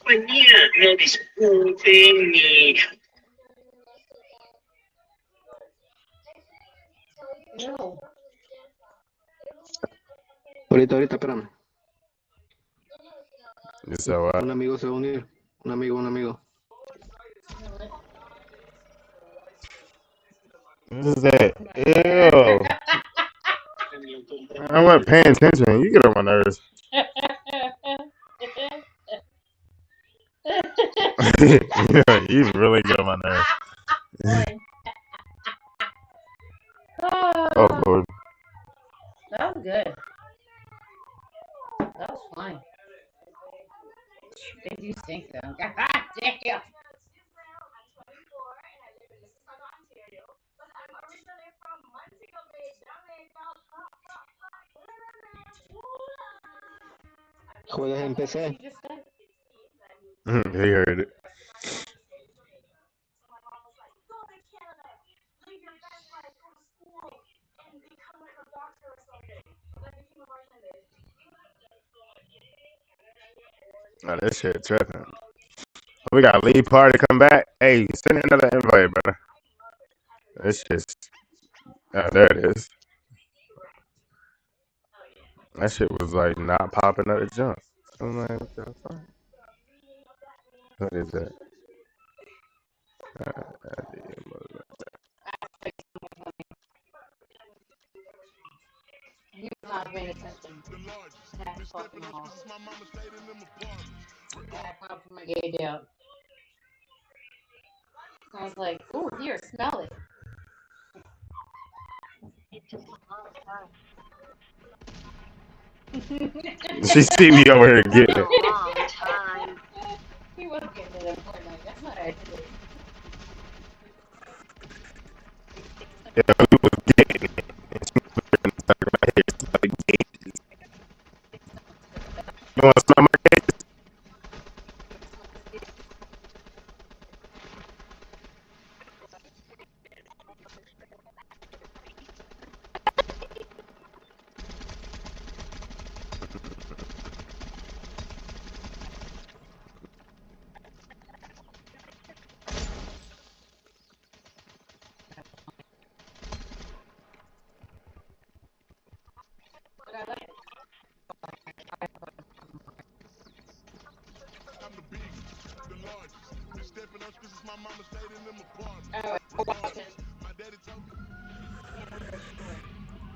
compañía, no discúlpenme. No. Ahorita, espérame. So what? Un amigo se va a unir. Un amigo. What is that? Ew. I wasn't paying attention. You get on my nerves. You really get on my nerves. Oh, Lord. That was good. That was fine. They do stink though. God damn. Juegas en PC. He heard it. Oh, this shit tripping. We got Lee Party come back. Hey, send another invite, brother. It's just, oh, there it is. That shit was like not popping at the jump. I'm like, what the fuck? What is that? He was not paying attention. Half fucking all. Half out for my gay out. I was like, ooh, here, smell it. She see me over here getting it. He was getting it at Fortnite. That's not actually. Yeah, we was getting it. You want to smell my gauges?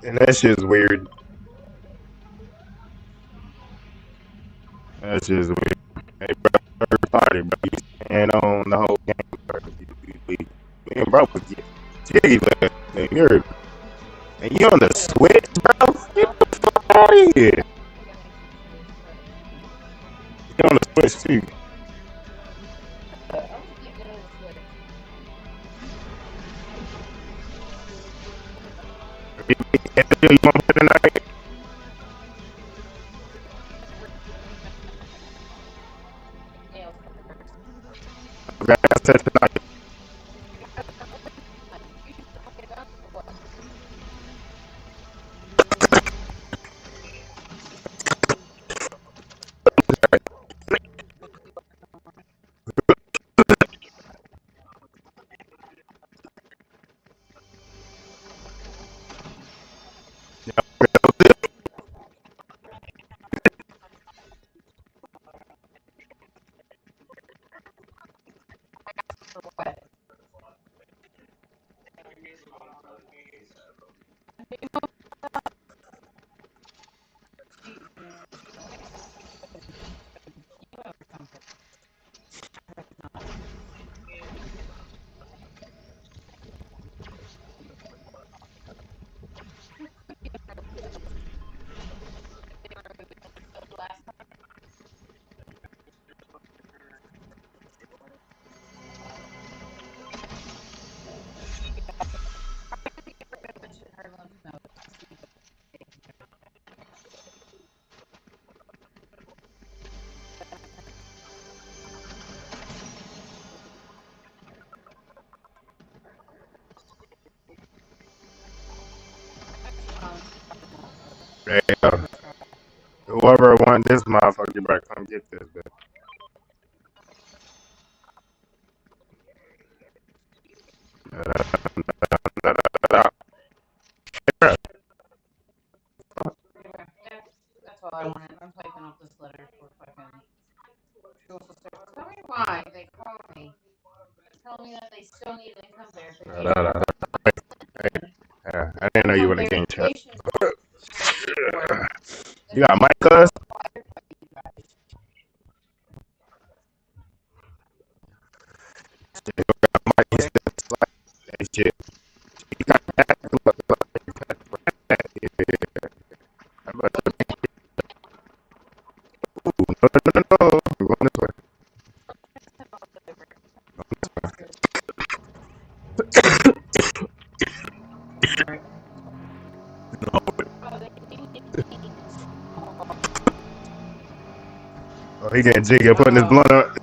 And that shit's weird. That shit's weird. Hey, bro, third party, bro. You stand on the whole game, bro. Me and bro was getting jiggy last thing. And you on the switch, bro? Get the fuck out of here. You on the switch, too. You want to play tonight? Okay, I said tonight. Hey, whoever won this motherfucker, you better come get this, bitch. That's all I wanted. I'm typing up this letter for fucking. Tell me why they call me. Tell me that they still need income verification. I didn't know you were in the game chat. You got mic, cuz? Shit. You got that. No. We're going this way. Oh, he getting jiggy, putting his blunt on.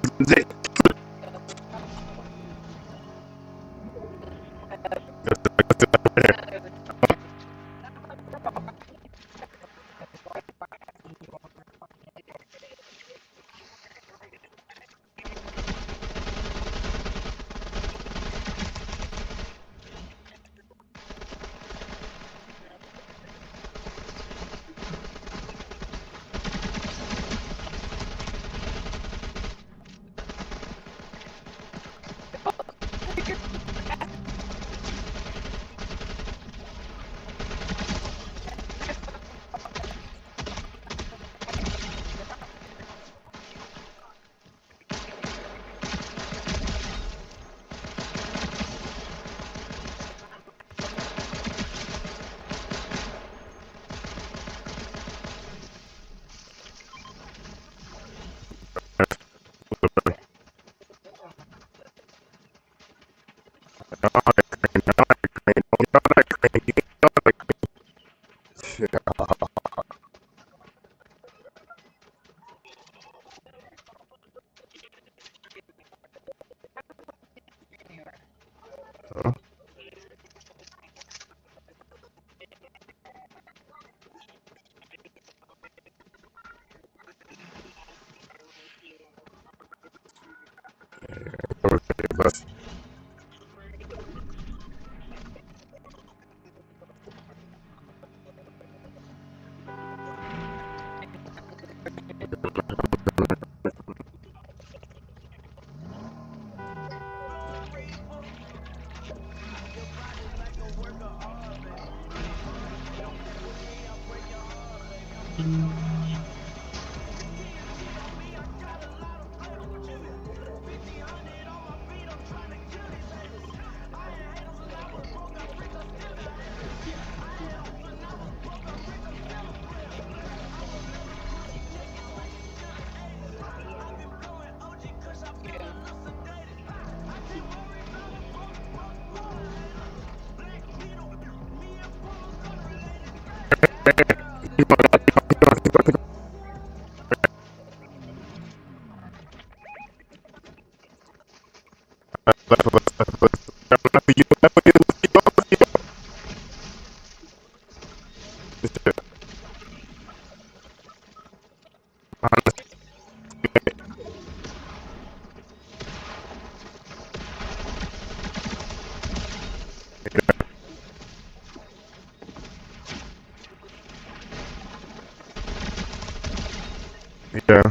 Yeah.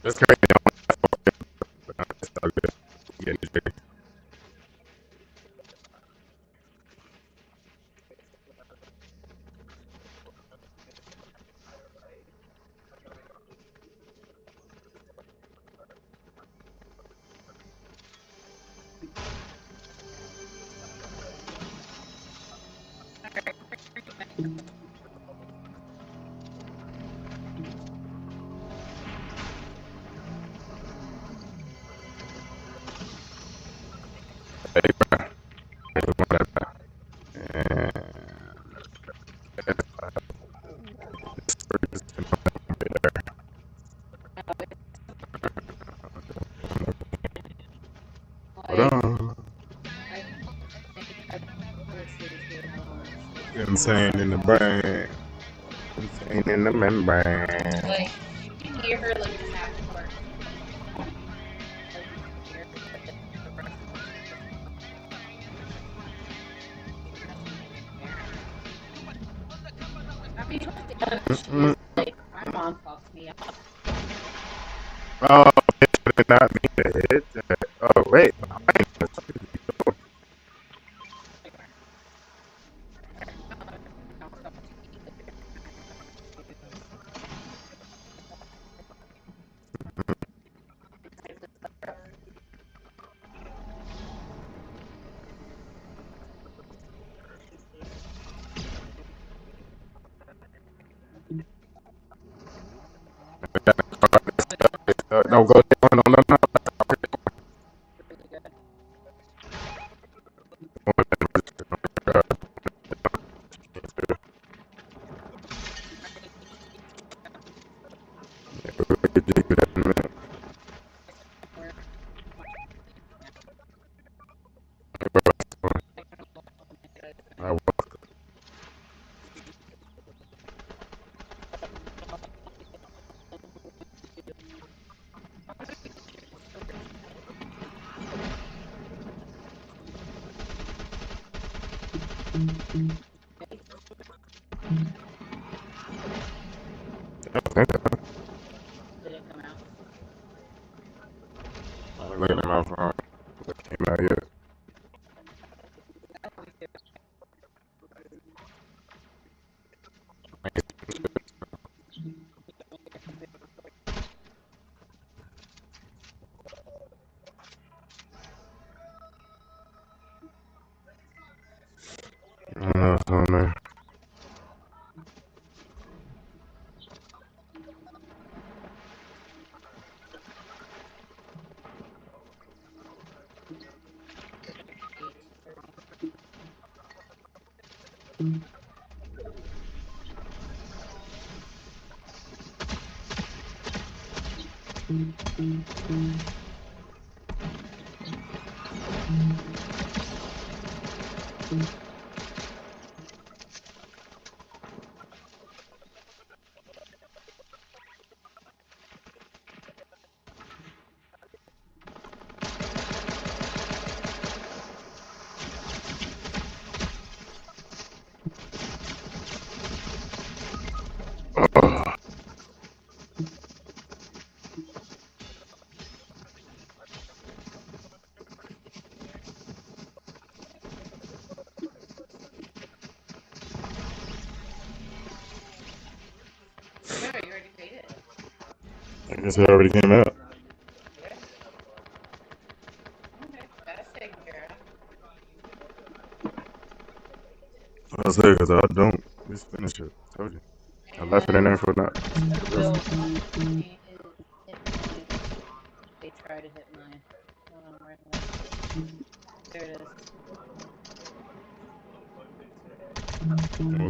That's crazy. It's all good. Yeah, it's good. Hey, bro. Hold on. Insane in the brain. Insane in the membrane. Like, you hear her like Mm-mm. Like, my mom talks me up. Oh, I did not mean to hit that. Oh, wait. Don't go down. No, no, no. Did it come out? I'm looking at my phone. It came out yet. Man. Yeah, you already paid it. I guess it already came out. Yeah. Okay, that's taken care of. I said because I don't. Just finish it. I told you. I left it in And there for not. the bill they try to hit mine. Hold on, right away. There it is.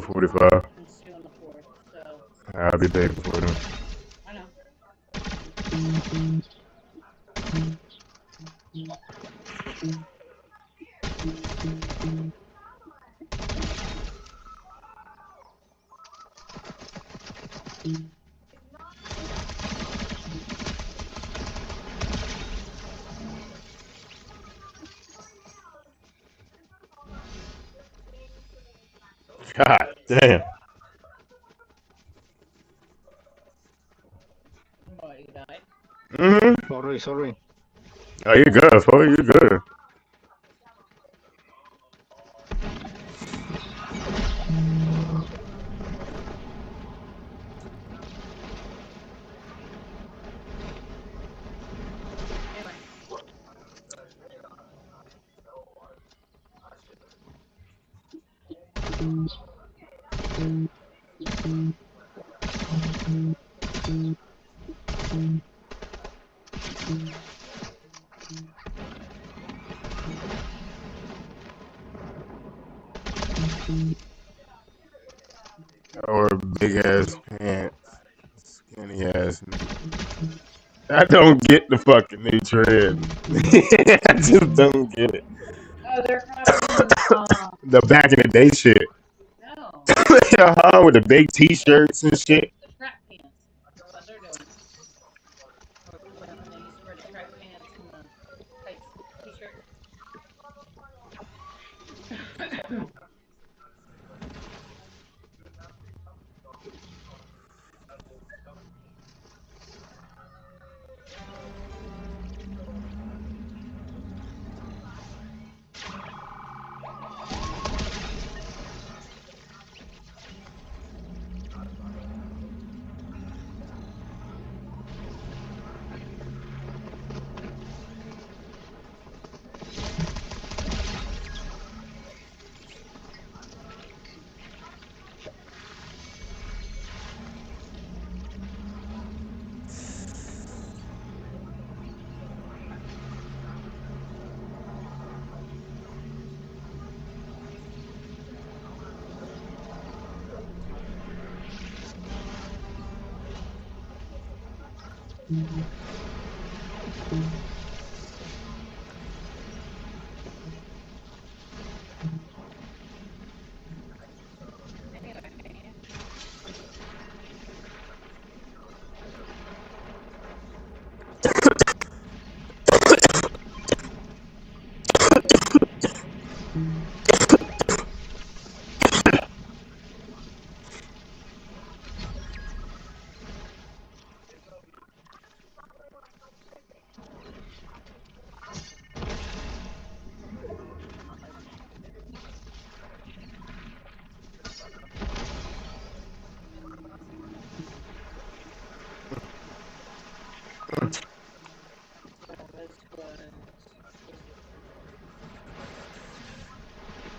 45. It's due on the 4th, so I'll be paid before then. I know. God damn. Oh, you died. Mm-hmm. Sorry. Oh, you good, fool. You good. Anyway. Or big ass pants. Skinny ass. I don't get the fucking new trend. I just don't get it. Oh, they're copying. The back in the day shit. No, With the big t-shirts and shit. the track pants. That's what they're doing. When they used to wear the track pants and the tight t-shirts.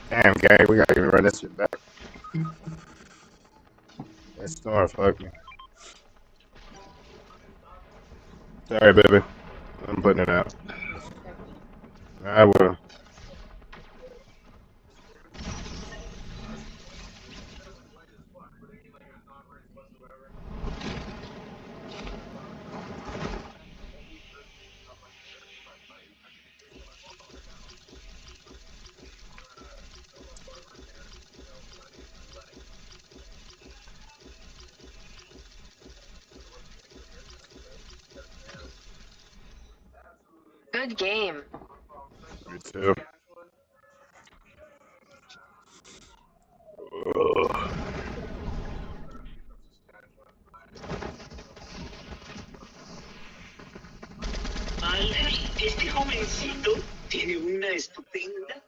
Damn, Gary, we gotta even run this shit back. That storm fucked me. Sorry, baby. I'm putting it out. I will. Good game. Me too. Ugh. Albert, este jovencito tiene una estupenda.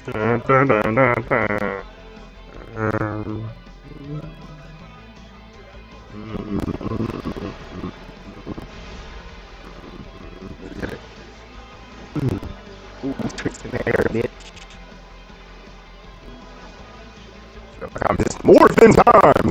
Dun, dun, dun, dun, dun. Um, Ooh, tricks in the air, bitch. Feel like I'm just morphin' time.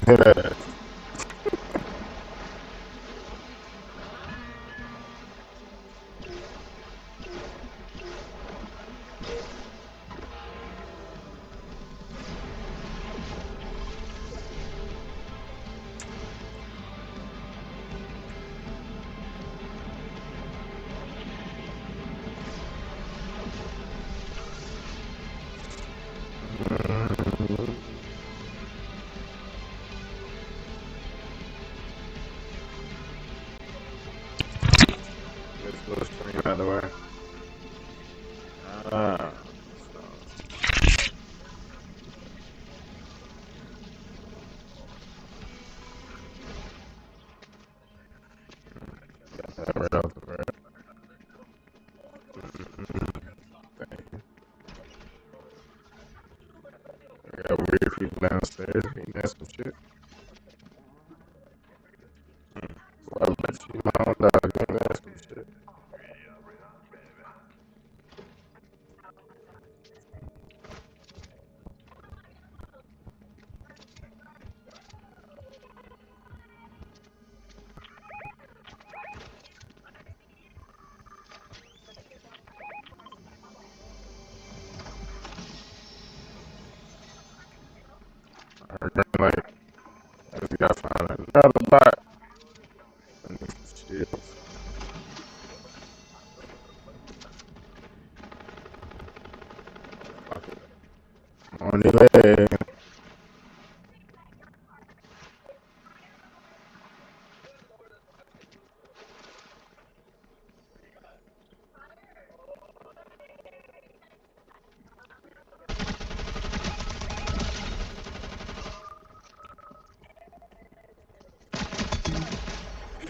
This little string out of the way. Ah, so that right off the bat. Thank you. I got weird people downstairs eating that some shit. Well, I bet you my own dog eating that some shit. shields. Fuck it. On the way.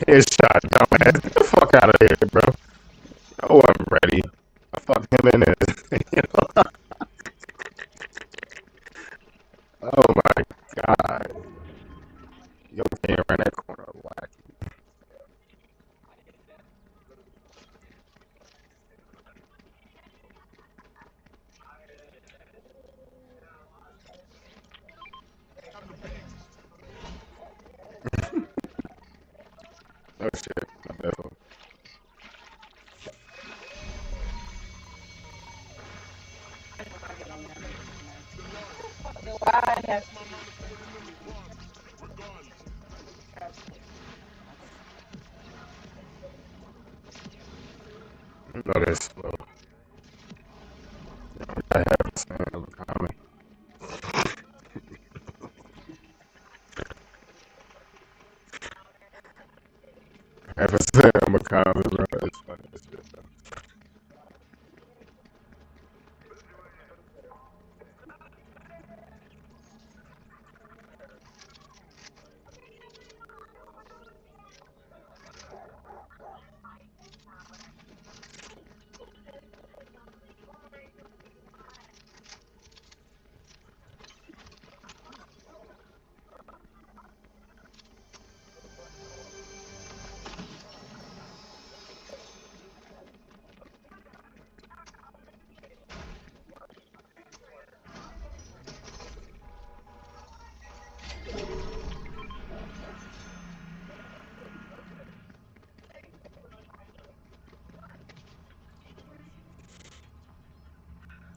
Headshot, dumbass. Get the fuck out of here, bro. Oh, I'm ready. I fucked him in it. Oh my god. Yo can't run that corner. Whack. Oh shit. My bad. Why I have No, that's slow. I have the same of a comment. I have a same of a comment, bro. It's funny as shit, though.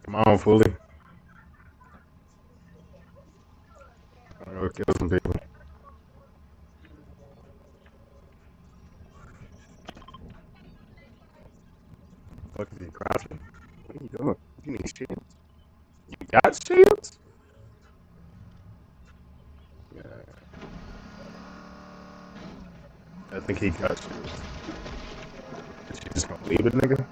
Come on, fully. I'm gonna go kill some people. Fuck is he crouching? What are you doing? You need shields. You got shields? Yeah. I think he got shields. Is she just gonna leave it, nigga?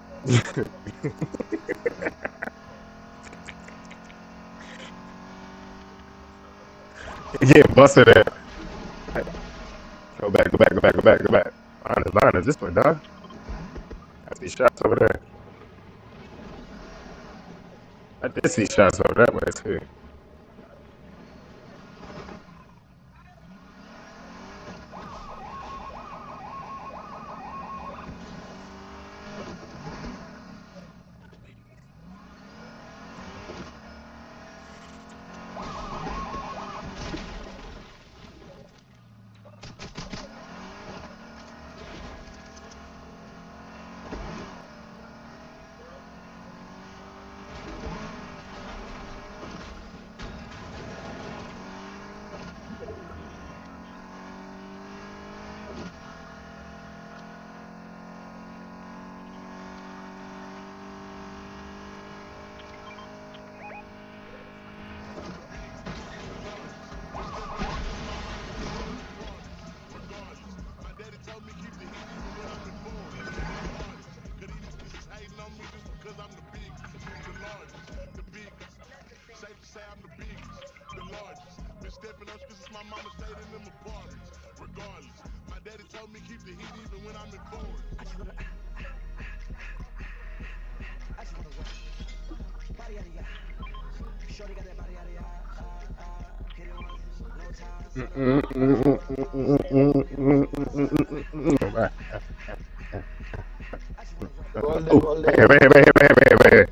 He getting busted at. Go back, go back, go back, go back, go back. Line is this way, dog. I see shots over there. I did see shots over that way, too. Golden, golden. Hey.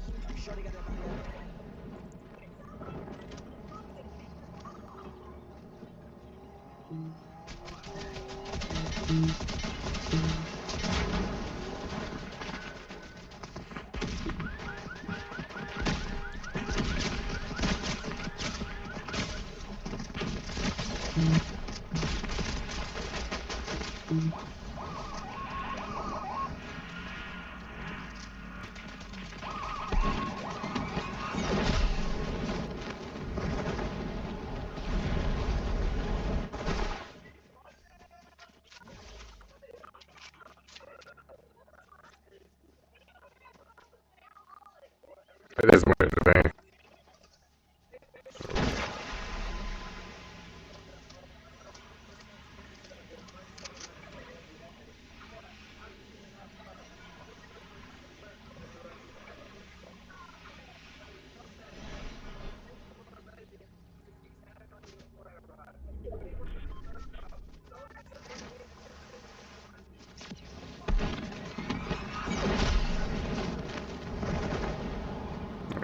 That is one of the thing.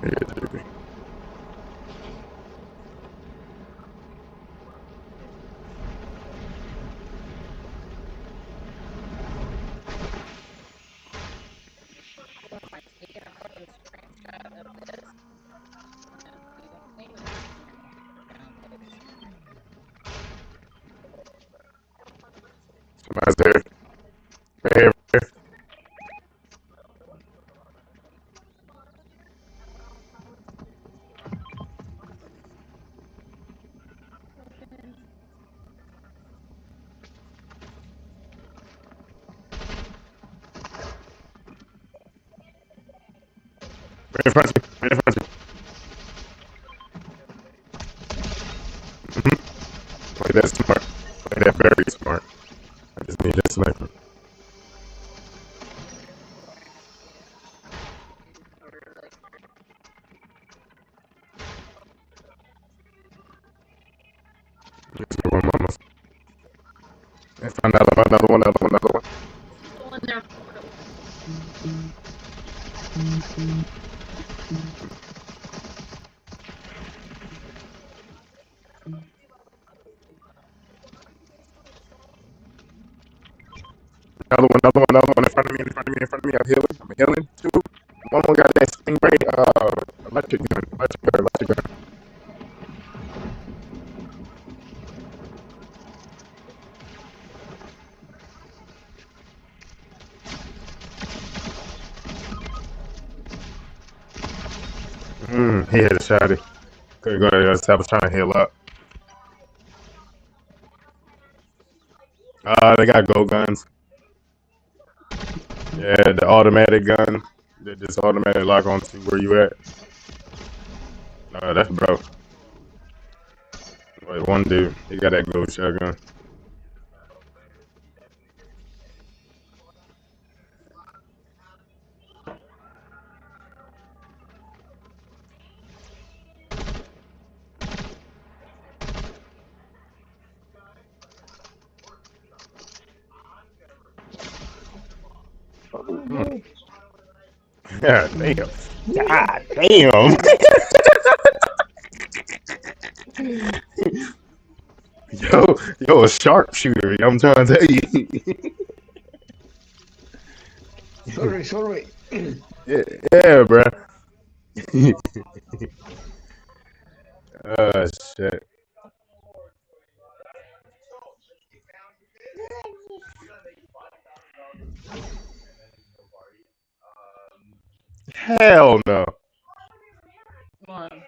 Yeah, JP. Like, taking a fucking screenshot of this. And Somebody's there. Right here, right here. Right in front of you. Right in front of you. Play that smart. Play that very smart. I just need that sniper. Yes, one, mama. And find another one, another one, another one. go in there. Another one in front of me, in front of me, in front of me. I'm healing too. One more got that stingray, electric gun, electric gun, electric gun. He had a shotty. Couldn't go to the other side. I was trying to heal up. They got gold guns. Yeah, the automatic gun. They just automatic lock on to where you at. That's bro. Wait, one dude. He got that gold shotgun. God damn. God damn. yo, a sharpshooter. I'm trying to tell you. Sorry. yeah, bro. Shit. Hell no. One.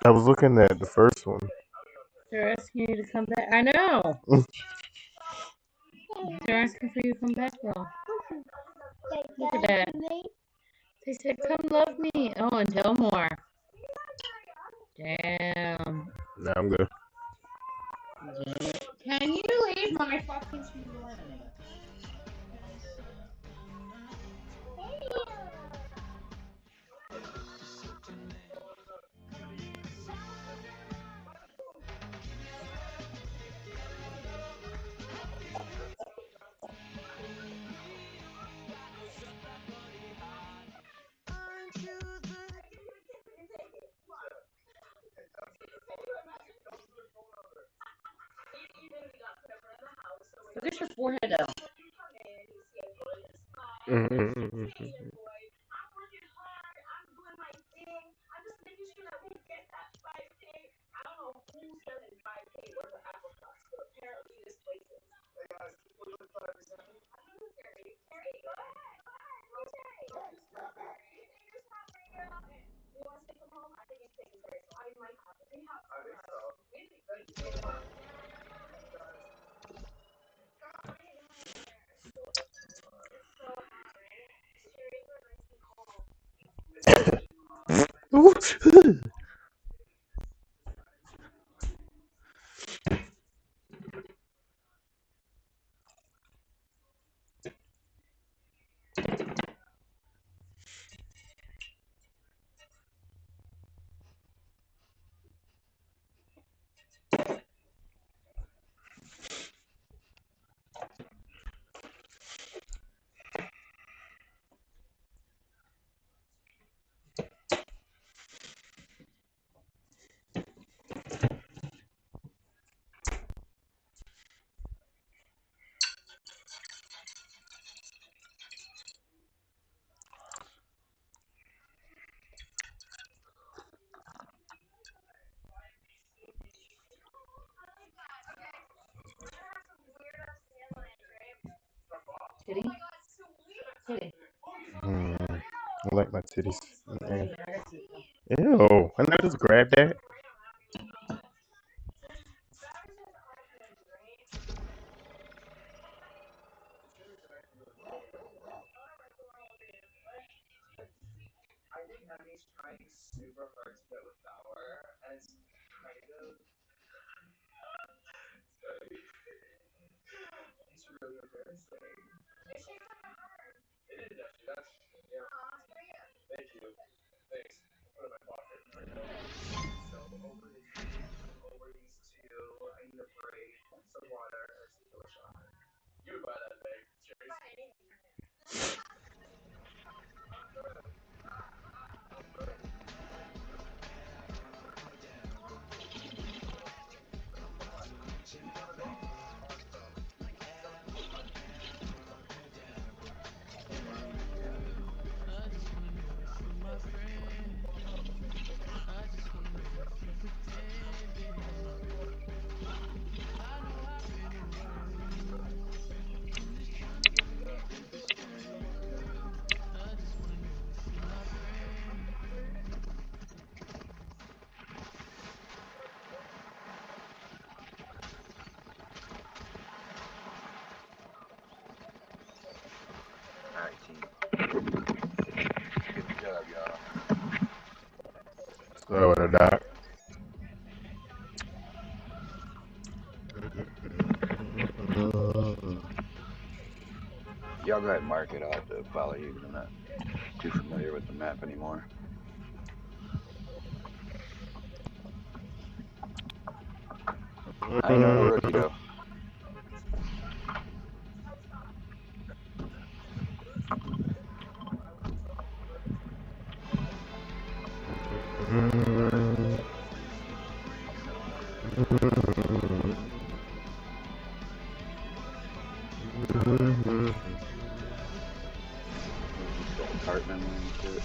I was looking at the first one. They're asking you to come back. I know. They're asking for you to come back, though. Look at that. They said, come love me. Oh, and tell more. Damn. Nah, I'm good. Can you leave my fucking shoes alone? Look at your forehead, though. Kitty? Kitty. I like my titties. Man. Ew. And I just grab that. Alright, team. Good job, y'all. So what a doc. Y'all go ahead and mark it. I'll have to follow you because I'm not too familiar with the map anymore. I ain't no rookie though. Cartman and shit.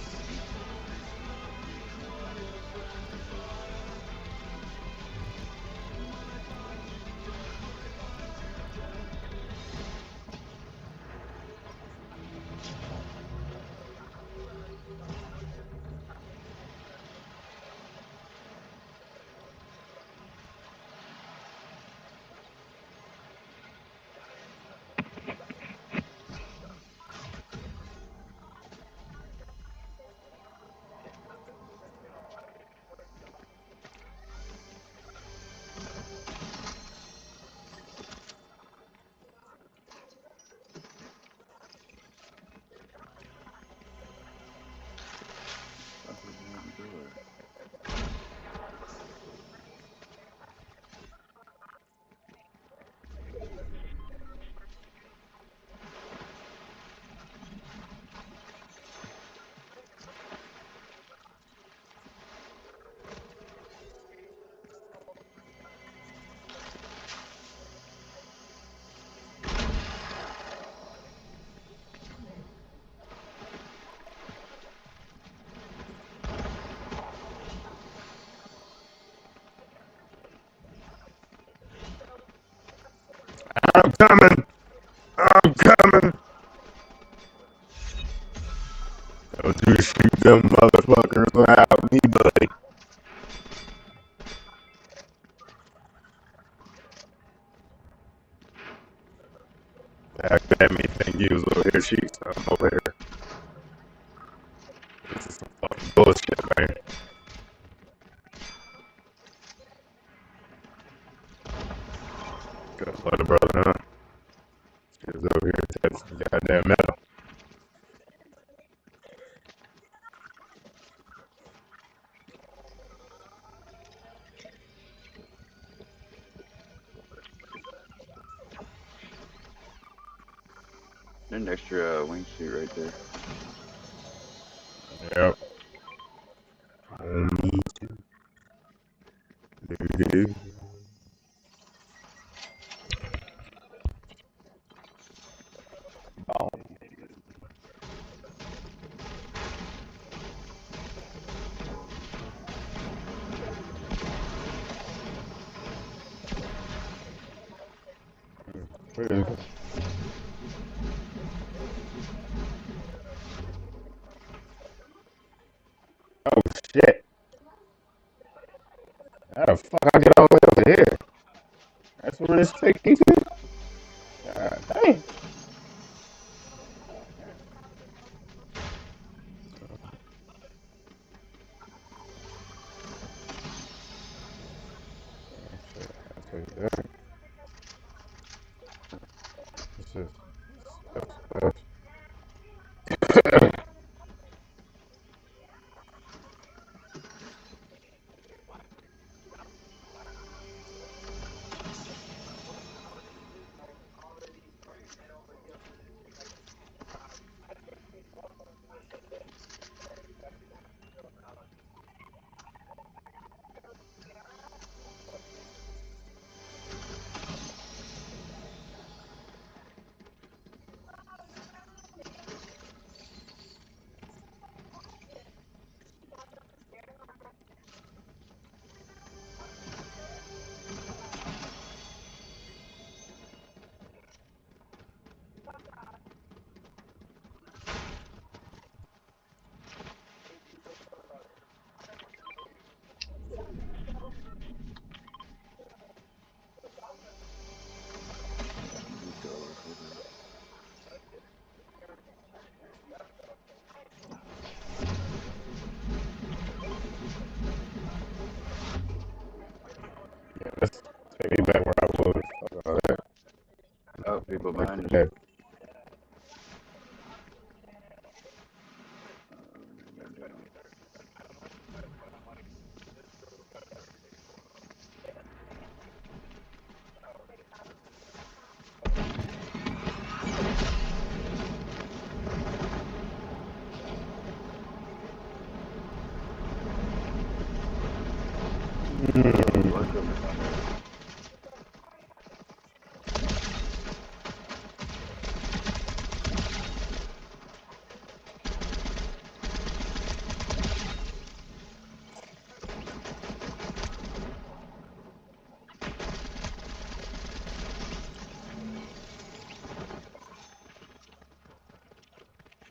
I'm coming. I'm coming. Don't you shoot them motherfuckers without me, buddy. That made me think you was over here shooting something over here. This is some fucking Just let the brother know. She was over here touching the goddamn metal. There's an extra wingsuit right there. Yep. Me too. Do. Oh. Where is it? Oh shit. How the fuck I get all the way over here? That's where this takes me to? God dang. That's what it does. It's just stuff. Yeah, let's take me back where I was. Fuck all that. Oh, people Back behind to us. that.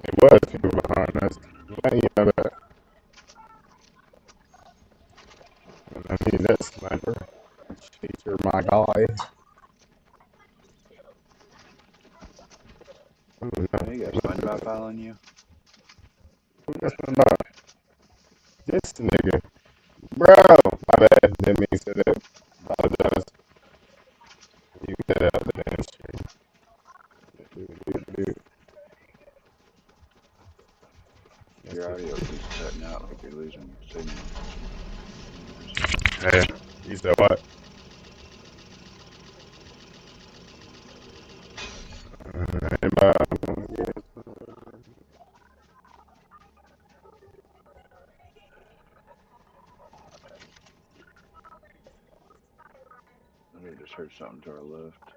It was people behind us. Why you have that? I need that sniper. Teacher, my guy. Ooh, no. Hey, you got SpongeBob following you? Who got SpongeBob? This nigga. Bro! My bad. Didn't mean to say that. Apologize. You can cut out the damn stream. Your audio keeps cutting out like you're losing signal. Hey, you said what? Bye. I just heard something to our left.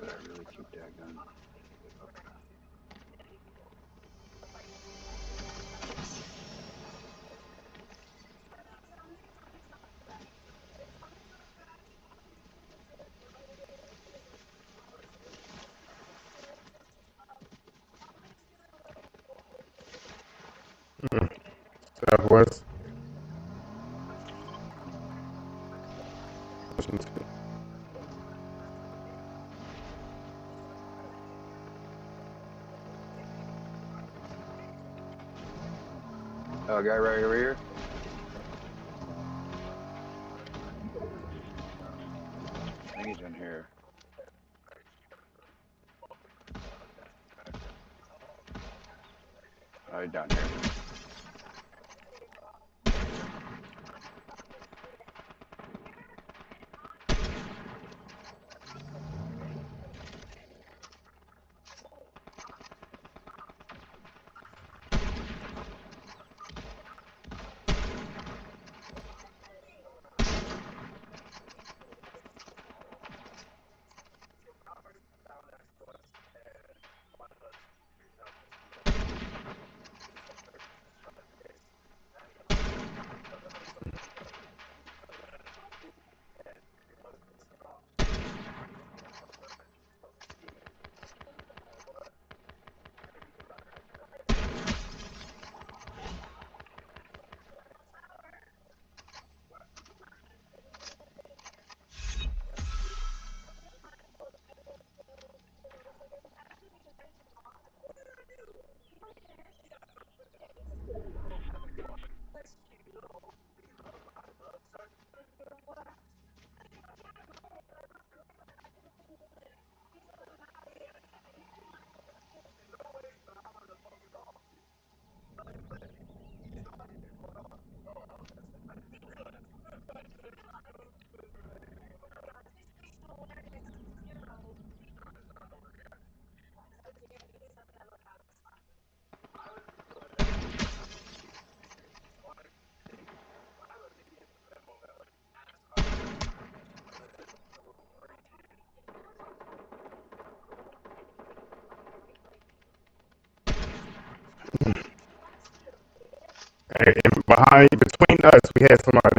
Did I really keep that gun? Southwest. Oh, guy right over here. I think he's in here. Oh, he's down here. Hey, and behind, between us, we had somebody.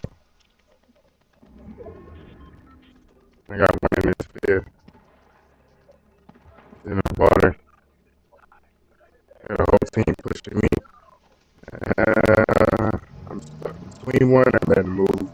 I got one in this field. In the water. And the whole team pushing me. I'm stuck between one. I better move.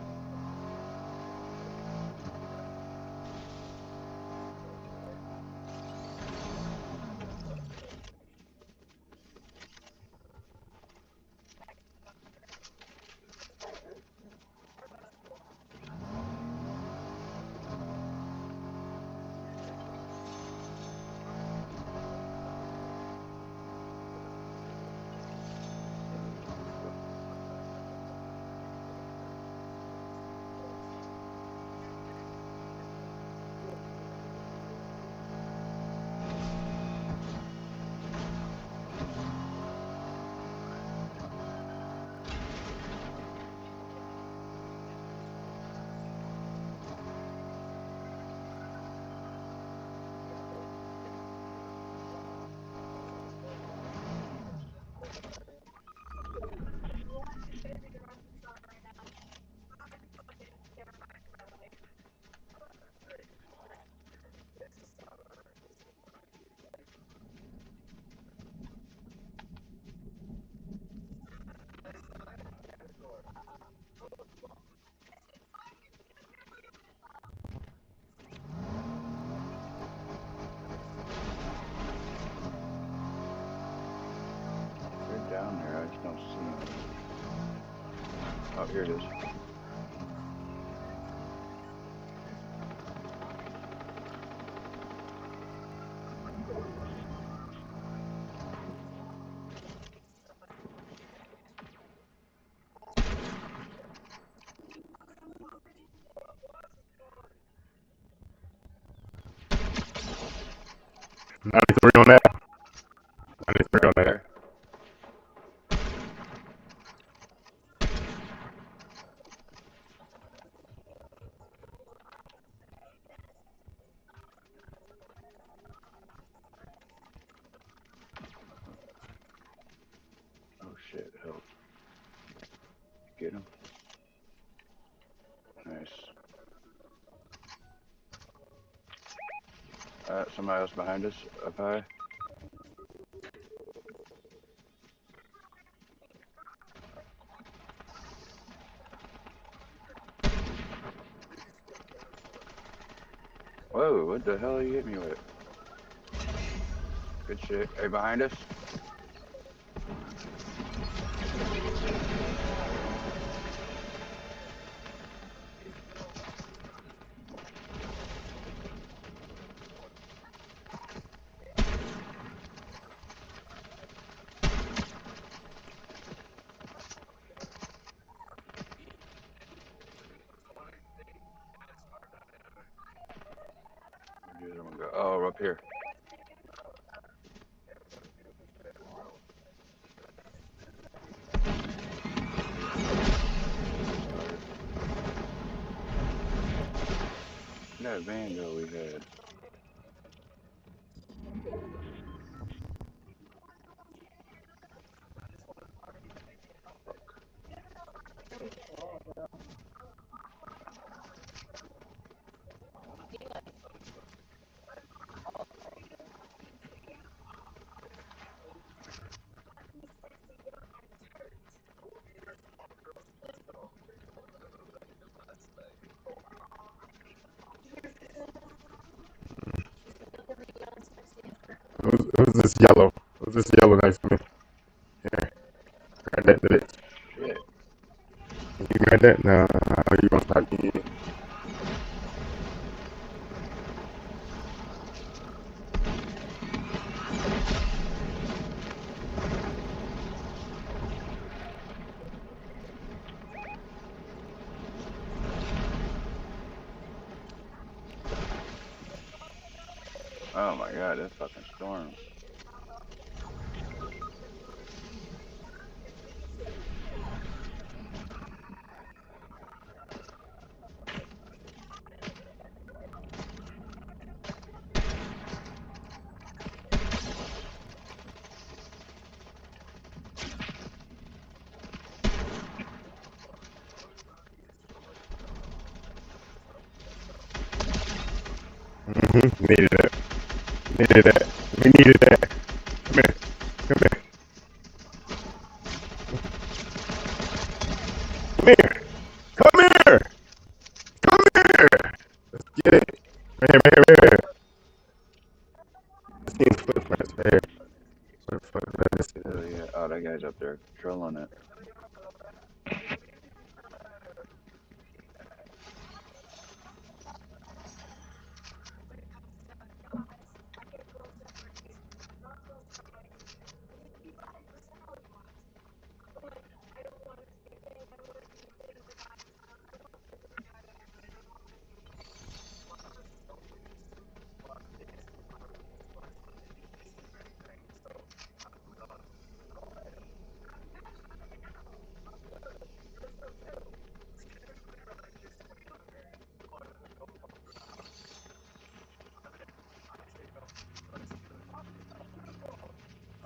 They're down there. I just don't see them. Oh, here it is. $93 on that. $93 on Right that. there. Somebody else behind us, up high. Whoa, what the hell are you hitting me with? Good shit. Hey, behind us? Where'd the other one go? Oh, up here. That Vango we had. Who's this yellow? Who's this yellow next to me? Here. Grab that bitch. Shit. You grab that? No, you gonna start getting it. Oh my god, that fucking storm. Needed that. Needed that. We needed that. Come here. Come here. Come here. Come here. Come here. Let's get it. Right here, right here, right here. Let's get footprints right here. Footprints. Hell yeah. Oh, that guy's up there trolling it.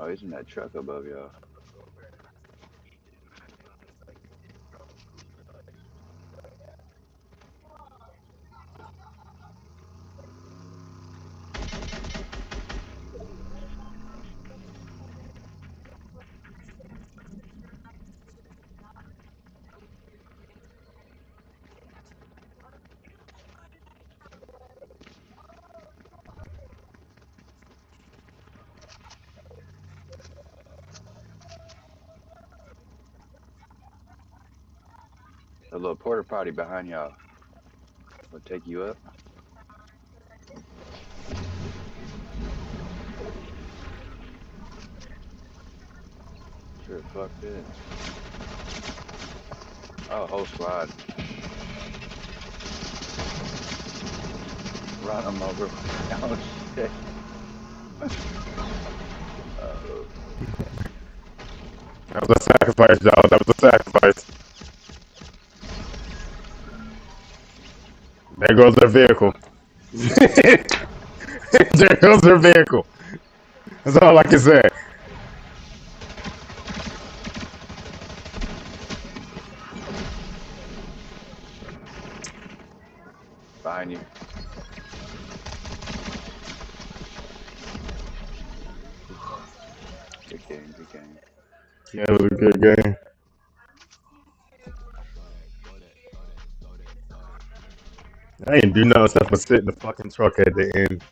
Oh, he's in that truck above y'all. A little porta potty behind y'all. Will take you up. Sure, fuck did. Oh, whole squad. Run them over. Oh shit. That was a sacrifice, y'all. That was a sacrifice. There goes their vehicle. There goes their vehicle. That's all I can say. Behind you. Good game, good game. Yeah, it was a good game. I didn't do nothing except for sit in the fucking truck at the end.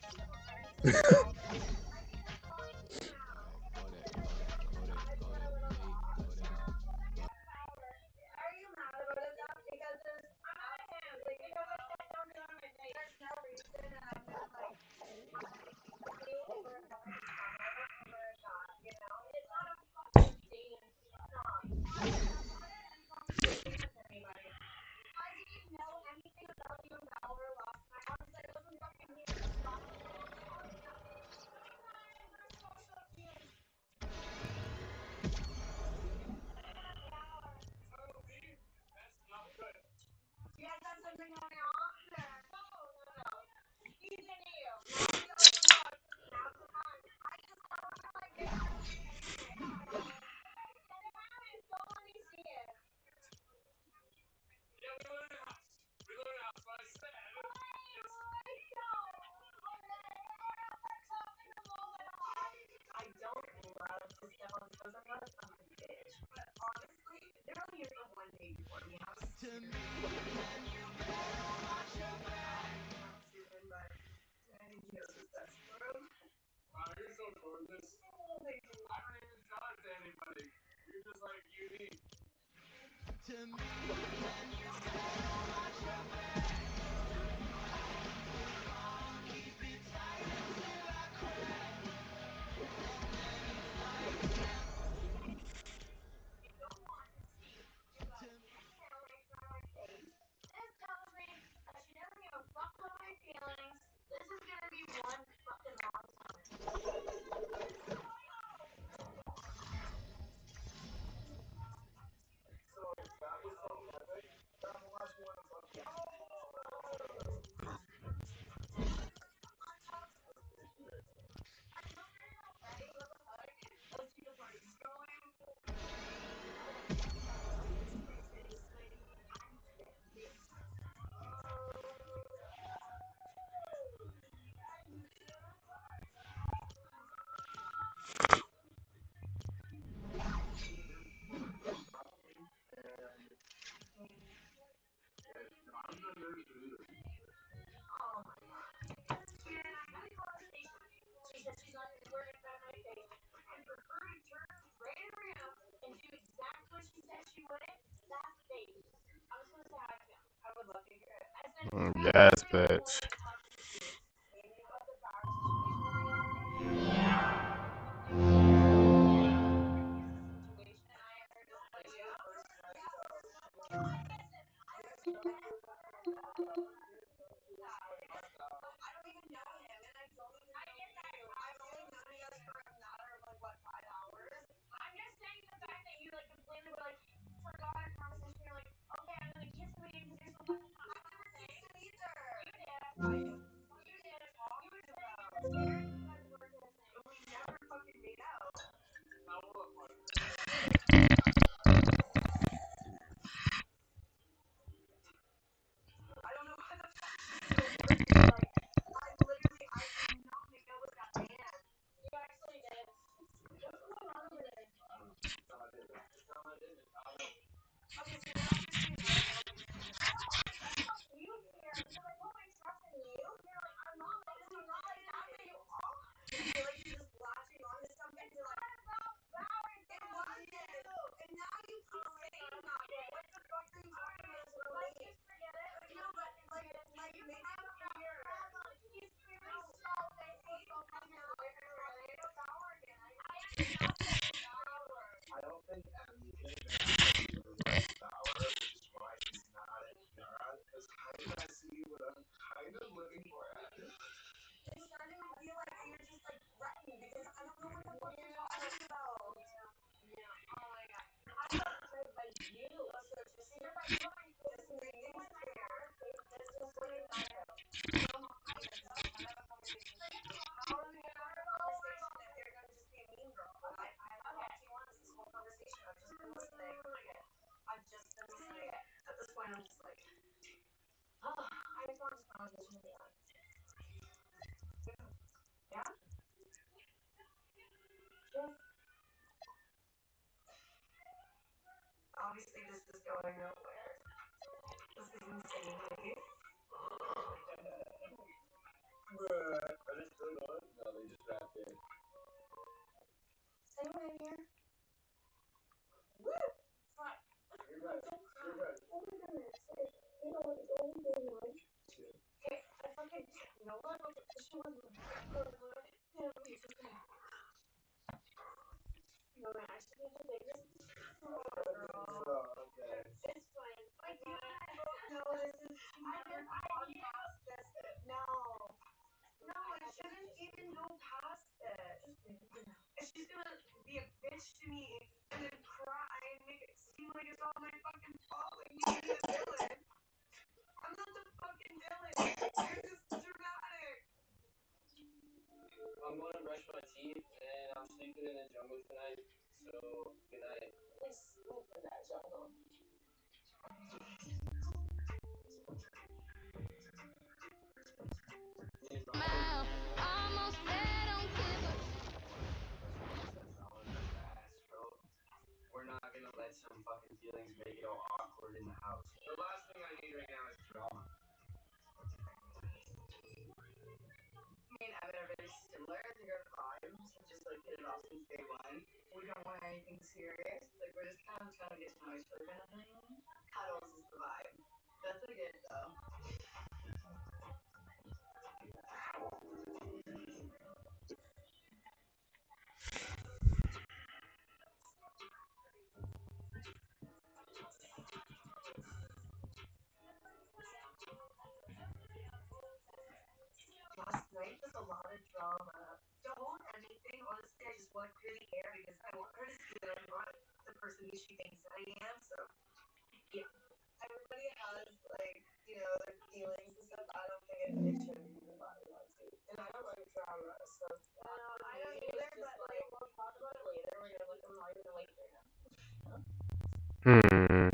Yes, bitch. Hmm.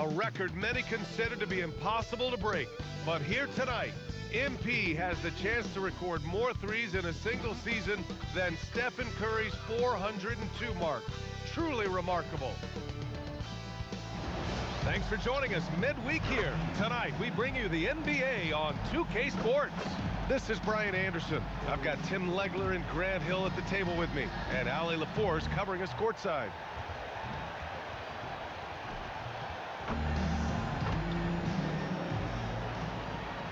A record many consider to be impossible to break. But here tonight, MP has the chance to record more threes in a single season than Stephen Curry's 402 mark. Truly remarkable. Thanks for joining us midweek here. Tonight, we bring you the NBA on 2K Sports. This is Brian Anderson. I've got Tim Legler and Grant Hill at the table with me, and Ali LaForce covering us courtside.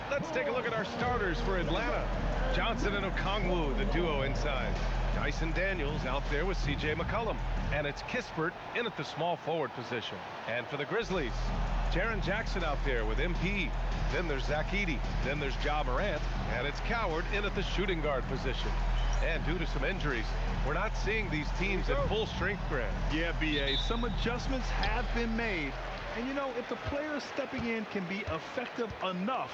Let's take a look at our starters for Atlanta. Johnson and Okongwu, the duo inside. Dyson Daniels out there with C.J. McCollum. And it's Kispert in at the small forward position. And for the Grizzlies, Jaren Jackson out there with MP. Then there's Zach Edey. Then there's Ja Morant. And it's Coward in at the shooting guard position. And due to some injuries, we're not seeing these teams at full strength, Grant. Yeah, B.A., some adjustments have been made. And, you know, if the players stepping in can be effective enough,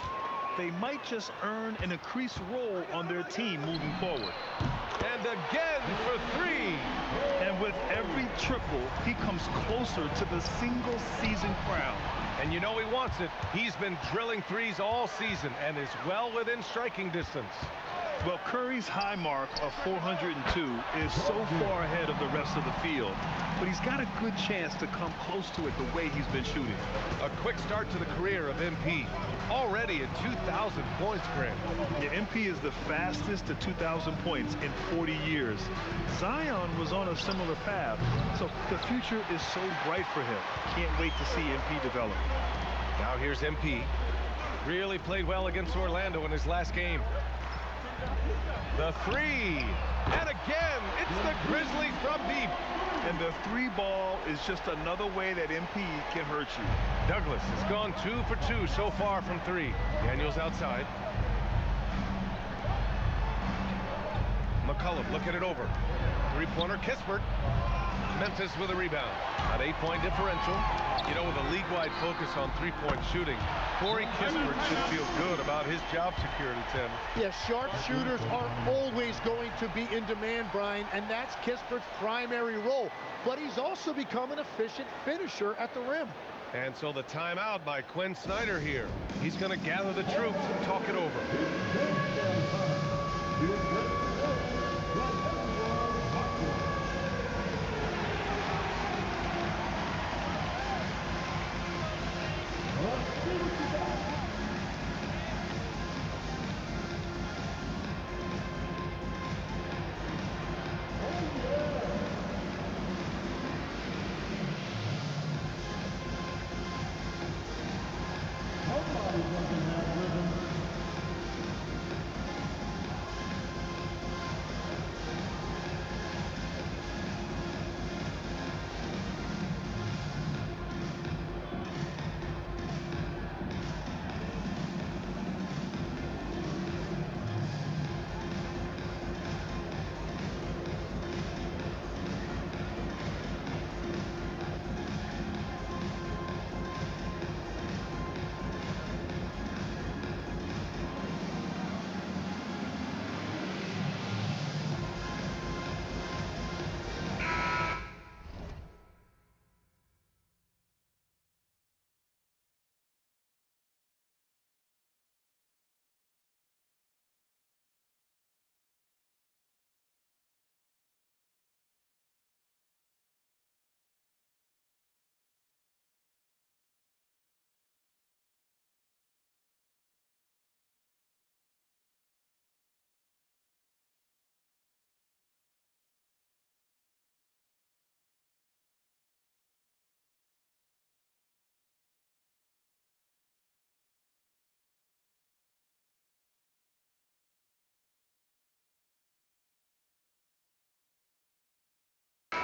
they might just earn an increased role on their team moving forward. And again for three. And with every triple, he comes closer to the single-season crown. And you know he wants it. He's been drilling threes all season and is well within striking distance. Well, Curry's high mark of 402 is so far ahead of the rest of the field, but he's got a good chance to come close to it the way he's been shooting. A quick start to the career of MP. Already at 2,000 points, Grant. Yeah, MP is the fastest to 2,000 points in 40 years. Zion was on a similar path, so the future is so bright for him. Can't wait to see MP develop. Now here's MP. Really played well against Orlando in his last game. The three. And again, it's the Grizzlies from deep. And the three ball is just another way that MP can hurt you. Douglas has gone 2 for 2 so far from three. Daniels outside. McCollum looking it over. Three-pointer, Kispert. Memphis with a rebound. An 8-point differential. You know, with a league-wide focus on three-point shooting, Corey Kispert should feel good about his job security, Tim. Yeah, sharpshooters are always going to be in demand, Brian, and that's Kispert's primary role. But he's also become an efficient finisher at the rim. And so the timeout by Quinn Snyder here. He's going to gather the troops and talk it over.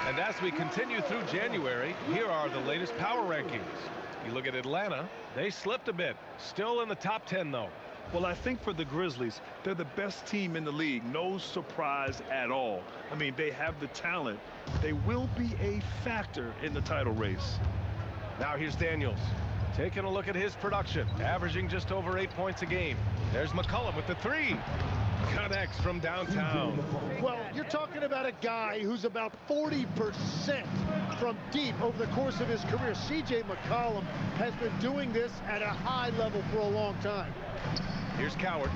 And as we continue through January, here are the latest power rankings. You look at Atlanta, they slipped a bit. Still in the top 10, though. Well, I think for the Grizzlies, they're the best team in the league. No surprise at all. I mean, they have the talent. They will be a factor in the title race. Now here's Daniels. Taking a look at his production, averaging just over 8 points a game. There's McCollum with the three. Connects from downtown. Well, you're talking about a guy who's about 40% from deep over the course of his career. C.J. McCollum has been doing this at a high level for a long time. Here's Coward.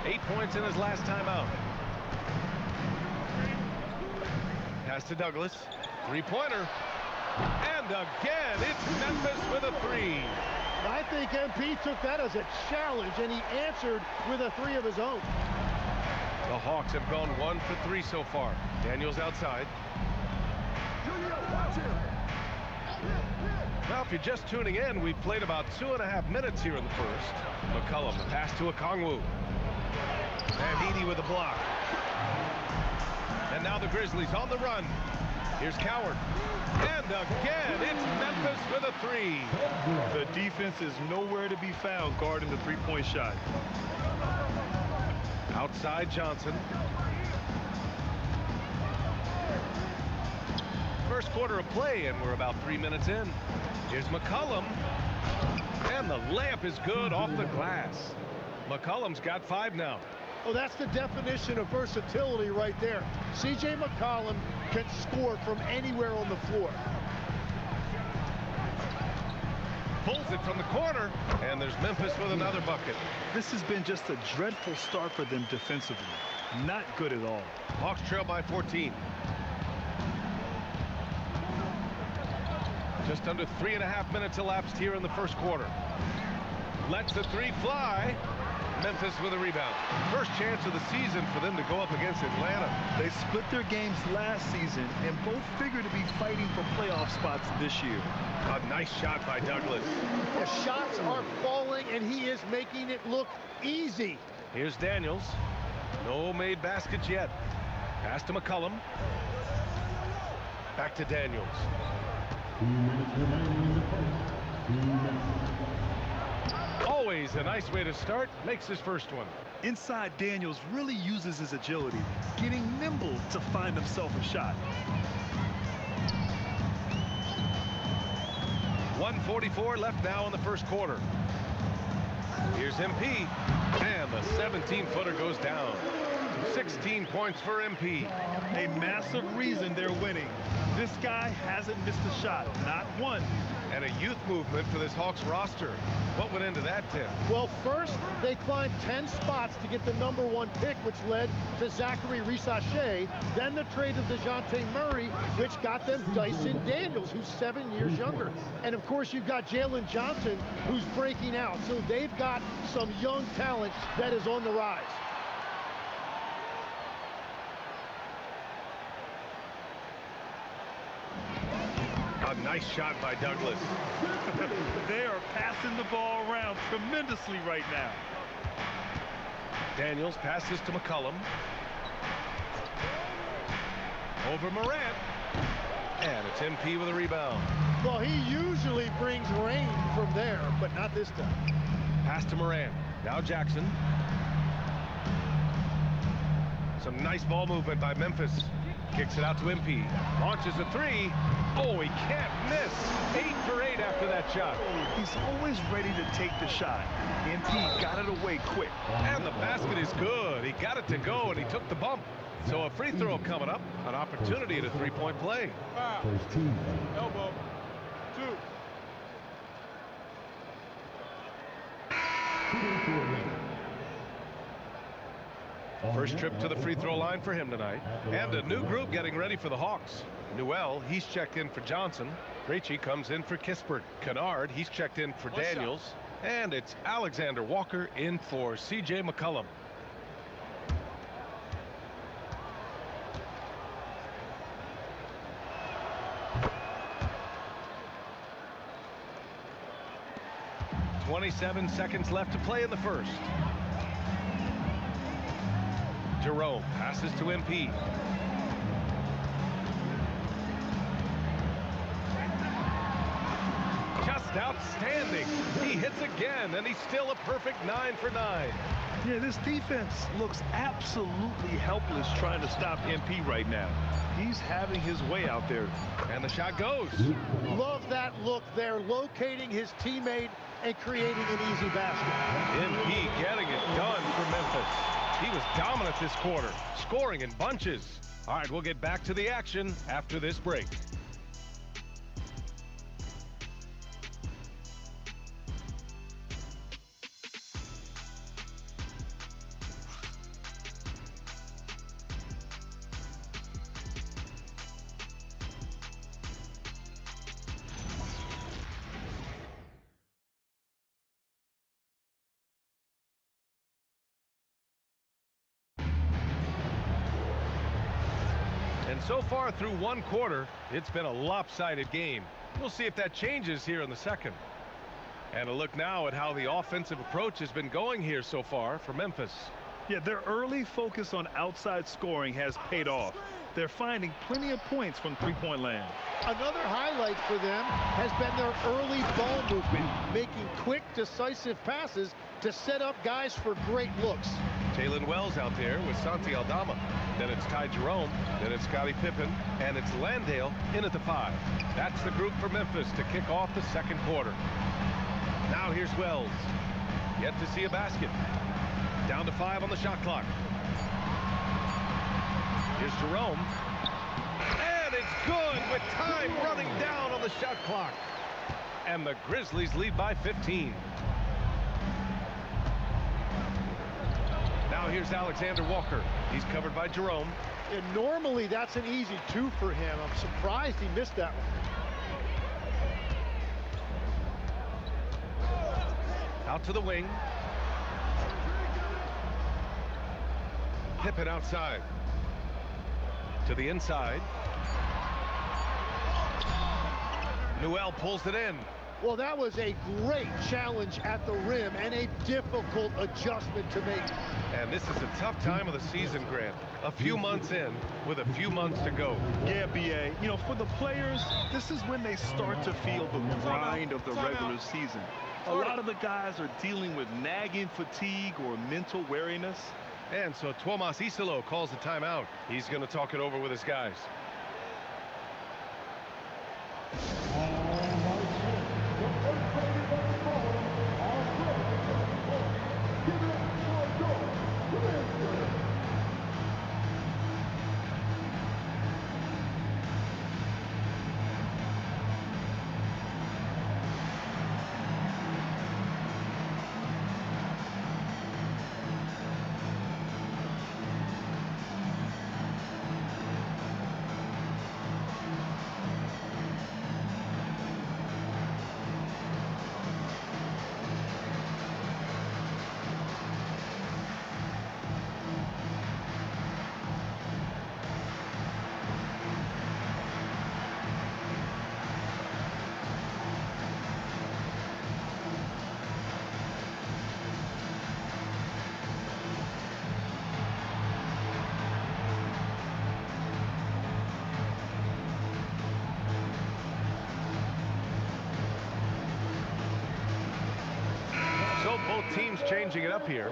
8 points in his last time out. Pass to Douglas. Three-pointer. And again, it's Memphis with a three. I think MP took that as a challenge, and he answered with a three of his own. The Hawks have gone 1 for 3 so far. Daniels outside. Well, if you're just tuning in, we played about 2.5 minutes here in the first. McCollum, the pass to Okongwu. And Edey with a block. And now the Grizzlies on the run. Here's Coward. And again, it's Memphis with a three. The defense is nowhere to be found guarding the three-point shot. Outside Johnson. First quarter of play, and we're about 3 minutes in. Here's McCollum. And the layup is good off the glass. McCollum's got 5 now. Oh, that's the definition of versatility right there. C.J. McCollum can score from anywhere on the floor. Pulls it from the corner, and there's Memphis with another bucket. This has been just a dreadful start for them defensively. Not good at all. Hawks trail by 14. Just under 3.5 minutes elapsed here in the first quarter. Lets the three fly. Memphis with a rebound. First chance of the season for them to go up against Atlanta. They split their games last season and both figure to be fighting for playoff spots this year. A nice shot by Douglas. The shots are falling, and he is making it look easy. Here's Daniels. No made baskets yet. Pass to McCollum. Back to Daniels. Always a nice way to start. Makes his first one. Inside, Daniels really uses his agility, getting nimble to find himself a shot. 1:44 left now in the first quarter. Here's MP. And the 17-footer goes down. 16 points for MP. A massive reason they're winning. This guy hasn't missed a shot, not one. And a youth movement for this Hawks roster. What went into that, Tim? Well, first, they climbed 10 spots to get the #1 pick, which led to Zachary Risacher. Then the trade of DeJounte Murray, which got them Dyson Daniels, who's 7 years younger. And, of course, you've got Jalen Johnson, who's breaking out. So they've got some young talent that is on the rise. A nice shot by Douglas. They are passing the ball around tremendously right now. Daniels passes to McCollum. Over Morant. And it's MP with a rebound. Well, he usually brings rain from there, but not this time. Pass to Morant. Now Jackson. Some nice ball movement by Memphis. Kicks it out to MP. Launches a three. Oh, he can't miss. 8 for 8 after that shot. He's always ready to take the shot. MP got it away quick. And the basket is good. He got it to go, and he took the bump. So a free throw coming up. An opportunity at a three-point play. Elbow. 2. First trip to the free throw line for him tonight. And a new group getting ready for the Hawks. Newell, he's checked in for Johnson. Krejci comes in for Kispert. Kennard, he's checked in for Daniels. And it's Alexander Walker in for C.J. McCollum. .27 seconds left to play in the first. Jerome passes to MP. Just outstanding. He hits again, and he's still a perfect 9 for 9. Yeah, this defense looks absolutely helpless trying to stop MP right now. He's having his way out there. And the shot goes. Love that look there, locating his teammate and creating an easy basket. MP getting it done for Memphis. He was dominant this quarter, scoring in bunches. All right, we'll get back to the action after this break. And so far through one quarter, it's been a lopsided game. We'll see if that changes here in the second. And a look now at how the offensive approach has been going here so far for Memphis. Yeah, their early focus on outside scoring has paid off. They're finding plenty of points from three-point land. Another highlight for them has been their early ball movement, making quick, decisive passes to set up guys for great looks. Jalen Wells out there with Santi Aldama. Then it's Ty Jerome. Then it's Scottie Pippen. And it's Landale in at the 5. That's the group for Memphis to kick off the second quarter. Now here's Wells. Yet to see a basket. Down to 5 on the shot clock. Here's Jerome. And it's good with time running down on the shot clock. And the Grizzlies lead by 15. Now here's Alexander Walker. He's covered by Jerome. And normally that's an easy 2 for him. I'm surprised he missed that one. Out to the wing. Pippen outside. To the inside. Newell pulls it in. Well, that was a great challenge at the rim and a difficult adjustment to make. And this is a tough time of the season, Grant. A few months in with a few months to go. Yeah, B.A. You know, for the players, this is when they start to feel the grind of the regular season. A lot of the guys are dealing with nagging fatigue or mental weariness. And so Tuomas Isalo calls the timeout. He's going to talk it over with his guys. So both teams changing it up here.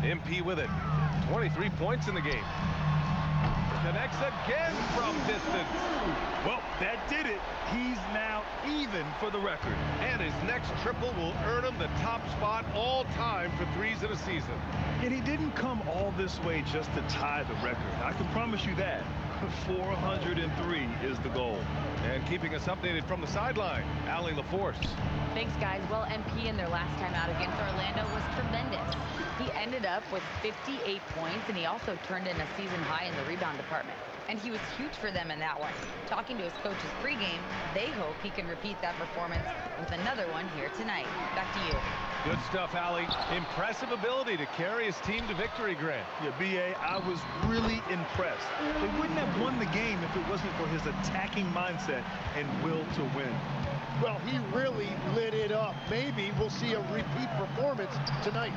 MP with it. 23 points in the game. Connects again from distance. Well, that did it. He's now even for the record. And his next triple will earn him the top spot all time for threes in a season. And he didn't come all this way just to tie the record. I can promise you that. 403 is the goal. And keeping us updated from the sideline, Allie LaForce. Thanks, guys. Well, MP in their last time out against Orlando was tremendous. He ended up with 58 points, and he also turned in a season high in the rebound department. And he was huge for them in that one. Talking to his coaches pregame, they hope he can repeat that performance with another one here tonight. Back to you. Good stuff, Allie. Impressive ability to carry his team to victory, Grant. Yeah, B.A., I was really impressed. They wouldn't have won the game if it wasn't for his attacking mindset and will to win. Well, he really lit it up. Maybe we'll see a repeat performance tonight.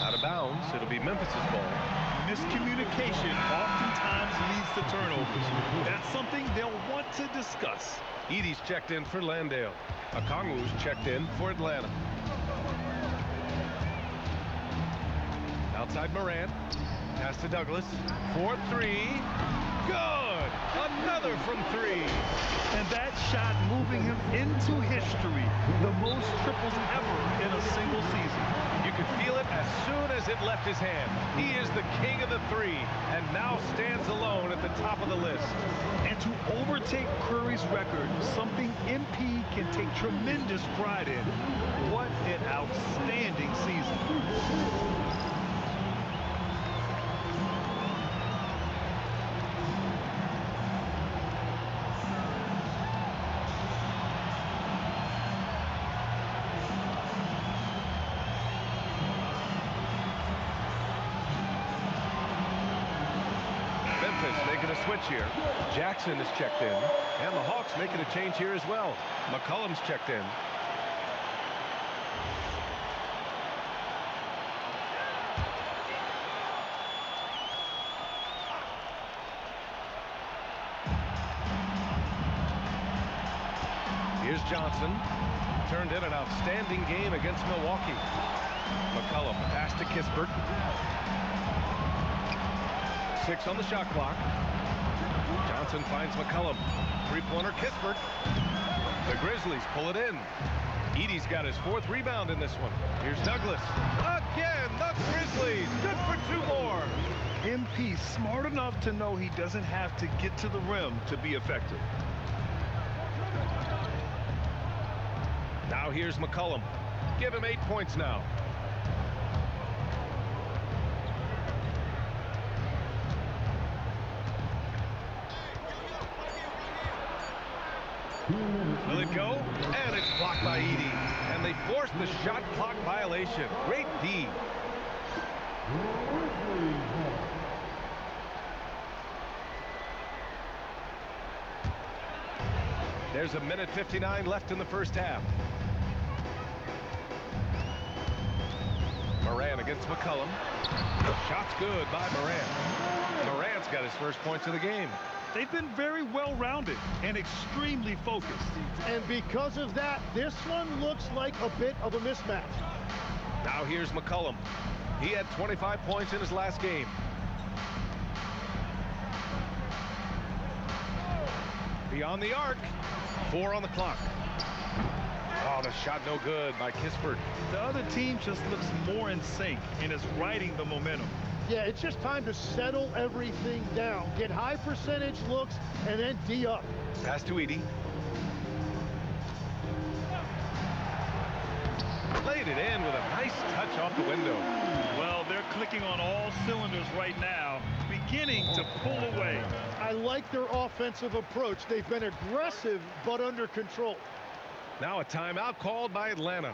Out of bounds, it'll be Memphis's ball. Miscommunication oftentimes leads to turnovers. That's something they'll want to discuss. Edey's checked in for Landale. Okongwu's checked in for Atlanta. Outside Moran. Pass to Douglas. 4-3. Good! Another from 3. And that shot moving him into history. The most triples ever in a single season. You could feel it as soon as it left his hand. He is the king of the 3 and now stands alone at the top of the list. And to overtake Curry's record, something MP can take tremendous pride in. What an outstanding season. 1 making a switch here. Jackson is checked in, and the Hawks making a change here as well. McCollum's checked in. Here's Johnson. Turned in an outstanding game against Milwaukee. McCollum pass to Kispert. 6 on the shot clock. Johnson finds McCollum. Three-pointer Kispert. The Grizzlies pull it in. Edey's got his 4th rebound in this one. Here's Douglas. Again, the Grizzlies. Good for 2 more. MP smart enough to know he doesn't have to get to the rim to be effective. Now here's McCollum. Give him 8 points now. Will it go? And it's blocked by Edey. And they force the shot clock violation. Great D. There's a minute 59 left in the first half. Moran against McCollum. Shot's good by Moran. Moran's got his first points of the game. They've been very well-rounded and extremely focused. And because of that, this one looks like a bit of a mismatch. Now here's McCollum. He had 25 points in his last game. Beyond the arc. 4 on the clock. Oh, the shot no good by Kispert. The other team just looks more in sync and is riding the momentum. Yeah, it's just time to settle everything down. Get high percentage looks and then D up. Pass to Edey. Laid it in with a nice touch off the window. Well, they're clicking on all cylinders right now, beginning to pull away. I like their offensive approach. They've been aggressive, but under control. Now a timeout called by Atlanta.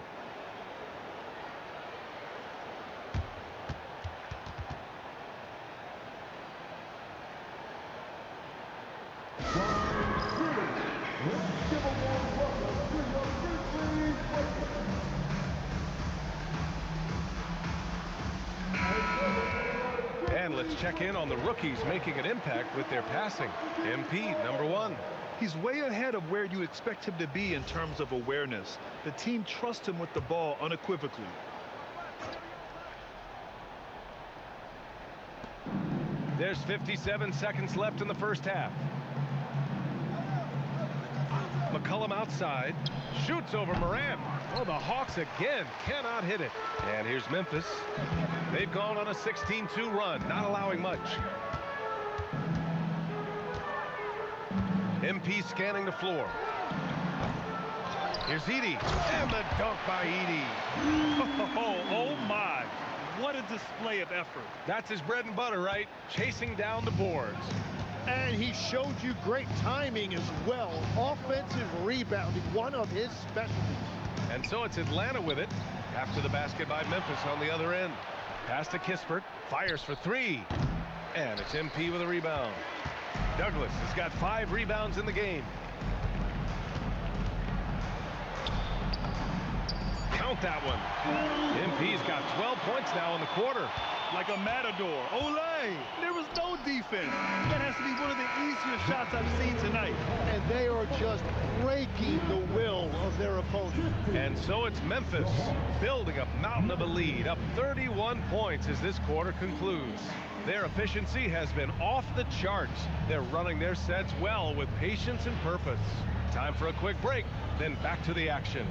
And let's check in on the rookies making an impact with their passing. MP, number 1. He's way ahead of where you expect him to be in terms of awareness. The team trusts him with the ball unequivocally. There's 57 seconds left in the first half. McCollum outside. Shoots over Moran. Oh, the Hawks again cannot hit it. And here's Memphis. They've gone on a 16-2 run, not allowing much. MP scanning the floor. Here's Edey. And the dunk by Edey. Oh my. What a display of effort. That's his bread and butter, right? Chasing down the boards. And he showed you great timing as well. Offensive rebounding, one of his specialties. And so it's Atlanta with it. After the basket by Memphis on the other end. Pass to Kispert. Fires for 3. And it's MP with a rebound. Douglas has got 5 rebounds in the game. Count that one. MP's got 12 points now in the quarter. Like a matador. Olay! There was no defense. That has to be one of the easier shots I've seen tonight. And they are just breaking the will of their opponent. And so it's Memphis building a mountain of a lead, up 31 points as this quarter concludes. Their efficiency has been off the charts. They're running their sets well with patience and purpose. Time for a quick break, then back to the action.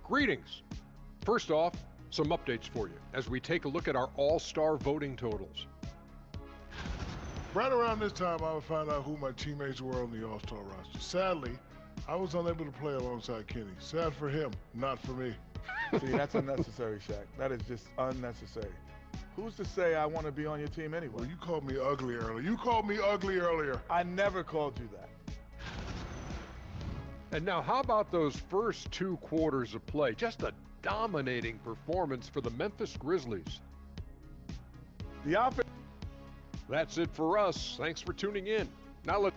Greetings. First off, some updates for you as we take a look at our all-star voting totals. Right around this time, I would find out who my teammates were on the all-star roster. Sadly, I was unable to play alongside Kenny. Sad for him, not for me. See, that's unnecessary, Shaq. That is just unnecessary. Who's to say I want to be on your team anyway? Well, you called me ugly earlier. You called me ugly earlier. I never called you that. And now, how about those first 2 quarters of play? Just a dominating performance for the Memphis Grizzlies. The offense. That's it for us. Thanks for tuning in. Now let's.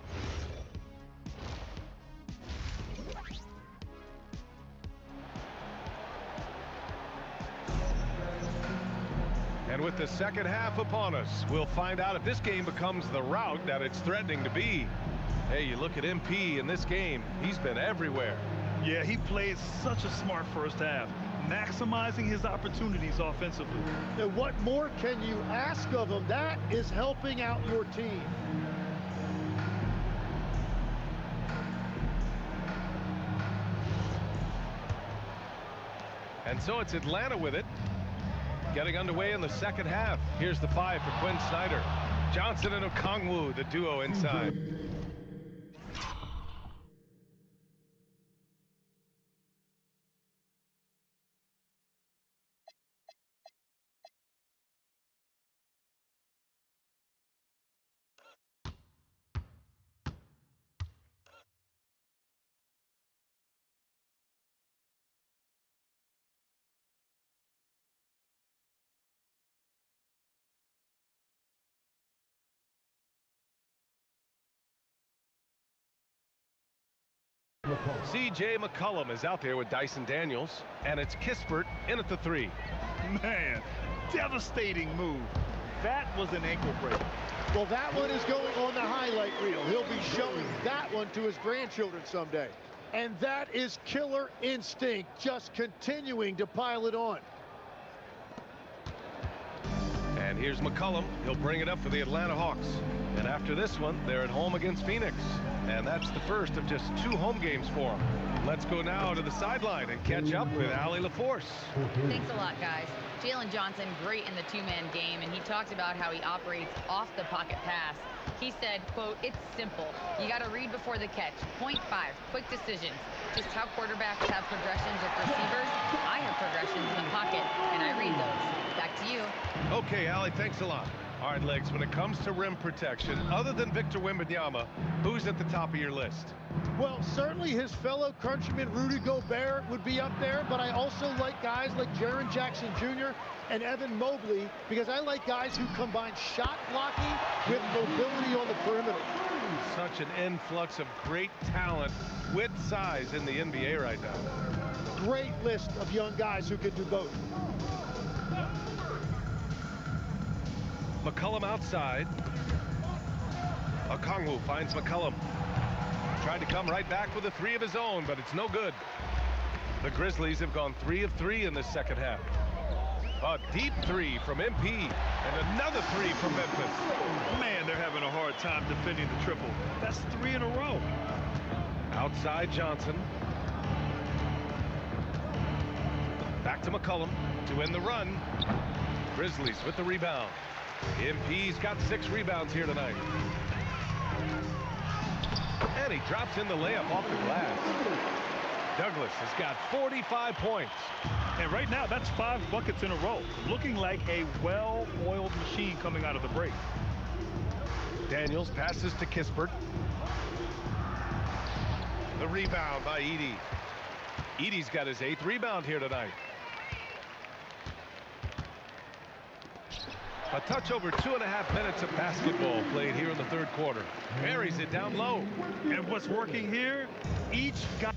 And with the second half upon us, we'll find out if this game becomes the rout that it's threatening to be. Hey, you look at MP in this game, he's been everywhere. Yeah, he played such a smart first half, maximizing his opportunities offensively. And what more can you ask of him? That is helping out your team. And so it's Atlanta with it. Getting underway in the second half. Here's the 5 for Quinn Snyder. Johnson and Okongwu, the duo inside. C.J. McCollum is out there with Dyson Daniels, and it's Kispert in at the 3. Man, devastating move. That was an ankle break. Well, that one is going on the highlight reel. He'll be showing that one to his grandchildren someday. And that is killer instinct, just continuing to pile it on. And here's McCollum. He'll bring it up for the Atlanta Hawks. And after this one, they're at home against Phoenix. And that's the first of just 2 home games for them. Let's go now to the sideline and catch up with Allie LaForce. Thanks a lot, guys. Jalen Johnson, great in the 2-man game, and he talked about how he operates off the pocket pass. He said, quote, "It's simple. You got to read before the catch. Point 5, quick decisions. Just how quarterbacks have progressions with receivers. I have progressions in the pocket, and I read those." Back to you. Okay, Allie, thanks a lot. All right, Legs, when it comes to rim protection, other than Victor Wembanyama, who's at the top of your list? Well, certainly his fellow countryman Rudy Gobert would be up there, but I also like guys like Jaren Jackson Jr. and Evan Mobley because I like guys who combine shot blocking with mobility on the perimeter. Such an influx of great talent with size in the NBA right now. Great list of young guys who can do both. McCollum outside. Okongwu finds McCollum. Tried to come right back with a 3 of his own, but it's no good. The Grizzlies have gone 3 of 3 in this second half. A deep 3 from MP and another 3 from Memphis. Man, they're having a hard time defending the triple. That's 3 in a row. Outside Johnson. Back to McCollum to win the run. Grizzlies with the rebound. MP's got 6 rebounds here tonight. And he drops in the layup off the glass. Douglas has got 45 points. And right now, that's 5 buckets in a row. Looking like a well-oiled machine coming out of the break. Daniels passes to Kispert. The rebound by Edey. Edey's got his 8th rebound here tonight. A touch over 2.5 minutes of basketball played here in the 3rd quarter. Buries it down low. And what's working here, each guy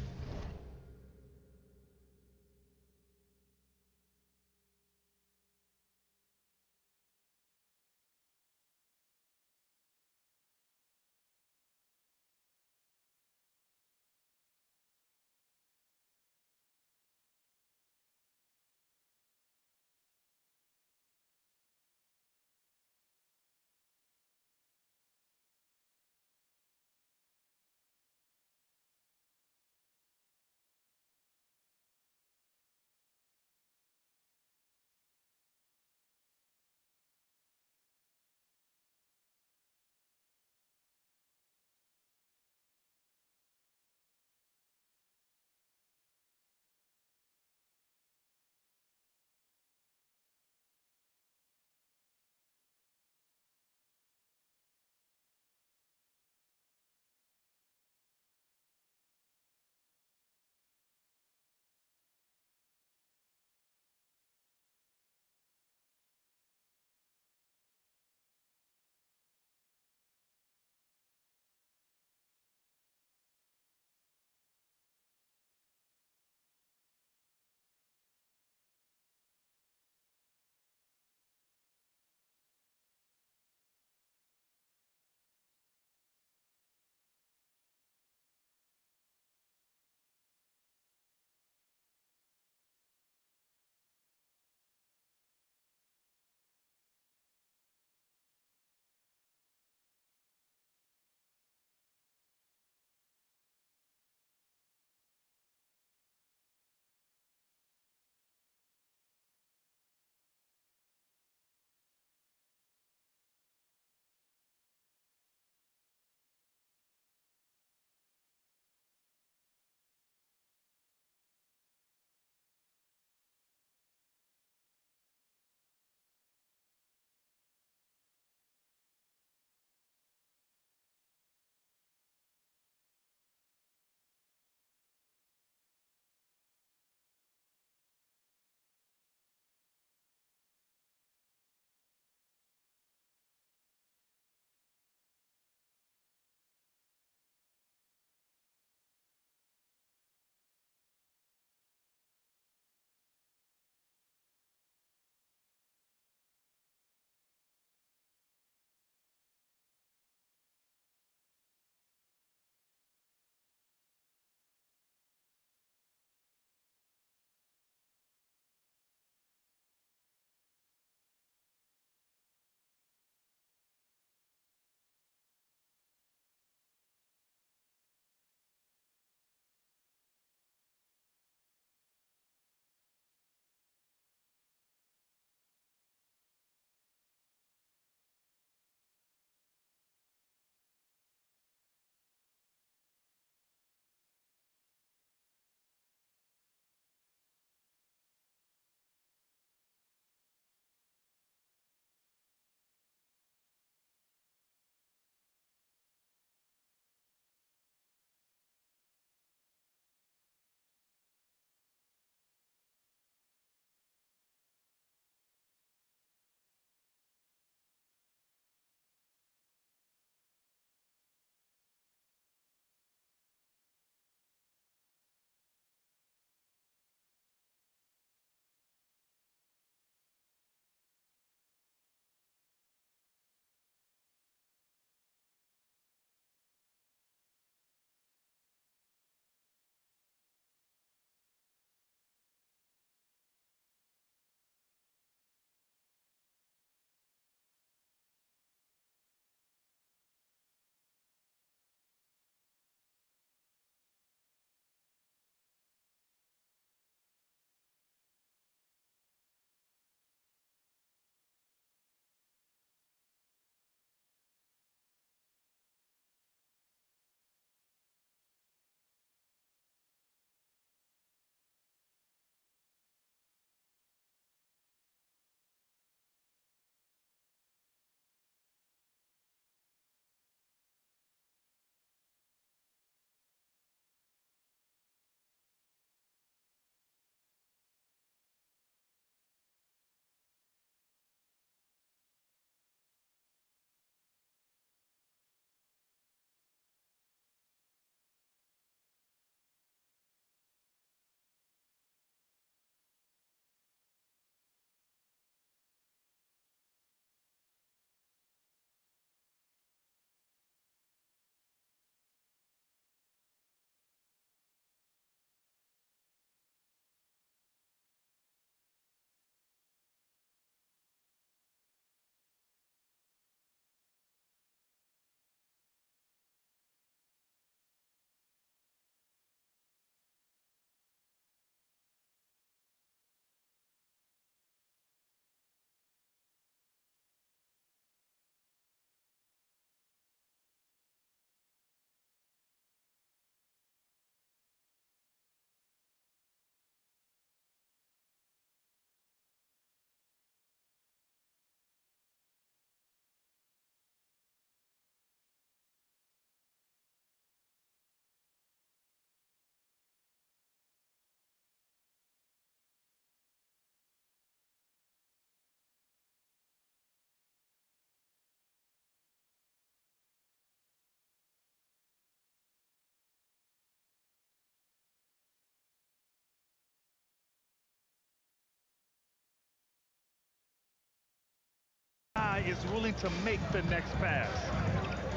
guy is willing to make the next pass.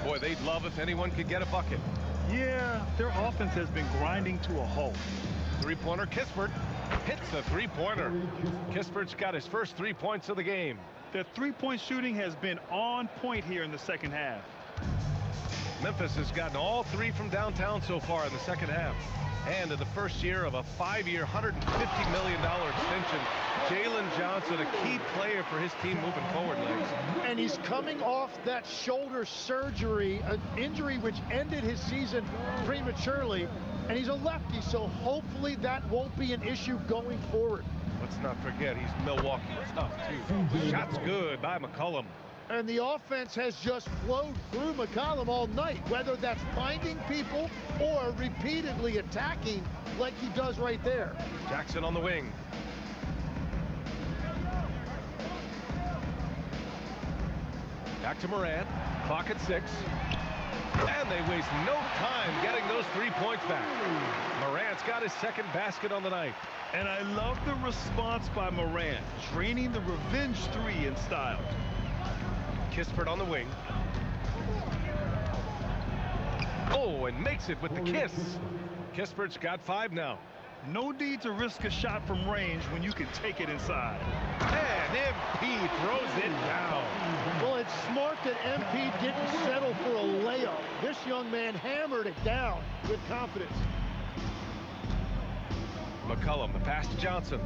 Boy, they'd love if anyone could get a bucket. Yeah, their offense has been grinding to a halt. Three-pointer, Kispert hits the three-pointer. Kispert's got his first 3 points of the game. Their three-point shooting has been on point here in the second half. Memphis has gotten all 3 from downtown so far in the second half. And in the first year of a 5-year, $150 million extension, Jalen Johnson, a key player for his team moving forward, Legs. And he's coming off that shoulder surgery, an injury which ended his season prematurely. And he's a lefty, so hopefully that won't be an issue going forward. Let's not forget, he's Milwaukee tough, too. Shot's good by McCollum. And the offense has just flowed through McCollum all night, whether that's finding people or repeatedly attacking like he does right there. Jackson on the wing. Back to Morant. Clock at 6. And they waste no time getting those 3 points back. Morant's got his second basket on the night. And I love the response by Morant, draining the revenge 3 in style. Kispert on the wing. Oh, and makes it with the kiss. Kispert's got 5 now. No need to risk a shot from range when you can take it inside. And MP throws it down. Well, it's smart that MP didn't settle for a layup. This young man hammered it down with confidence. McCollum, the pass to Johnson.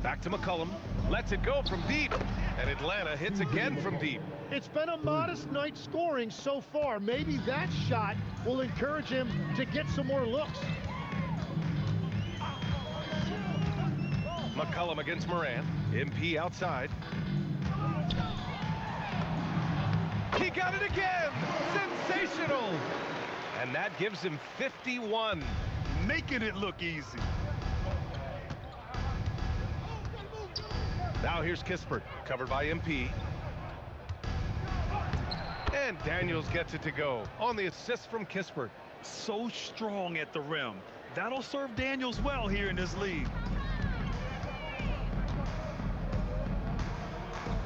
Back to McCollum. Lets it go from deep. And Atlanta hits again from deep. It's been a modest night scoring so far. Maybe that shot will encourage him to get some more looks. McCollum against Morant. MP outside. He got it again! Sensational! And that gives him 51. Making it look easy. Now here's Kispert, covered by MP. And Daniels gets it to go on the assist from Kispert. So strong at the rim. That'll serve Daniels well here in this league.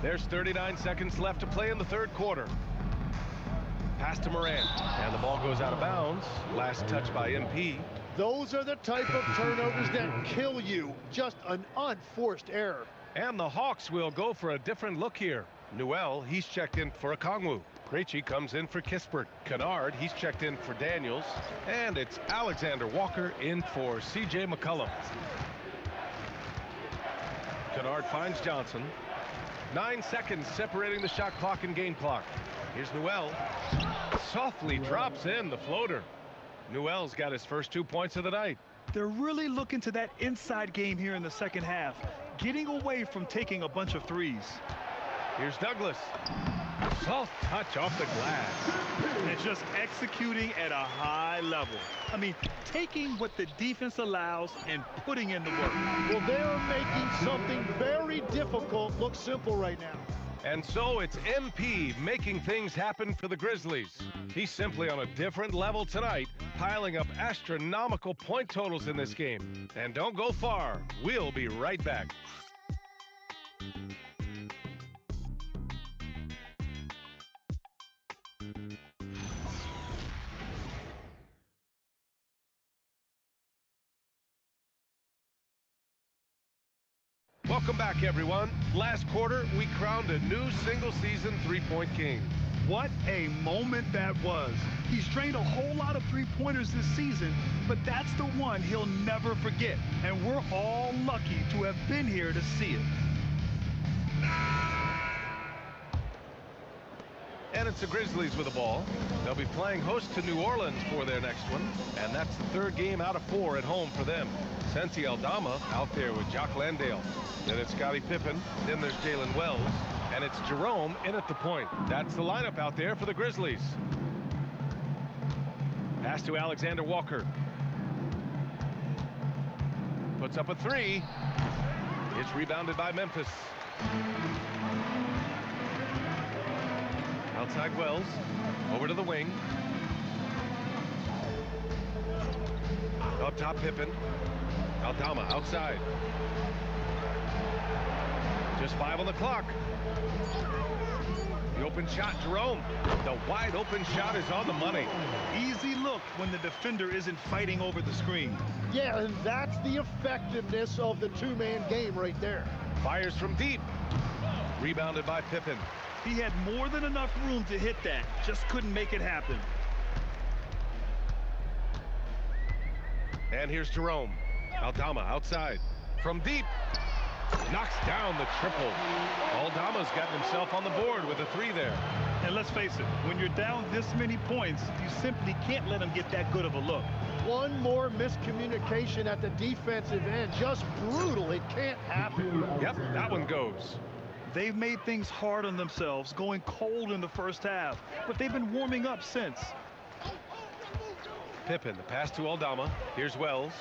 There's 39 seconds left to play in the third quarter. Pass to Morant, and the ball goes out of bounds. Last touch by MP. Those are the type of turnovers that kill you. Just an unforced error. And the Hawks will go for a different look here. Newell, he's checked in for Okongwu. Krejci comes in for Kispert. Kennard, he's checked in for Daniels. And it's Alexander Walker in for C.J. McCollum. Kennard finds Johnson. 9 seconds separating the shot clock and game clock. Here's Newell. Softly drops in the floater. Newell's got his first 2 points of the night. They're really looking to that inside game here in the second half, getting away from taking a bunch of threes. Here's Douglas. Soft touch off the glass. And just executing at a high level. I mean, taking what the defense allows and putting in the work. Well, they're making something very difficult look simple right now. And so it's MP making things happen for the Grizzlies. He's simply on a different level tonight, piling up astronomical point totals in this game. And don't go far. We'll be right back. Welcome back, everyone. Last quarter, we crowned a new single-season three-point king. What a moment that was. He's drained a whole lot of three-pointers this season, but that's the one he'll never forget. And we're all lucky to have been here to see it. And it's the Grizzlies with the ball. They'll be playing host to New Orleans for their next one. And that's the third game out of 4 at home for them. Santi Aldama out there with Jock Landale. Then it's Scottie Pippen. Then there's Jalen Wells. And it's Jerome in at the point. That's the lineup out there for the Grizzlies. Pass to Alexander Walker. Puts up a 3. It's rebounded by Memphis. Outside Wells. Over to the wing. Up top Pippen. Aldama outside. Just 5 on the clock. The open shot, Jerome. The wide open shot is on the money. Easy look when the defender isn't fighting over the screen. Yeah, and that's the effectiveness of the two-man game right there. Fires from deep. Rebounded by Pippen. He had more than enough room to hit that. Just couldn't make it happen. And here's Jerome. Aldama outside. From deep. Knocks down the triple. Aldama's gotten himself on the board with a 3 there. And let's face it, when you're down this many points, you simply can't let him get that good of a look. One more miscommunication at the defensive end. Just brutal. It can't happen. Yep, that one goes. They've made things hard on themselves, going cold in the first half, but they've been warming up since. Pippen, the pass to Aldama. Here's Wells.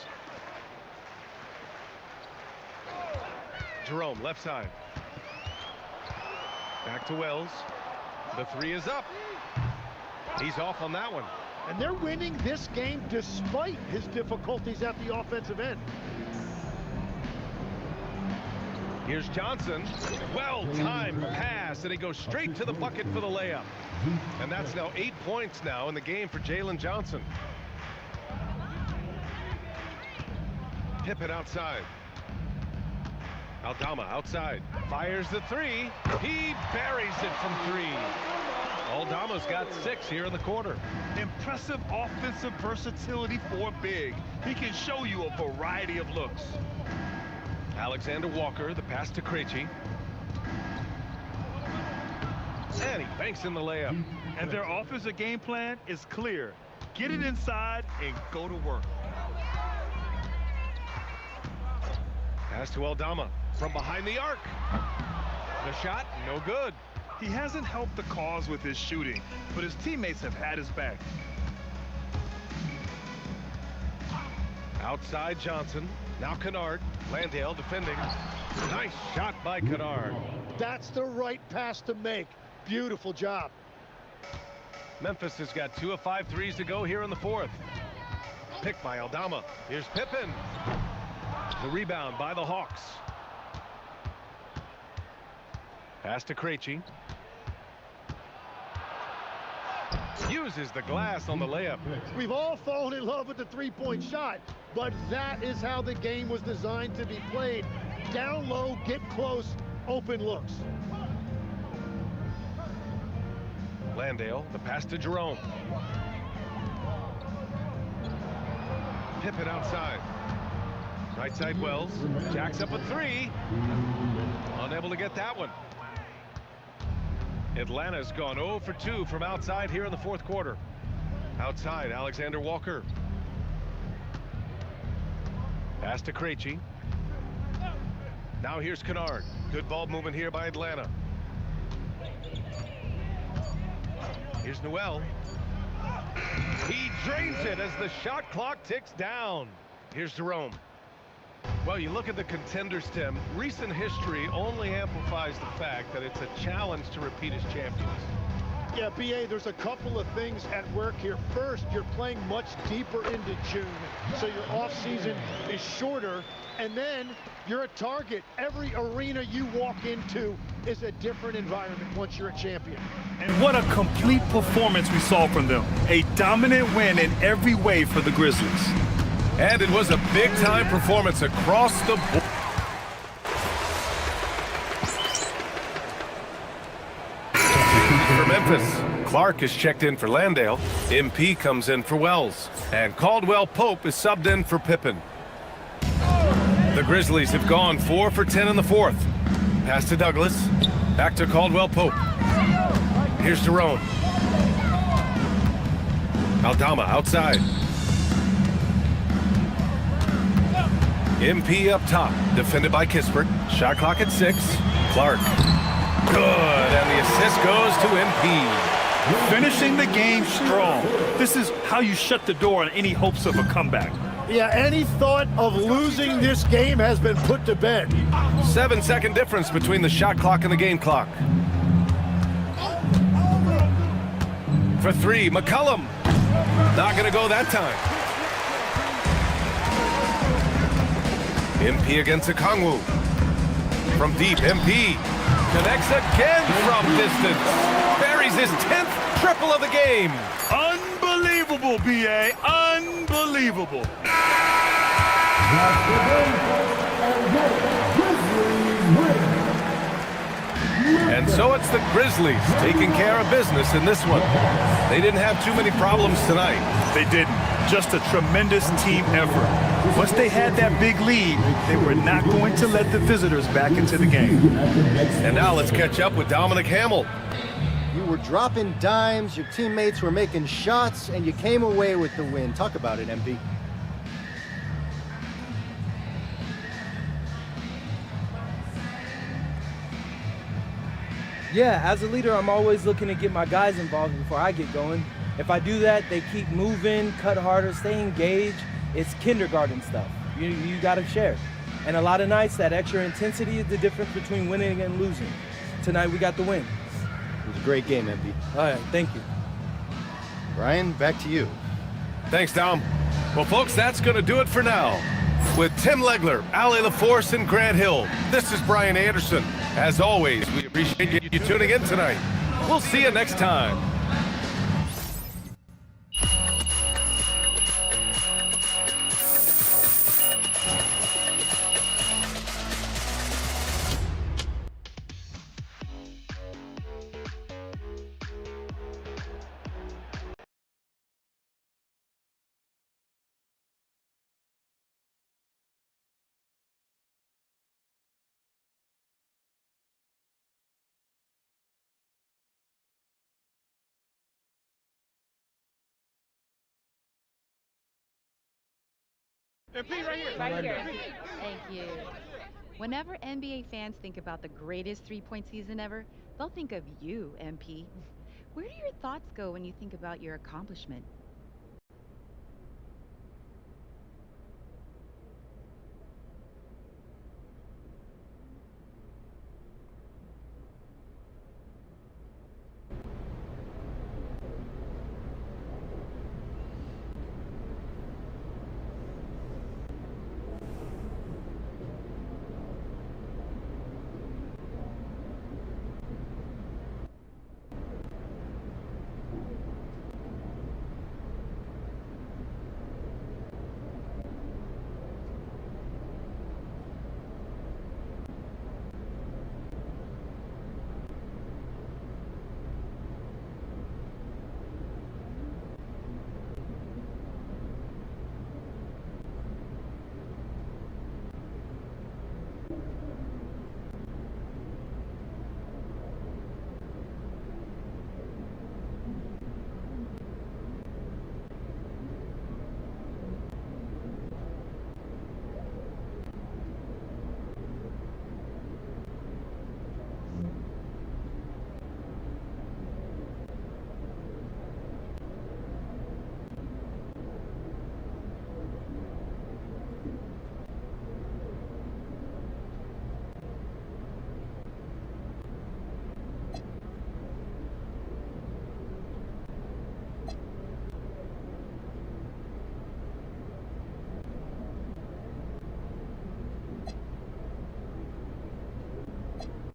Jerome, left side. Back to Wells. The 3 is up. He's off on that one. And they're winning this game despite his difficulties at the offensive end. Here's Johnson. Well-timed pass, and he goes straight to the bucket for the layup. And that's now 8 points now in the game for Jalen Johnson. Pippen outside. Aldama outside. Fires the 3. He buries it from 3. Aldama's got 6 here in the quarter. Impressive offensive versatility for big. He can show you a variety of looks. Alexander Walker, the pass to Krejci. And he banks in the layup. And their offensive game plan is clear. Get it inside and go to work. Pass to Aldama from behind the arc. The shot, no good. He hasn't helped the cause with his shooting, but his teammates have had his back. Outside Johnson. Now Kennard. Landale defending. Nice shot by Kennard. That's the right pass to make. Beautiful job. Memphis has got 2 of 5 threes to go here in the 4th. Picked by Aldama. Here's Pippen. The rebound by the Hawks. Pass to Krejci. Uses the glass on the layup. We've all fallen in love with the three-point shot, but that is how the game was designed to be played. Down low, get close, open looks. Landale, the pass to Jerome. Pippen outside. Right side Wells. Jacks up a 3. Unable to get that one. Atlanta's gone 0 for 2 from outside here in the 4th quarter. Outside, Alexander Walker. Pass to Krejci. Now here's Kennard. Good ball movement here by Atlanta. Here's Noel. He drains it as the shot clock ticks down. Here's Jerome. Well, you look at the contenders, Tim. Recent history only amplifies the fact that it's a challenge to repeat as champions. Yeah, B.A., there's a couple of things at work here. First, you're playing much deeper into June, so your offseason is shorter. And then you're a target. Every arena you walk into is a different environment once you're a champion. And what a complete performance we saw from them. A dominant win in every way for the Grizzlies. And it was a big-time performance across the board. For Memphis, Clark is checked in for Landale. MP comes in for Wells. And Caldwell Pope is subbed in for Pippen. The Grizzlies have gone 4 for 10 in the 4th. Pass to Douglas. Back to Caldwell Pope. Here's Jerome. Aldama outside. MP up top, defended by Kispert. Shot clock at 6. Clark. Good, and the assist goes to MP. Finishing the game strong. This is how you shut the door on any hopes of a comeback. Yeah, any thought of losing this game has been put to bed. 7-second difference between the shot clock and the game clock. For 3, McCollum. Not going to go that time. MP against Okongwu. From deep, MP connects again from distance. Buries his 10th triple of the game. Unbelievable, B.A. Unbelievable. And so it's the Grizzlies taking care of business in this one. They didn't have too many problems tonight. They didn't. Just a tremendous team effort. Once they had that big lead, they were not going to let the visitors back into the game. And now let's catch up with Dominic Hamill. You were dropping dimes, your teammates were making shots, and you came away with the win. Talk about it, MP. Yeah, as a leader, I'm always looking to get my guys involved before I get going. If I do that, they keep moving, cut harder, stay engaged. It's kindergarten stuff. You got to share. And a lot of nights, that extra intensity is the difference between winning and losing. Tonight, we got the win. It was a great game, MP. All right, thank you. Ryan, back to you. Thanks, Dom. Well, folks, that's going to do it for now. With Tim Legler, Ali LaForce, and Grant Hill, this is Brian Anderson. As always, we appreciate you tuning in tonight. We'll see you next time. Right here. Thank you. Whenever NBA fans think about the greatest three-point season ever, they'll think of you, MP. Where do your thoughts go when you think about your accomplishment?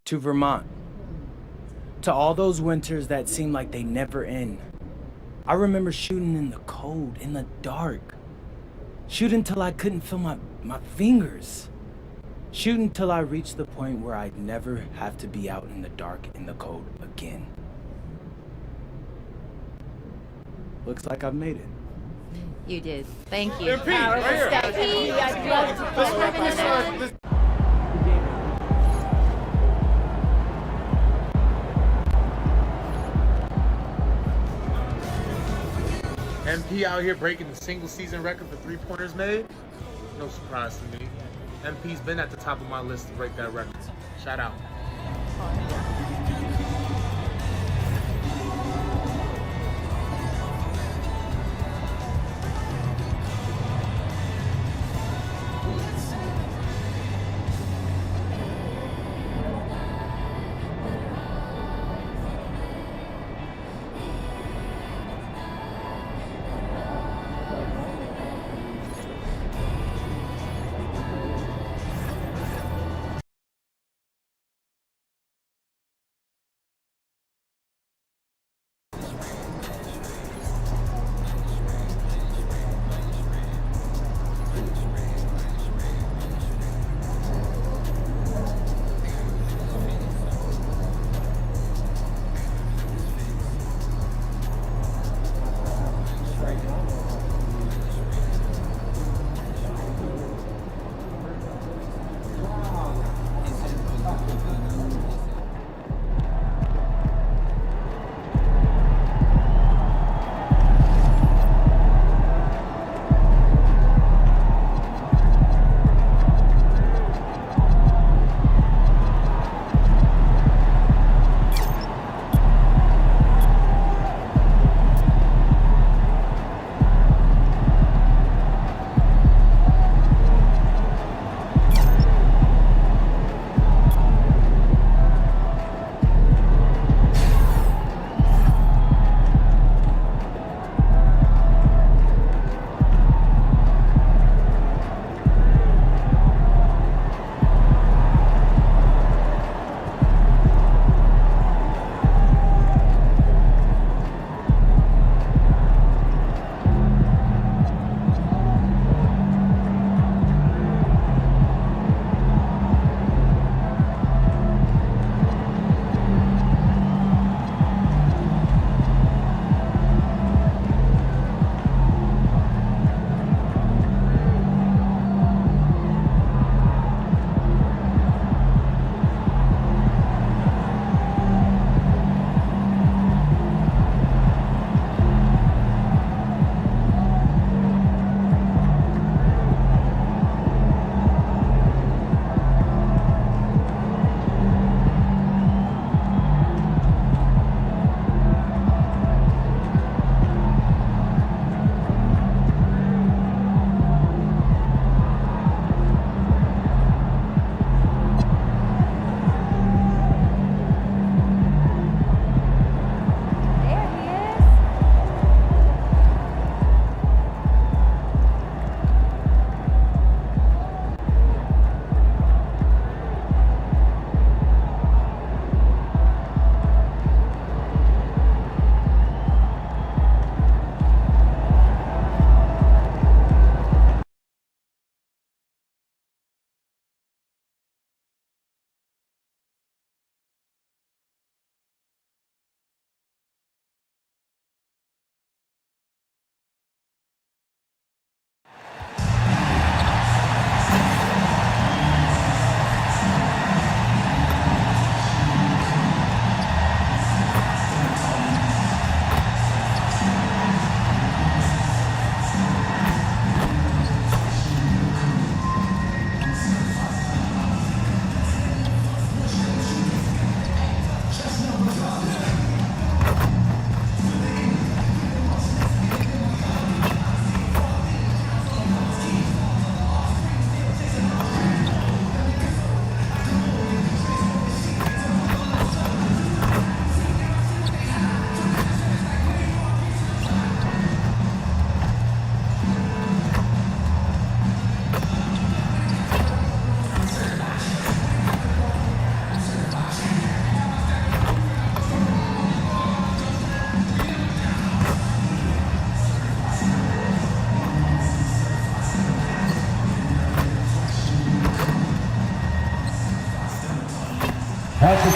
To Vermont. To all those winters that seem like they never end. I remember shooting in the cold, in the dark. Shooting till I couldn't feel my fingers. Shooting till I reached the point where I'd never have to be out in the dark, in the cold again. Looks like I've made it. You did. Thank you. MP, right here. I'd love to Let's work on this. MP out here breaking the single season record for three-pointers made. No surprise to me. MP's been at the top of my list to break that record. Shout out.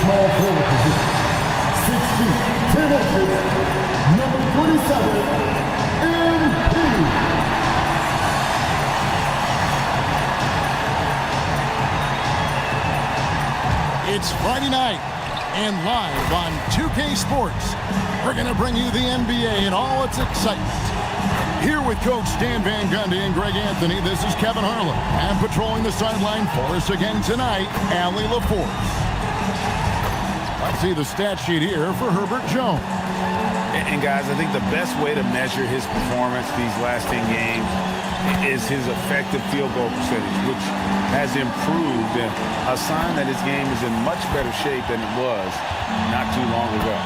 small forward position. 6 feet, 10 inches, number 27, MP. It's Friday night, and live on 2K Sports, we're going to bring you the NBA and all its excitement. Here with Coach Dan Van Gundy and Greg Anthony, this is Kevin Harlan. And patrolling the sideline for us again tonight, Allie LaForce. Let's see the stat sheet here for Herbert Jones. And guys, I think the best way to measure his performance these last 10 games is his effective field goal percentage, which has improved, and a sign that his game is in much better shape than it was not too long ago.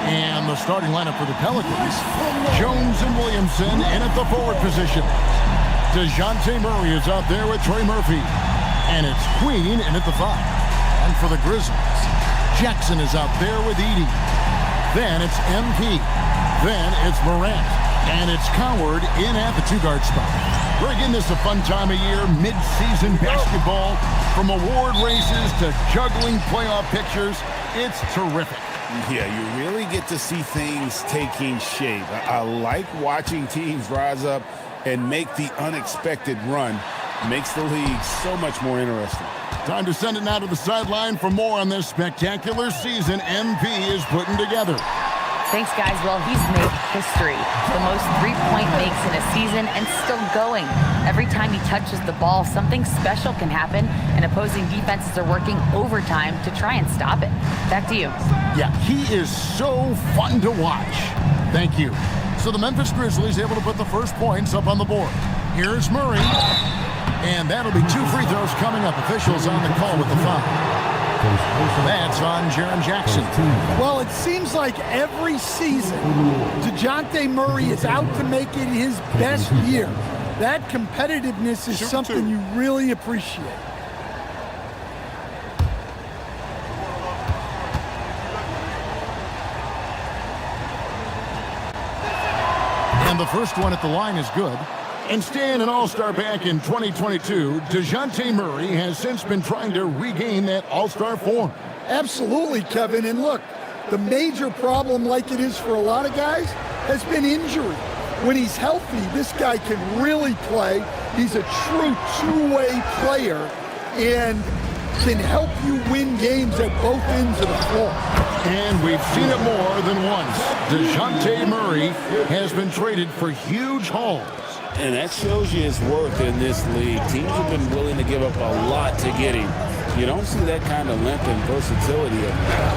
And the starting lineup for the Pelicans, Jones and Williamson in at the forward position. DeJounte Murray is out there with Trey Murphy. And it's Queen in at the 5. And for the Grizzlies, Jackson is out there with Edey. Then it's MP. Then it's Morant. And it's Coward in at the 2-guard spot. Greg, isn't this a fun time of year? Mid-season basketball, from award races to juggling playoff pictures. It's terrific. Yeah, you really get to see things taking shape. I like watching teams rise up and make the unexpected run. Makes the league so much more interesting. Time to send it now to the sideline for more on this spectacular season MP is putting together. Thanks, guys. Well, he's made history. The most three-point makes in a season and still going. Every time he touches the ball, something special can happen, and opposing defenses are working overtime to try and stop it. Back to you. Yeah, he is so fun to watch. Thank you. So the Memphis Grizzlies able to put the first points up on the board. Here's Murray. And that'll be 2 free throws coming up. Officials on the call with the foul. That's on Jaren Jackson. Well, it seems like every season, DeJounte Murray is out to make it his best year. That competitiveness is something you really appreciate. And the first one at the line is good. And staying an All-Star back in 2022, DeJounte Murray has since been trying to regain that All-Star form. Absolutely, Kevin. And look, the major problem, like it is for a lot of guys, has been injury. When he's healthy, this guy can really play. He's a true two-way player and can help you win games at both ends of the floor. And we've seen it more than once. DeJounte Murray has been traded for huge hauls. And that shows you his worth in this league. Teams have been willing to give up a lot to get him. You don't see that kind of length and versatility of him.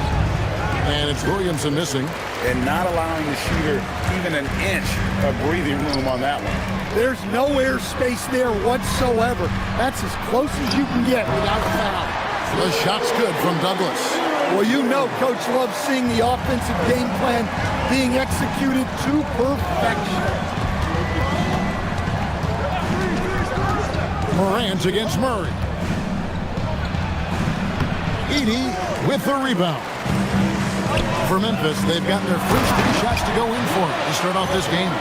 And it's Williamson missing. And not allowing the shooter even an inch of breathing room on that one. There's no air space there whatsoever. That's as close as you can get without a foul. The shot's good from Douglas. Well, you know Coach loves seeing the offensive game plan being executed to perfection. Morant against Murray. Edey with the rebound. For Memphis, they've gotten their first 3 shots to go in for it to start off this game.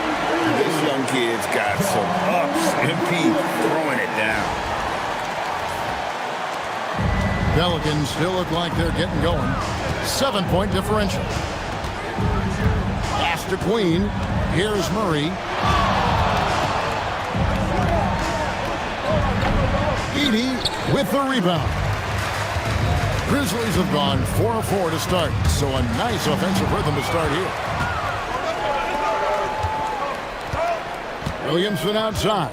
This young kid's got some ups. MP throwing it down. Pelicans still look like they're getting going. 7-point differential. Pass to Queen. Here's Murray. Edey with the rebound. Grizzlies have gone 4-4 to start, so a nice offensive rhythm to start here. Williamson outside.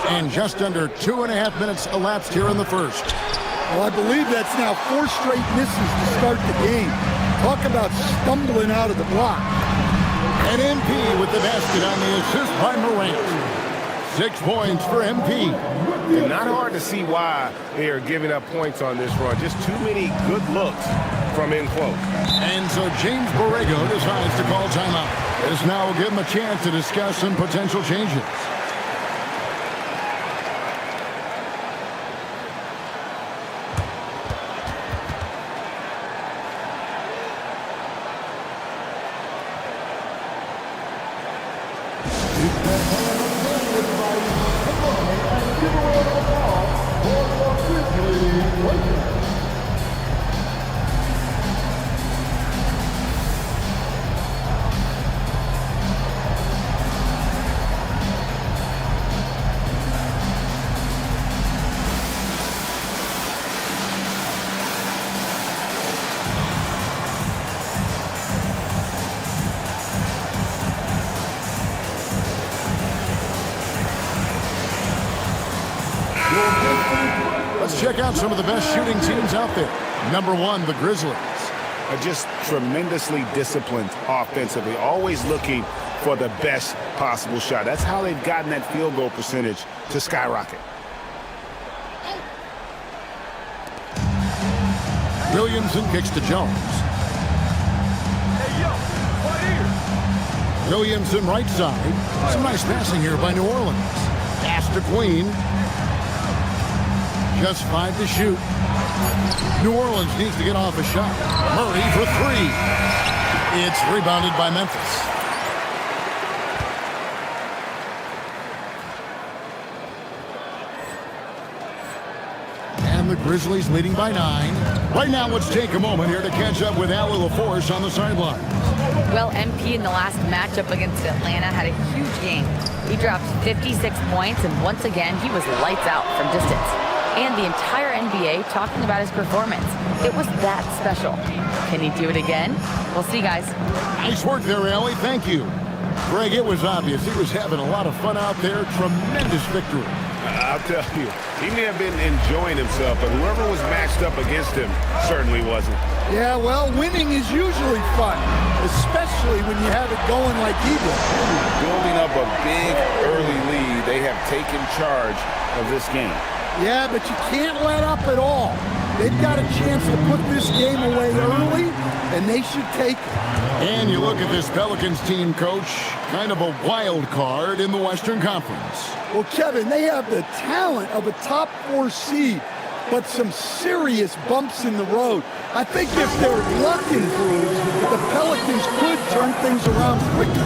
And just under 2.5 minutes elapsed here in the first. Well, I believe that's now 4 straight misses to start the game. Talk about stumbling out of the block. And MP with the basket on the assist by Morant. 6 points for MP. And not hard to see why they are giving up points on this run. Just too many good looks from in close. And so James Borrego decides to call timeout. This now will give him a chance to discuss some potential changes. Let's check out some of the best shooting teams out there. Number 1, the Grizzlies. Are just tremendously disciplined offensively, always looking for the best possible shot. That's how they've gotten that field goal percentage to skyrocket. Williamson kicks to Jones. Williamson right side. Some nice passing here by New Orleans. Pass to Queen. Just 5 to shoot. New Orleans needs to get off a shot. Murray for 3. It's rebounded by Memphis. And the Grizzlies leading by 9. Right now, let's take a moment here to catch up with Allie LaForce on the sideline. Well, MP in the last matchup against Atlanta had a huge game. He dropped 56 points, and once again, he was lights out from distance. And the entire NBA talking about his performance. It was that special. Can he do it again? We'll see, guys. Nice work there, Allie. Thank you. Greg, it was obvious. He was having a lot of fun out there. Tremendous victory. I'll tell you, he may have been enjoying himself, but whoever was matched up against him certainly wasn't. Yeah, well, winning is usually fun, especially when you have it going like he did. Building up a big early lead, they have taken charge of this game. Yeah, but you can't let up at all. They've got a chance to put this game away early, and they should take it. And you look at this Pelicans team, Coach, kind of a wild card in the Western Conference. Well, Kevin, they have the talent of a top 4 seed, but some serious bumps in the road. I think if their luck improves, the Pelicans could turn things around quickly.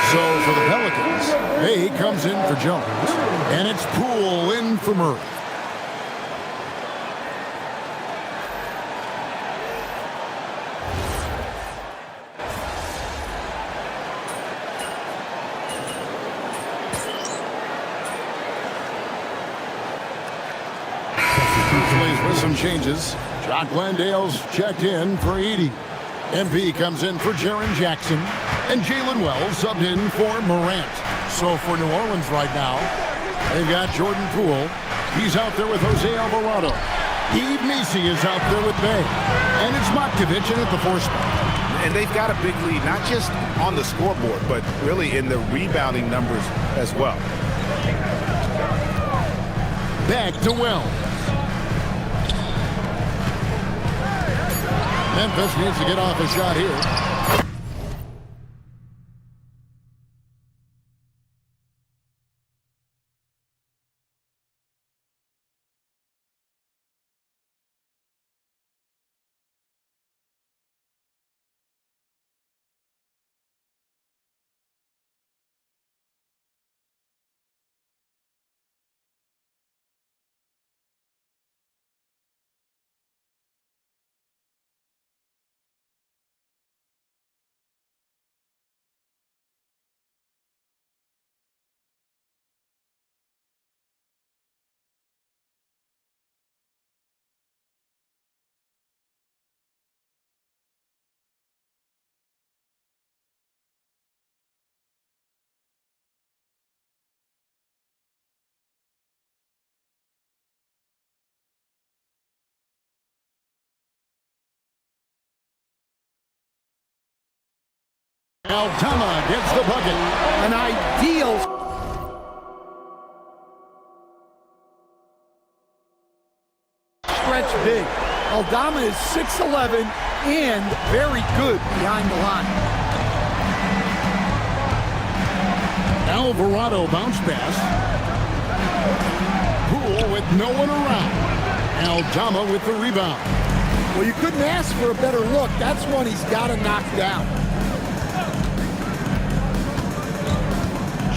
So for the Pelicans, Bay comes in for Jones, and it's Poole in for Murray. With some changes, Jock Landale's checked in for Edey. MP comes in for Jaren Jackson, and Jalen Wells subbed in for Morant. So for New Orleans right now, they've got Jordan Poole. He's out there with Jose Alvarado. Yves Missi is out there with Bay. And it's Matkovic in at the 4 spot. And they've got a big lead, not just on the scoreboard, but really in the rebounding numbers as well. Back to Wells. Memphis needs to get off a shot here. Aldama gets the bucket. An ideal stretch big. Aldama is 6'11" and very good behind the line. Alvarado bounce pass. Poole with no one around. Aldama with the rebound. Well, you couldn't ask for a better look. That's one he's got to knock down.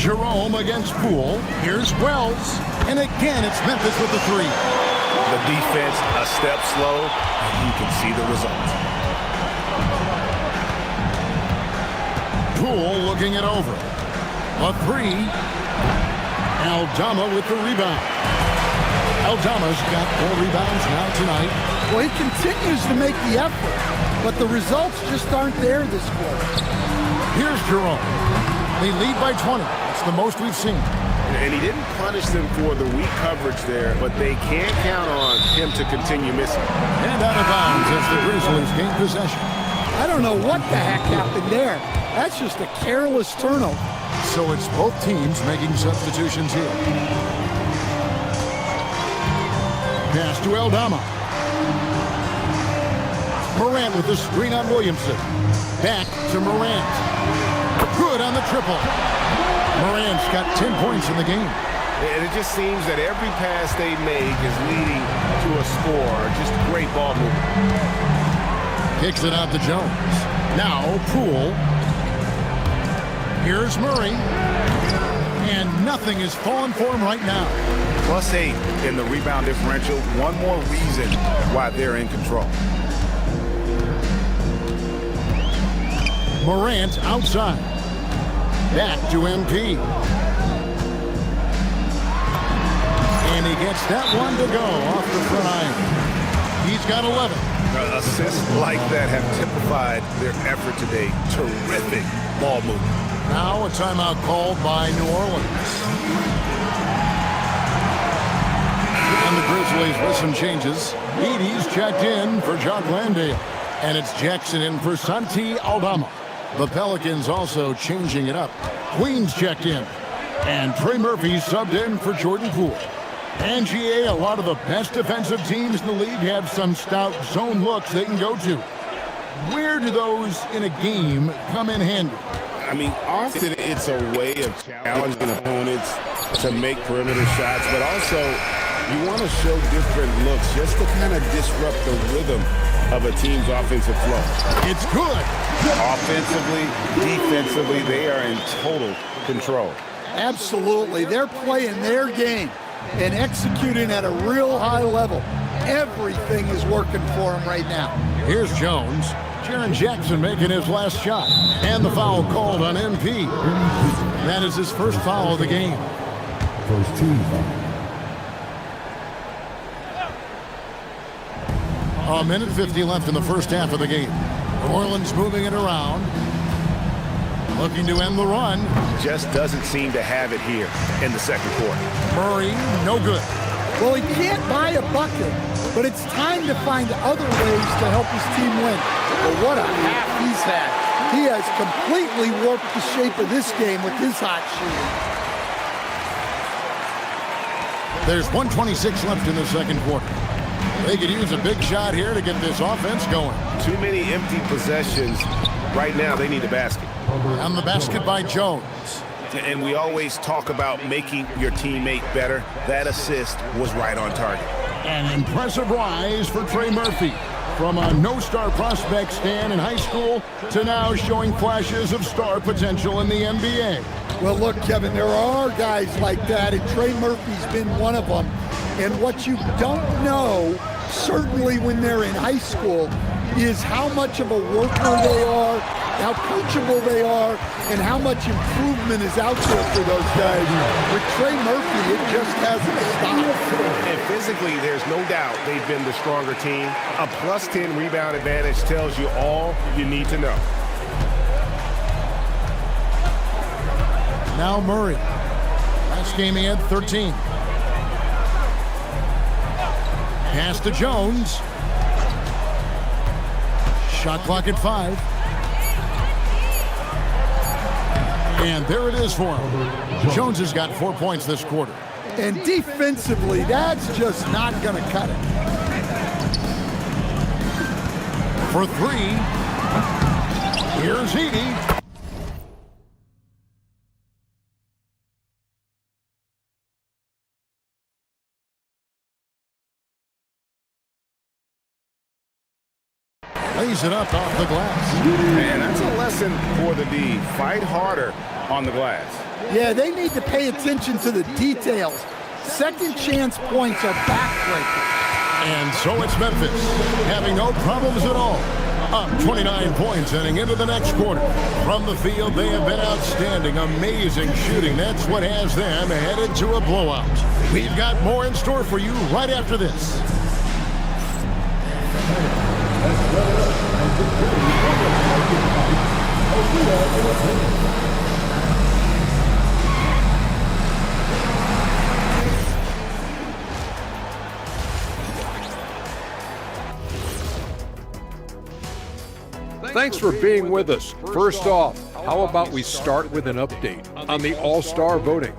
Jerome against Poole. Here's Wells. And again, it's Memphis with the three. The defense a step slow, and you can see the result. Poole looking it over. A three. Aldama with the rebound. Aldama's got 4 rebounds now tonight. Well, he continues to make the effort, but the results just aren't there this quarter. Here's Jerome. They lead by 20. It's the most we've seen. And he didn't punish them for the weak coverage there, but they can't count on him to continue missing. And out of bounds as the Grizzlies gain possession. I don't know what the heck happened there. That's just a careless turnover. So it's both teams making substitutions here. Pass to Aldama. Morant with the screen on Williamson. Back to Morant. Good on the triple. Morant's got 10 points in the game. And it just seems that every pass they make is leading to a score. Just great ball movement. Kicks it out to Jones. Now Poole. Here's Murray. And nothing is falling for him right now. +8 in the rebound differential. One more reason why they're in control. Morant outside. Back to MP. And he gets that one to go off the front iron. He's got 11. Assists like that have typified their effort today. Terrific ball movement. Now a timeout called by New Orleans. And the Grizzlies with some changes. Edey's checked in for Jock Landale. And it's Jackson in for Santi Aldama. The Pelicans also changing it up. Queens checked in. And Trey Murphy subbed in for Jordan Poole. And GA, a lot of the best defensive teams in the league have some stout zone looks they can go to. Where do those in a game come in handy? I mean, often it's a way of challenging opponents to make perimeter shots, but also you want to show different looks just to kind of disrupt the rhythm of a team's offensive flow. It's good. Offensively, defensively, they are in total control. Absolutely. They're playing their game and executing at a real high level. Everything is working for them right now. Here's Jones. Jaren Jackson making his last shot. And the foul called on MP. That is his first foul of the game. First team foul. A minute 50 left in the first half of the game. New Orleans moving it around. Looking to end the run. Just doesn't seem to have it here in the second quarter. Murray, no good. Well, he can't buy a bucket, but it's time to find other ways to help his team win. But what a half he's had. He has completely warped the shape of this game with his hot shooting. There's 1:26 left in the second quarter. They could use a big shot here to get this offense going. Too many empty possessions. Right now, they need a basket. And the basket by Jones. And we always talk about making your teammate better. That assist was right on target. An impressive rise for Trey Murphy. From a no-star prospect stand in high school to now showing flashes of star potential in the NBA. Well, look, Kevin, there are guys like that, and Trey Murphy's been one of them. And what you don't know, certainly when they're in high school, is how much of a worker they are, how coachable they are, and how much improvement is out there for those guys. With Trey Murphy, it just hasn't stopped. And physically, there's no doubt they've been the stronger team. A +10 rebound advantage tells you all you need to know. Now Murray. Last game he had 13. Pass to Jones. Shot clock at 5. And there it is for him. Jones has got 4 points this quarter. And defensively, that's just not going to cut it. For 3. Here's Edey. Lays it up off the glass. Man, that's a lesson for the D. Fight harder on the glass. Yeah, they need to pay attention to the details. Second chance points are backbreaking. And so it's Memphis, having no problems at all. Up 29 points heading into the next quarter. From the field, they have been outstanding, amazing shooting. That's what has them headed to a blowout. We've got more in store for you right after this. Thanks for being with us. First off, how about we start with an update on the All-Star voting?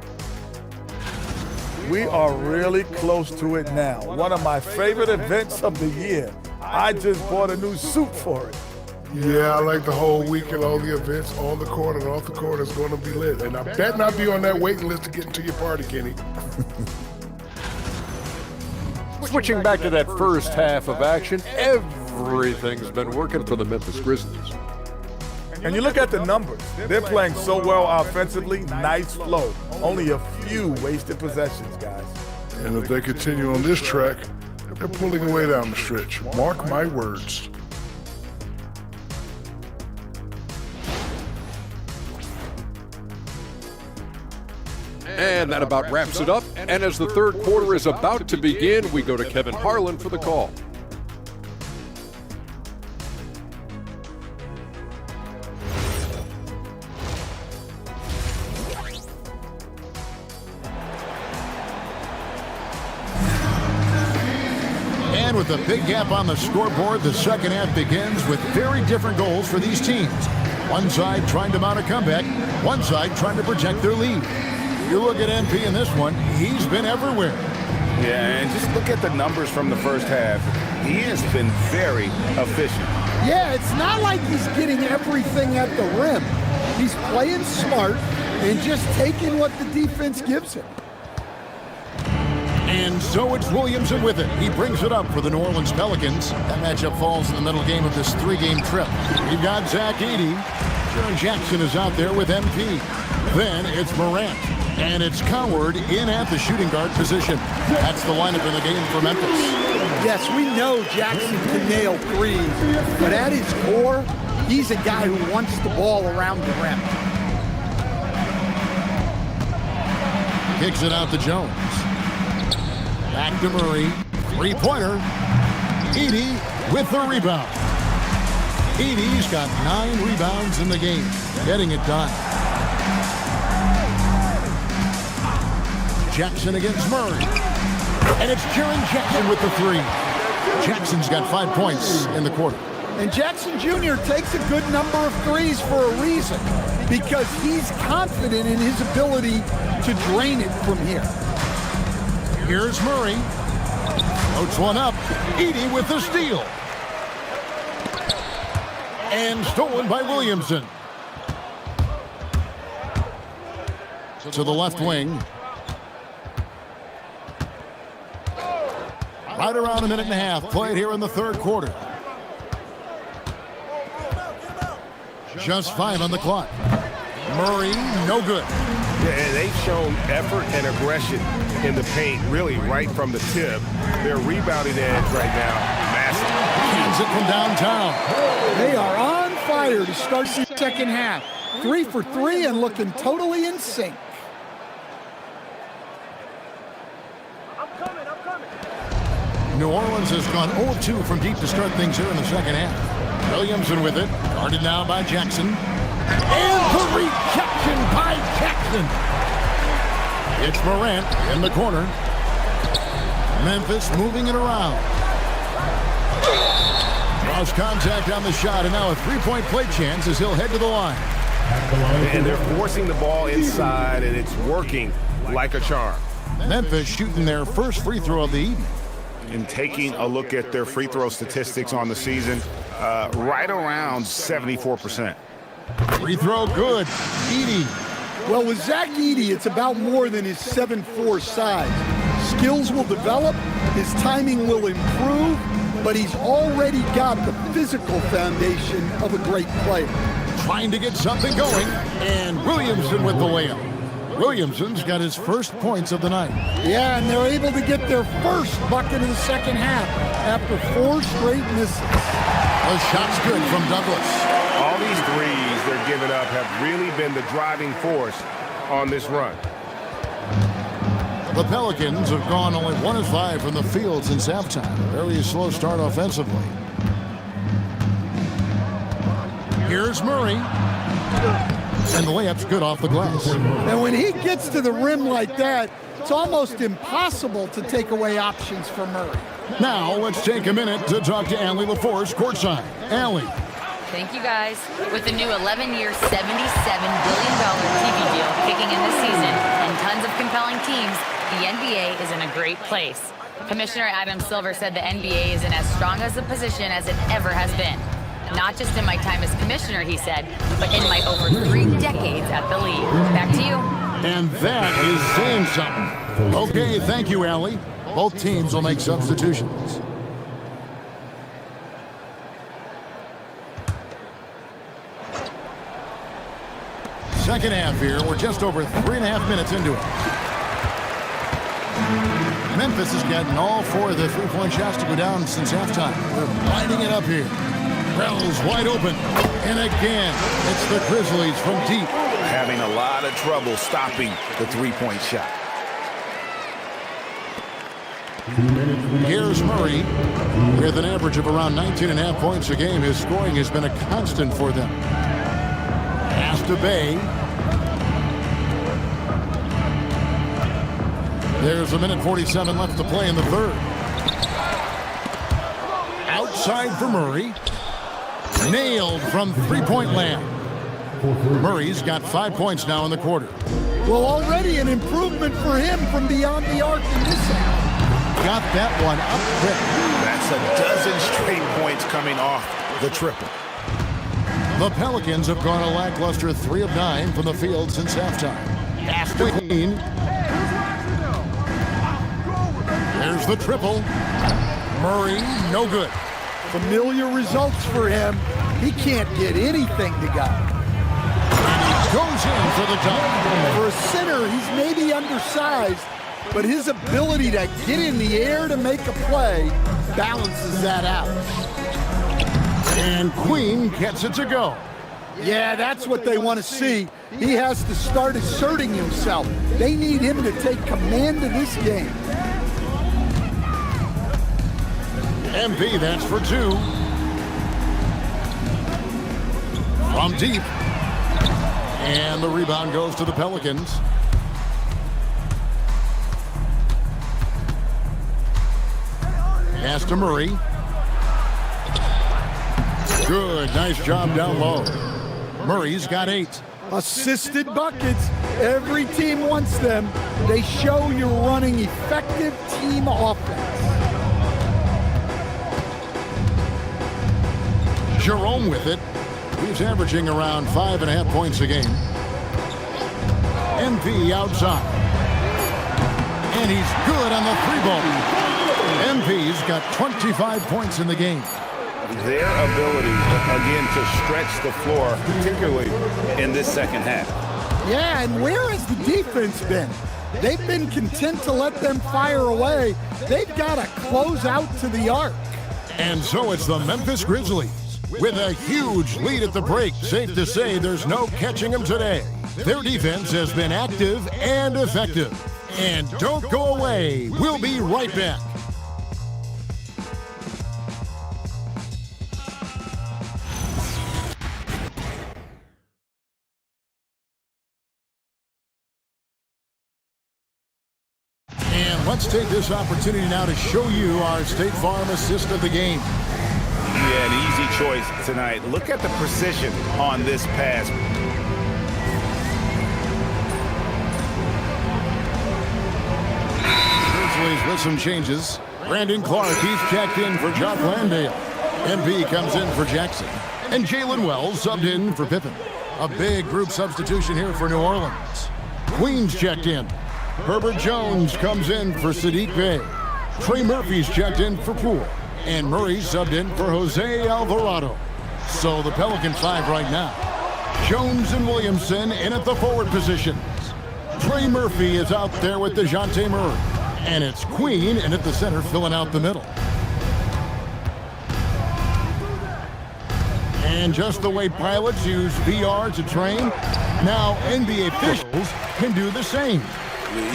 We are really close to it now. One of my favorite events of the year. I just bought a new suit for it. Yeah, I like the whole week and all the events on the court and off the court is going to be lit. And I bet not be on that waiting list to get into your party, Kenny. Switching back to that first half of action, everything's been working for the Memphis Grizzlies. And you look at the numbers. They're playing so well offensively, nice flow. Only a few wasted possessions, guys. And if they continue on this track, they're pulling away down the stretch. Mark my words. And that about wraps it up. And as the third quarter is about to begin, we go to Kevin Harlan for the call. And with a big gap on the scoreboard, the second half begins with very different goals for these teams. One side trying to mount a comeback, one side trying to protect their lead. You look at MP in this one, he's been everywhere. Yeah, and just look at the numbers from the first half. He has been very efficient. Yeah, it's not like he's getting everything at the rim. He's playing smart and just taking what the defense gives him. And so it's Williamson with it. He brings it up for the New Orleans Pelicans. That matchup falls in the middle game of this three-game trip. We've got Zach Edey. Jaren Jackson is out there with MP. Then it's Morant. And it's Coward in at the shooting guard position. That's the lineup in the game for Memphis. Yes, we know Jackson can nail threes, but at his core, he's a guy who wants the ball around the rim. Kicks it out to Jones. Back to Murray. Three-pointer. Edey with the rebound. Edey's got 9 rebounds in the game. Getting it done. Jackson against Murray. And it's Jaren Jackson with the three. Jackson's got 5 points in the quarter. And Jackson Jr. takes a good number of threes for a reason, because he's confident in his ability to drain it from here. Here's Murray. Floats one up. Edey with the steal. And stolen by Williamson. To the left wing. Right around a minute and a half played here in the third quarter. Just 5 on the clock. Murray, no good. Yeah, they've shown effort and aggression in the paint, really right from the tip. Their rebounding edge right now, massive. Hands it from downtown. They are on fire to start the second half. 3 for 3 and looking totally in sync. New Orleans has gone 0-2 from deep to start things here in the second half. Williamson with it, guarded now by Jackson. And the rejection by Jackson. It's Morant in the corner. Memphis moving it around. Lost contact on the shot, and now a three-point play chance as he'll head to the line. And they're forcing the ball inside, and it's working like a charm. Memphis shooting their first free throw of the evening. And taking a look at their free throw statistics on the season, right around 74%. Free throw good. Edey. Well, with Zach Edey, it's about more than his 7'4" size. Skills will develop, his timing will improve, but he's already got the physical foundation of a great player. trying to get something going, and Williamson with the layup. Williamson's got his first points of the night. Yeah, and they're able to get their first bucket in the second half after 4 straight misses. The shot's good from Douglas. All these threes they're giving up have really been the driving force on this run. The Pelicans have gone only 1 of 5 from the field since halftime. Very slow start offensively. Here's Murray. And the layup's good off the glass. And when he gets to the rim like that, it's almost impossible to take away options for Murray. Now, let's take a minute to talk to Allie LaForce courtside. Allie. Thank you, guys. With the new 11-year, $77 billion TV deal kicking in this season and tons of compelling teams, the NBA is in a great place. Commissioner Adam Silver said the NBA is in as strong as a position as it ever has been. Not just in my time as commissioner, he said, but in my over 3 decades at the league. Back to you. And that is saying something. Okay, thank you, Allie. Both teams will make substitutions. Second half here. We're just over 3.5 minutes into it. Memphis has gotten all 4 of the three-point shots to go down since halftime. We're winding it up here. Wells wide open. And again, it's the Grizzlies from deep. Having a lot of trouble stopping the three-point shot. Here's Murray with an average of around 19.5 points a game. His scoring has been a constant for them. Pass to Bay. There's 1:47 left to play in the third. Outside for Murray. Nailed from three-point land. Murray's got 5 points now in the quarter. Well, already an improvement for him from beyond the arc in this half. Got that one up quick. That's a dozen straight points coming off the triple. The Pelicans have gone a lackluster 3 of 9 from the field since halftime. Pass to Queen. There's the triple. Murray, no good. Familiar results for him. He can't get anything to go. Goes in for the dunk. For a center, he's maybe undersized, but his ability to get in the air to make a play balances that out. And Queen gets it to go. Yeah, that's what they want to see. He has to start asserting himself. They need him to take command of this game. MP, that's for 2. From deep. And the rebound goes to the Pelicans. Pass to Murray. Good, nice job down low. Murray's got 8. Assisted buckets. Every team wants them. They show you're running effective team offense. Jerome with it. He's averaging around 5.5 points a game. MP outside. And he's good on the 3-ball. MP's got 25 points in the game. Their ability, again, to stretch the floor, particularly in this second half. Yeah, and where has the defense been? They've been content to let them fire away. They've got to close out to the arc. And so it's the Memphis Grizzlies. With a huge lead at the break, safe to say there's no catching them today. Their defense has been active and effective. And don't go away. We'll be right back. And let's take this opportunity now to show you our State Farm assist of the game. Yeah, an easy choice tonight. Look at the precision on this pass. Grizzlies with some changes. Brandon Clark, he's checked in for Jock Landale. MP comes in for Jackson. And Jalen Wells subbed in for Pippen. A big group substitution here for New Orleans. Queens checked in. Herbert Jones comes in for Sadiq Bey. Trey Murphy's checked in for Poole. And Murray subbed in for Jose Alvarado. So the Pelican 5 right now. Jones and Williamson in at the forward positions. Trey Murphy is out there with DeJounte Murray. And it's Queen in at the center filling out the middle. And just the way pilots use VR to train, now NBA officials can do the same.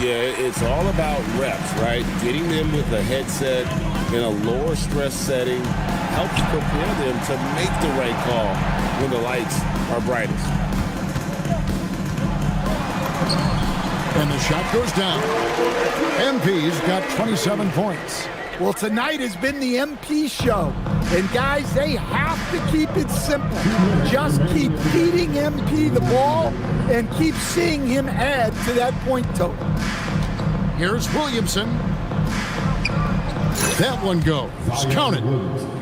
Yeah, it's all about reps, right? Getting them with a headset in a lower stress setting helps prepare them to make the right call when the lights are brightest. And the shot goes down. MP's got 27 points. Well, tonight has been the MP show. And guys, they have to keep it simple. Just keep feeding MP the ball and keep seeing him add to that point total. Here's Williamson. That one goes. Count it.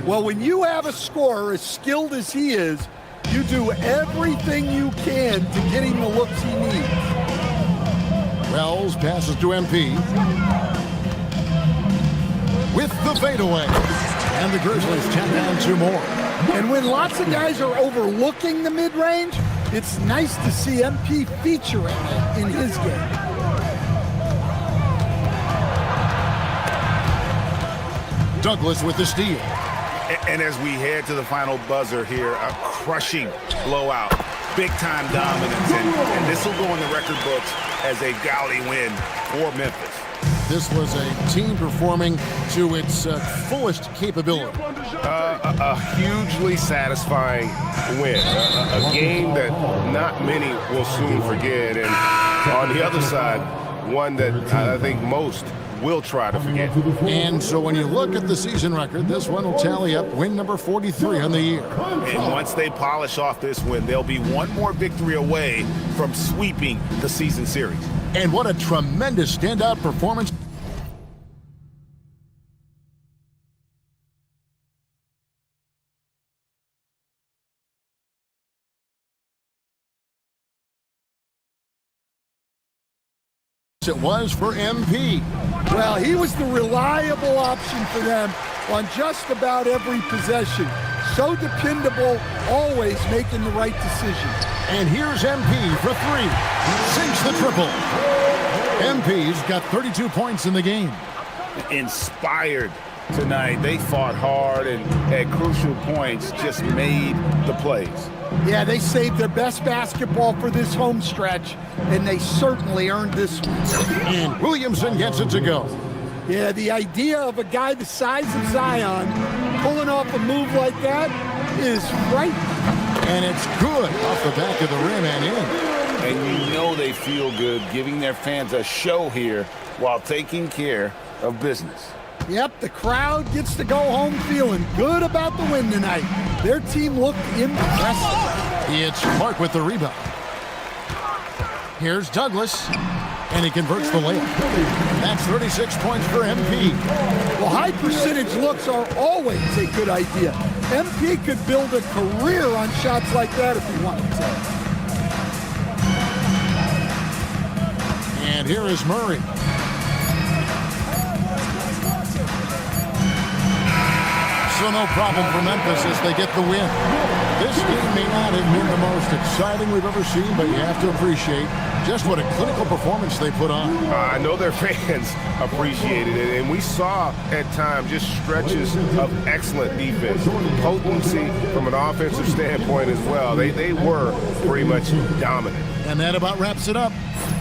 Well, when you have a scorer as skilled as he is, you do everything you can to get him the looks he needs. Wells passes to MP. With the fadeaway. And the Grizzlies tap down 2 more. And when lots of guys are overlooking the mid-range, it's nice to see MP featuring it in his game. Douglas with the steal. And as we head to the final buzzer here, a crushing blowout, big-time dominance, and this will go in the record books as a gaudy win for Memphis. This was a team performing to its fullest capability. A hugely satisfying win, a game that not many will soon forget, and on the other side, one that I think most will try to forget. And so when you look at the season record, this one will tally up win number 43 on the year. And once they polish off this win, they'll be one more victory away from sweeping the season series. And what a tremendous standout performance. It was for MP. Well, he was the reliable option for them on just about every possession. So dependable, always making the right decision. And here's MP for 3. Sinks the triple. MP's got 32 points in the game. Inspired tonight. They fought hard and at crucial points just made the plays. Yeah, they saved their best basketball for this home stretch, and they certainly earned this one. And Williamson gets it to go. Yeah, the idea of a guy the size of Zion pulling off a move like that is frightening. And it's good off the back of the rim and in. And you know they feel good giving their fans a show here while taking care of business. Yep, the crowd gets to go home feeling good about the win tonight. Their team looked impressive. It's Clark with the rebound. Here's Douglas, and he converts the layup. That's 36 points for MP. Well, high percentage looks are always a good idea. MP could build a career on shots like that if he wanted to. And here is Murray. So no problem for Memphis as they get the win. This game may not have been the most exciting we've ever seen, but you have to appreciate just what a clinical performance they put on. I know their fans appreciated it, and we saw at times just stretches of excellent defense, potency from an offensive standpoint as well. They were pretty much dominant. And that about wraps it up.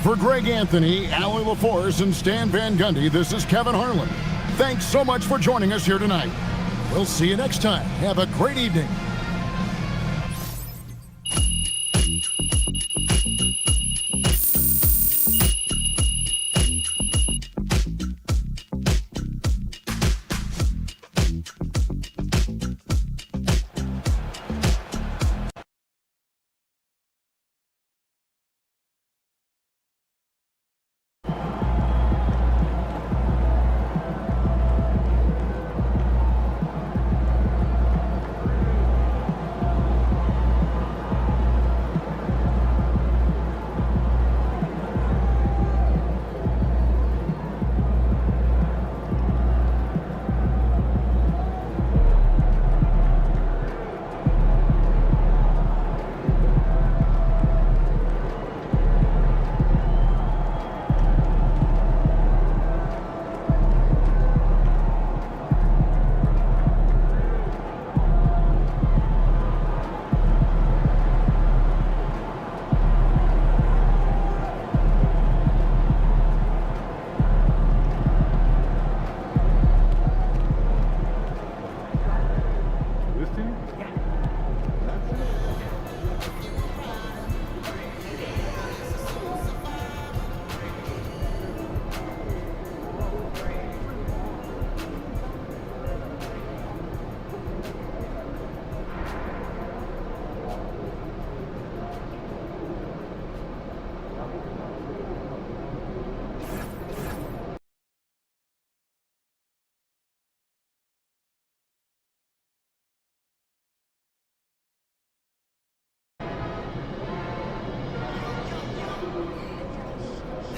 For Greg Anthony, Allie LaForce, and Stan Van Gundy, this is Kevin Harlan. Thanks so much for joining us here tonight. We'll see you next time. Have a great evening.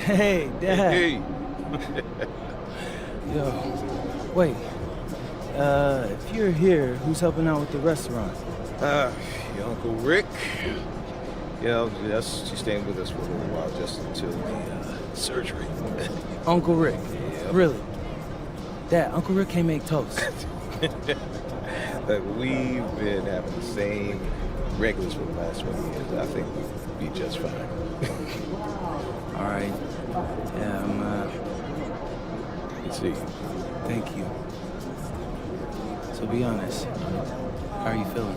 Hey, Dad. Hey. Yo, wait. If you're here, who's helping out with the restaurant? Your Uncle Rick. She's staying with us for a little while, just until the surgery. Uncle Rick? Yep. Really? Dad, Uncle Rick can't make toast. Look, we've been having the same regulars for the last 20 years. I think we'll be just fine. All right. Yeah, Good to see you. Thank you. So be honest. How are you feeling?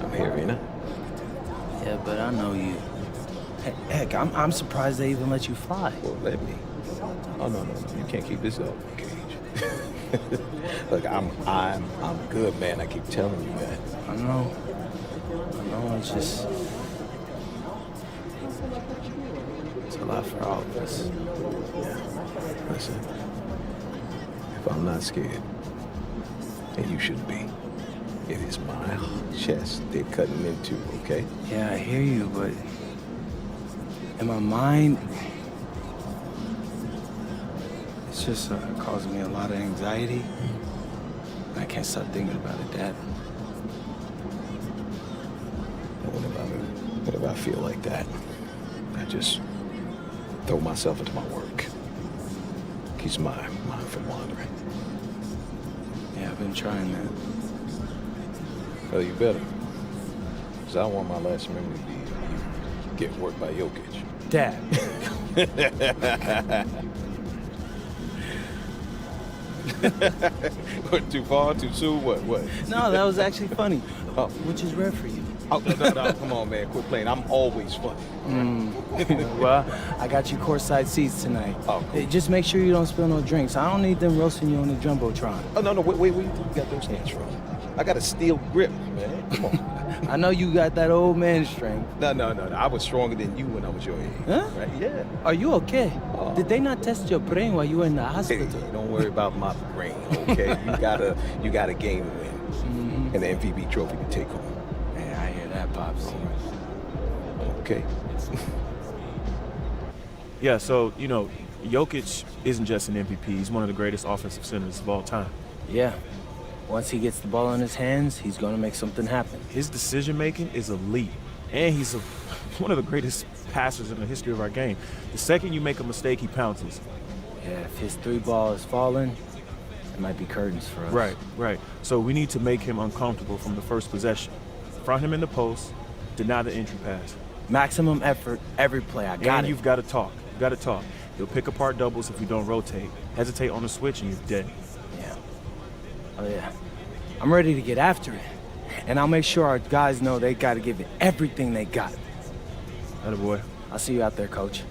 I'm here, ain't I? Yeah, but I know you. Heck, I'm surprised they even let you fly. Well, let me. Oh, no. You can't keep this up in the cage. Look, I'm good, man. I keep telling you that. I know, it's just... It's a lot for all of us. Yeah. Listen, if I'm not scared, and you shouldn't be, it is my chest they're cutting into, okay? Yeah, I hear you, but in my mind, it's just causing me a lot of anxiety. I can't stop thinking about it, Dad. What if I feel like that? I just throw myself into my work. Keeps my mind from wandering. Yeah, I've been trying that. Well, you better. Because I don't want my last memory to be you getting worked by Jokic. Dad. What, too far, too soon? What? No, that was actually funny. Oh. Which is rare for you. Oh, no, come on, man. Quit playing. I'm always funny. Well, I got you courtside seats tonight. Oh, cool. Just make sure you don't spill no drinks. I don't need them roasting you on the Jumbotron. Oh, no, wait, where you got those hands from? I got a steel grip, man. Come on. I know you got that old man strength. No. I was stronger than you when I was your age. Huh? Right? Yeah. Are you okay? Did they not test your brain while you were in the hospital? Hey, don't worry about my brain, okay? you got a game to win. Mm-hmm. And the MVP trophy to take home. Yeah, I hear that, Pops. Okay. Yeah, so, Jokic isn't just an MVP. He's one of the greatest offensive centers of all time. Yeah. Once he gets the ball in his hands, he's going to make something happen. His decision-making is elite, and he's one of the greatest passers in the history of our game. The second you make a mistake, he pounces. Yeah, if his three ball is falling, it might be curtains for us. Right. So we need to make him uncomfortable from the first possession. Front him in the post, deny the entry pass. Maximum effort every play. I got it. And you've got to talk. You'll pick apart doubles if you don't rotate. Hesitate on the switch and you're dead. Yeah. Oh, yeah. I'm ready to get after it. And I'll make sure our guys know they got to give it everything they got. Attaboy. I'll see you out there, Coach.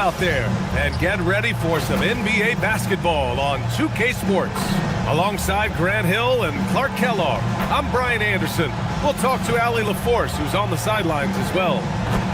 out there, and get ready for some NBA basketball on 2K Sports. Alongside Grant Hill and Clark Kellogg, I'm Brian Anderson. We'll talk to Allie LaForce, who's on the sidelines as well.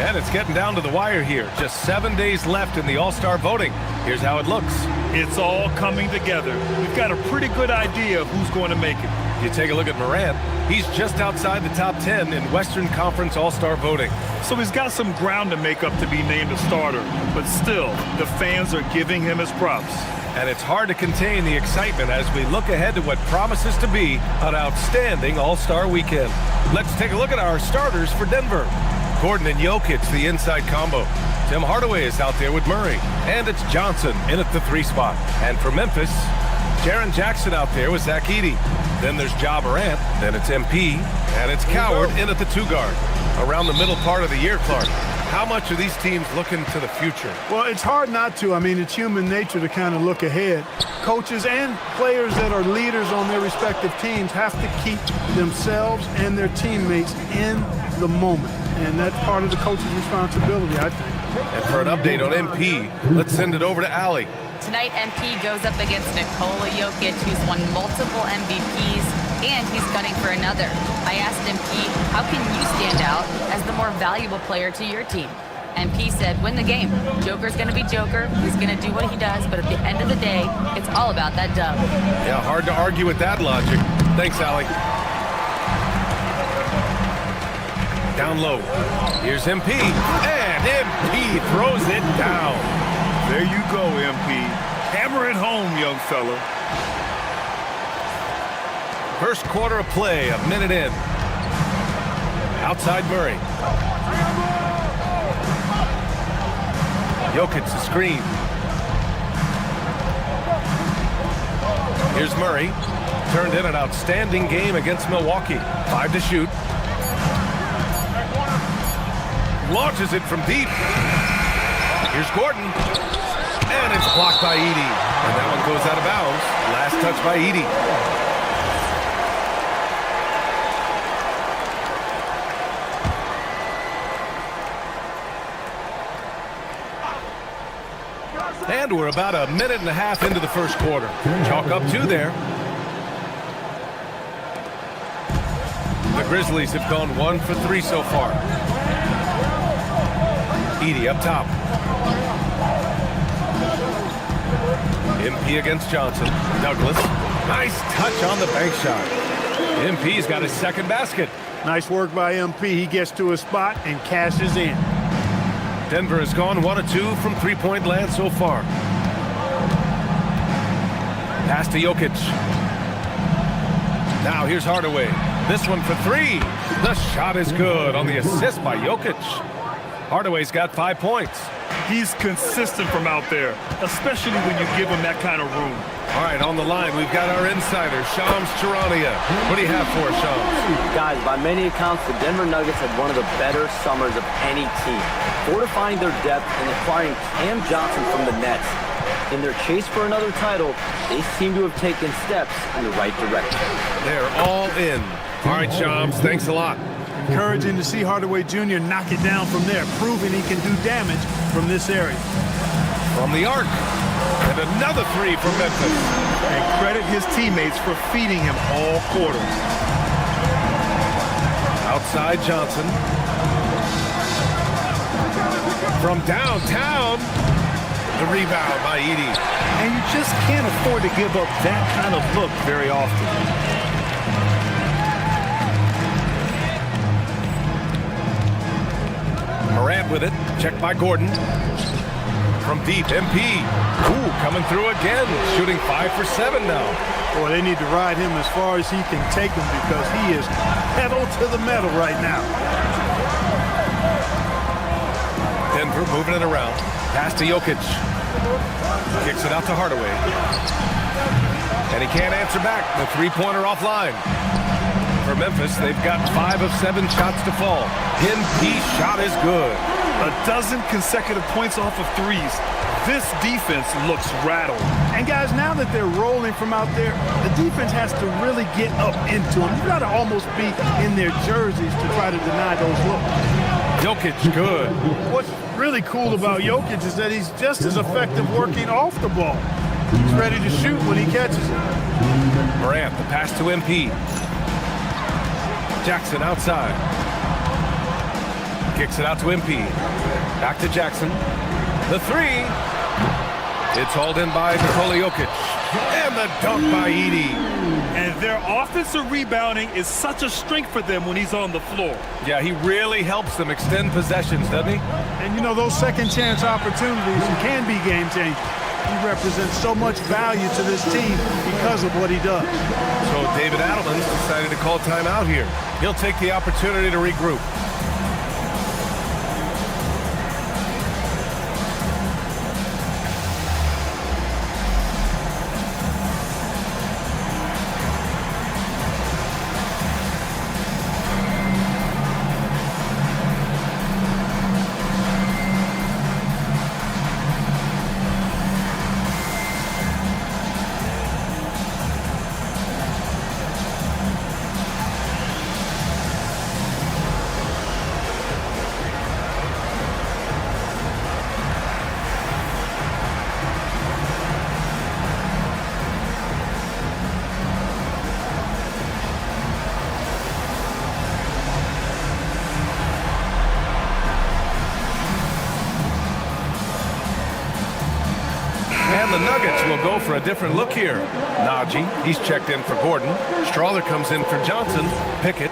And it's getting down to the wire here. Just 7 days left in the All-Star voting. Here's how it looks. It's all coming together. We've got a pretty good idea of who's going to make it. You take a look at Morant. He's just outside the top 10 in Western Conference All-Star voting. So he's got some ground to make up to be named a starter. But still, the fans are giving him his props. And it's hard to contain the excitement as we look ahead to what promises to be an outstanding All-Star weekend. Let's take a look at our starters for Denver. Gordon and Jokic, the inside combo. Tim Hardaway is out there with Murray. And it's Johnson in at the 3 spot. And for Memphis, Jaren Jackson out there with Zach Edey. Then there's Ja Morant. Then it's MP. And it's Coward in at the 2 guard. Around the middle part of the year, Clark, how much are these teams looking to the future? Well, it's hard not to. I mean, it's human nature to kind of look ahead. Coaches and players that are leaders on their respective teams have to keep themselves and their teammates in the moment. And that's part of the coach's responsibility, I think. And for an update on MP, let's send it over to Allie. Tonight, MP goes up against Nikola Jokic, who's won multiple MVPs, and he's gunning for another. I asked MP, how can you stand out as the more valuable player to your team? MP said, win the game. Joker's going to be Joker. He's going to do what he does, but at the end of the day, it's all about that dub. Yeah, hard to argue with that logic. Thanks, Allie. Down low. Here's MP, and MP throws it down. There you go, MP. Hammer it home, young fella. First quarter of play, a minute in. Outside Murray. Jokic the screen. Here's Murray. Turned in an outstanding game against Milwaukee. 5 to shoot. Launches it from deep. Here's Gordon. And it's blocked by Edey. And that one goes out of bounds. Last touch by Edey. And we're about a minute and a half into the first quarter. Chalk up 2 there. The Grizzlies have gone 1 for 3 so far. Edey up top. MP against Johnson. Douglas. Nice touch on the bank shot. MP's got his second basket. Nice work by MP. He gets to a spot and cashes in. Denver has gone 1 of 2 from 3-point land so far. Pass to Jokic. Now here's Hardaway. This one for 3. The shot is good on the assist by Jokic. Hardaway's got 5 points. He's consistent from out there, especially when you give him that kind of room. All right, on the line, we've got our insider, Shams Charania. What do you have for us, Shams? Guys, by many accounts, the Denver Nuggets had one of the better summers of any team, fortifying their depth and acquiring Cam Johnson from the Nets. In their chase for another title, they seem to have taken steps in the right direction. They're all in. All right, Shams, thanks a lot. Encouraging to see Hardaway Jr. knock it down from there, proving he can do damage from this area. From the arc. And another 3 from Memphis. And credit his teammates for feeding him all quarter. Outside Johnson. From downtown. The rebound by Edey. And you just can't afford to give up that kind of look very often. Morant with it. Checked by Gordon. From deep, MP. Ooh, coming through again. Shooting 5 for 7 now. Boy, they need to ride him as far as he can take him because he is pedal to the metal right now. Denver moving it around. Pass to Jokic. Kicks it out to Hardaway. And he can't answer back. The 3-pointer offline. For Memphis, they've got 5 of 7 shots to fall. MP shot is good. A dozen consecutive points off of 3s. This defense looks rattled. And guys, now that they're rolling from out there, the defense has to really get up into them. You got to almost be in their jerseys to try to deny those looks. Jokic, good. What's really cool about Jokic is that he's just as effective working off the ball. He's ready to shoot when he catches it. Morant, the pass to MP. Jackson outside. Kicks it out to MP. Back to Jackson. The three. It's hauled in by Nikola Jokic. And the dunk by Edey. And their offensive rebounding is such a strength for them when he's on the floor. Yeah, he really helps them extend possessions, doesn't he? And you know, those second chance opportunities can be game changing. He represents so much value to this team because of what he does. So David Adelman's decided to call timeout here. He'll take the opportunity to regroup. And the Nuggets will go for a different look here. Najee, he's checked in for Gordon. Strawther comes in for Johnson. Pickett.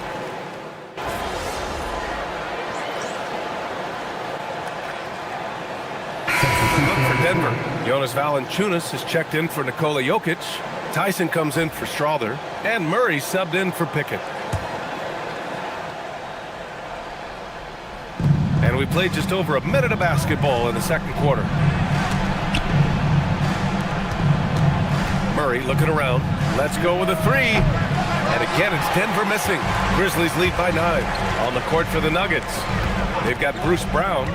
Look for Denver. Jonas Valanciunas is checked in for Nikola Jokic. Tyson comes in for Strawther. And Murray subbed in for Pickett. And we played just over a minute of basketball in the second quarter. Murray looking around. Let's go with a three. And again, it's Denver missing. Grizzlies lead by 9. On the court for the Nuggets. They've got Bruce Brown.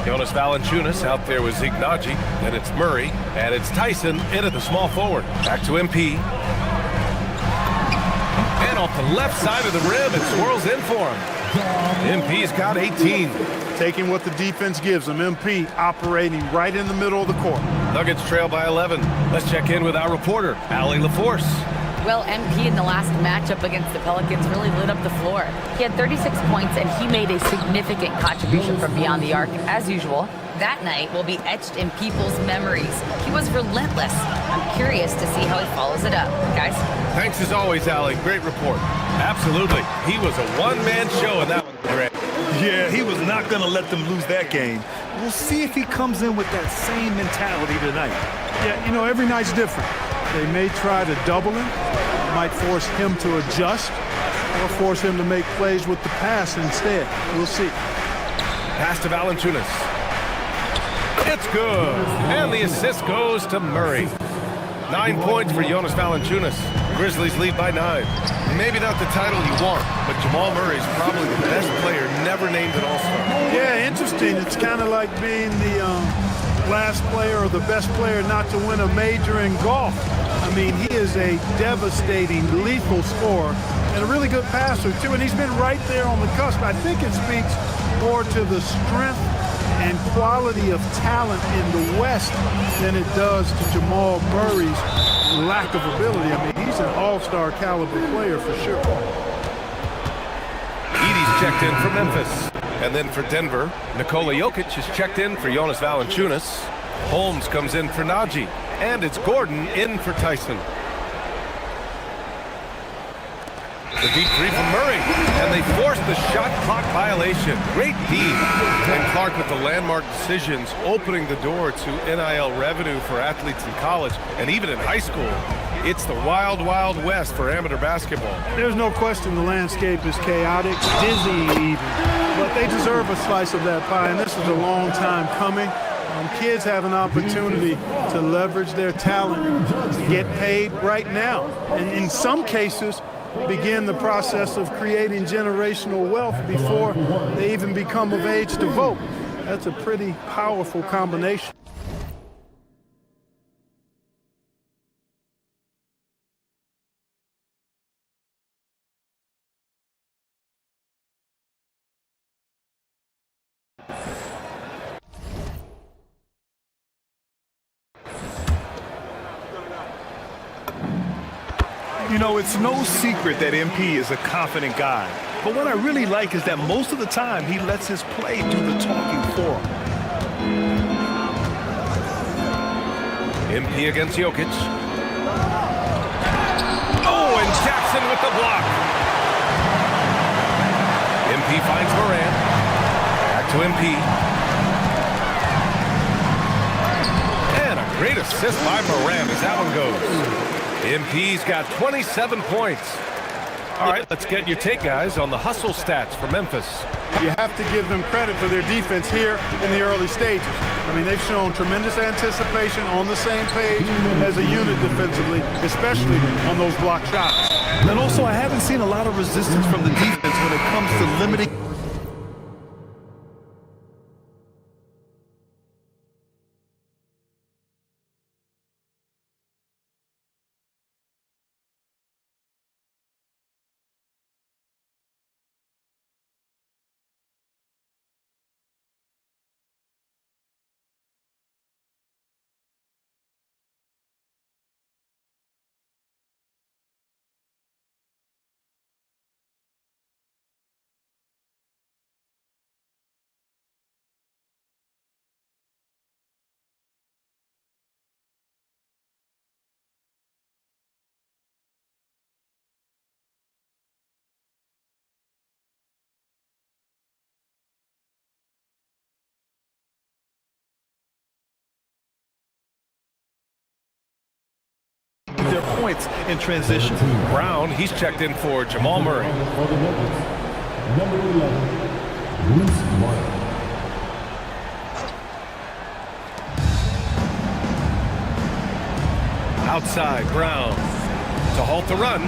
Jonas Valanciunas out there with Zeke Najee. Then it's Murray. And it's Tyson into the small forward. Back to MP. And off the left side of the rim, it swirls in for him. MP's got 18. Taking what the defense gives them. MP operating right in the middle of the court. Nuggets trail by 11. Let's check in with our reporter, Allie LaForce. Well, MP in the last matchup against the Pelicans really lit up the floor. He had 36 points, and he made a significant contribution from beyond the arc, as usual. That night will be etched in people's memories. He was relentless. I'm curious to see how he follows it up. Guys? Thanks as always, Allie. Great report. Absolutely. He was a one-man show in that one. Yeah, he was not going to let them lose that game. We'll see if he comes in with that same mentality tonight. Yeah, you know, every night's different. They may try to double him, might force him to adjust, or force him to make plays with the pass instead. We'll see. Pass to Valanciunas. It's good. And the assist goes to Murray. 9 points for Jonas Valanciunas. Grizzlies lead by 9. Maybe not the title you want, but Jamal Murray's probably the best player never named an All-Star. Yeah, interesting. It's kind of like being the last player or the best player not to win a major in golf. I mean, he is a devastating, lethal scorer and a really good passer, too. And he's been right there on the cusp. I think it speaks more to the strength and quality of talent in the West than it does to Jamal Murray's lack of ability. I mean, he's an all-star caliber player for sure. Edey's checked in for Memphis. And then for Denver, Nikola Jokic is checked in for Jonas Valanciunas. Holmes comes in for Najee. And it's Gordon in for Tyson. The deep three from Murray, and they forced the shot clock violation. Great D. And Clark with the landmark decisions, opening the door to NIL revenue for athletes in college and even in high school. It's the wild, wild west for amateur basketball. There's no question the landscape is chaotic, dizzying even, but they deserve a slice of that pie, and this is a long time coming. Kids have an opportunity to leverage their talent to get paid right now, and in some cases, begin the process of creating generational wealth before they even become of age to vote. That's a pretty powerful combination. You know, it's no secret that MP is a confident guy. But what I really like is that most of the time he lets his play do the talking for him. MP against Jokic. Oh, and Jackson with the block. MP finds Morant. Back to MP. And a great assist by Morant as that one goes. MP's got 27 points. All right, let's get your take, guys, on the hustle stats for Memphis. You have to give them credit for their defense here in the early stages. I mean, they've shown tremendous anticipation, on the same page as a unit defensively, especially on those block shots. And also, I haven't seen a lot of resistance from the defense when it comes to limiting. Their points in transition. Brown, he's checked in for Jamal Murray. Number 11, Bruce Brown. Outside, Brown to halt the run.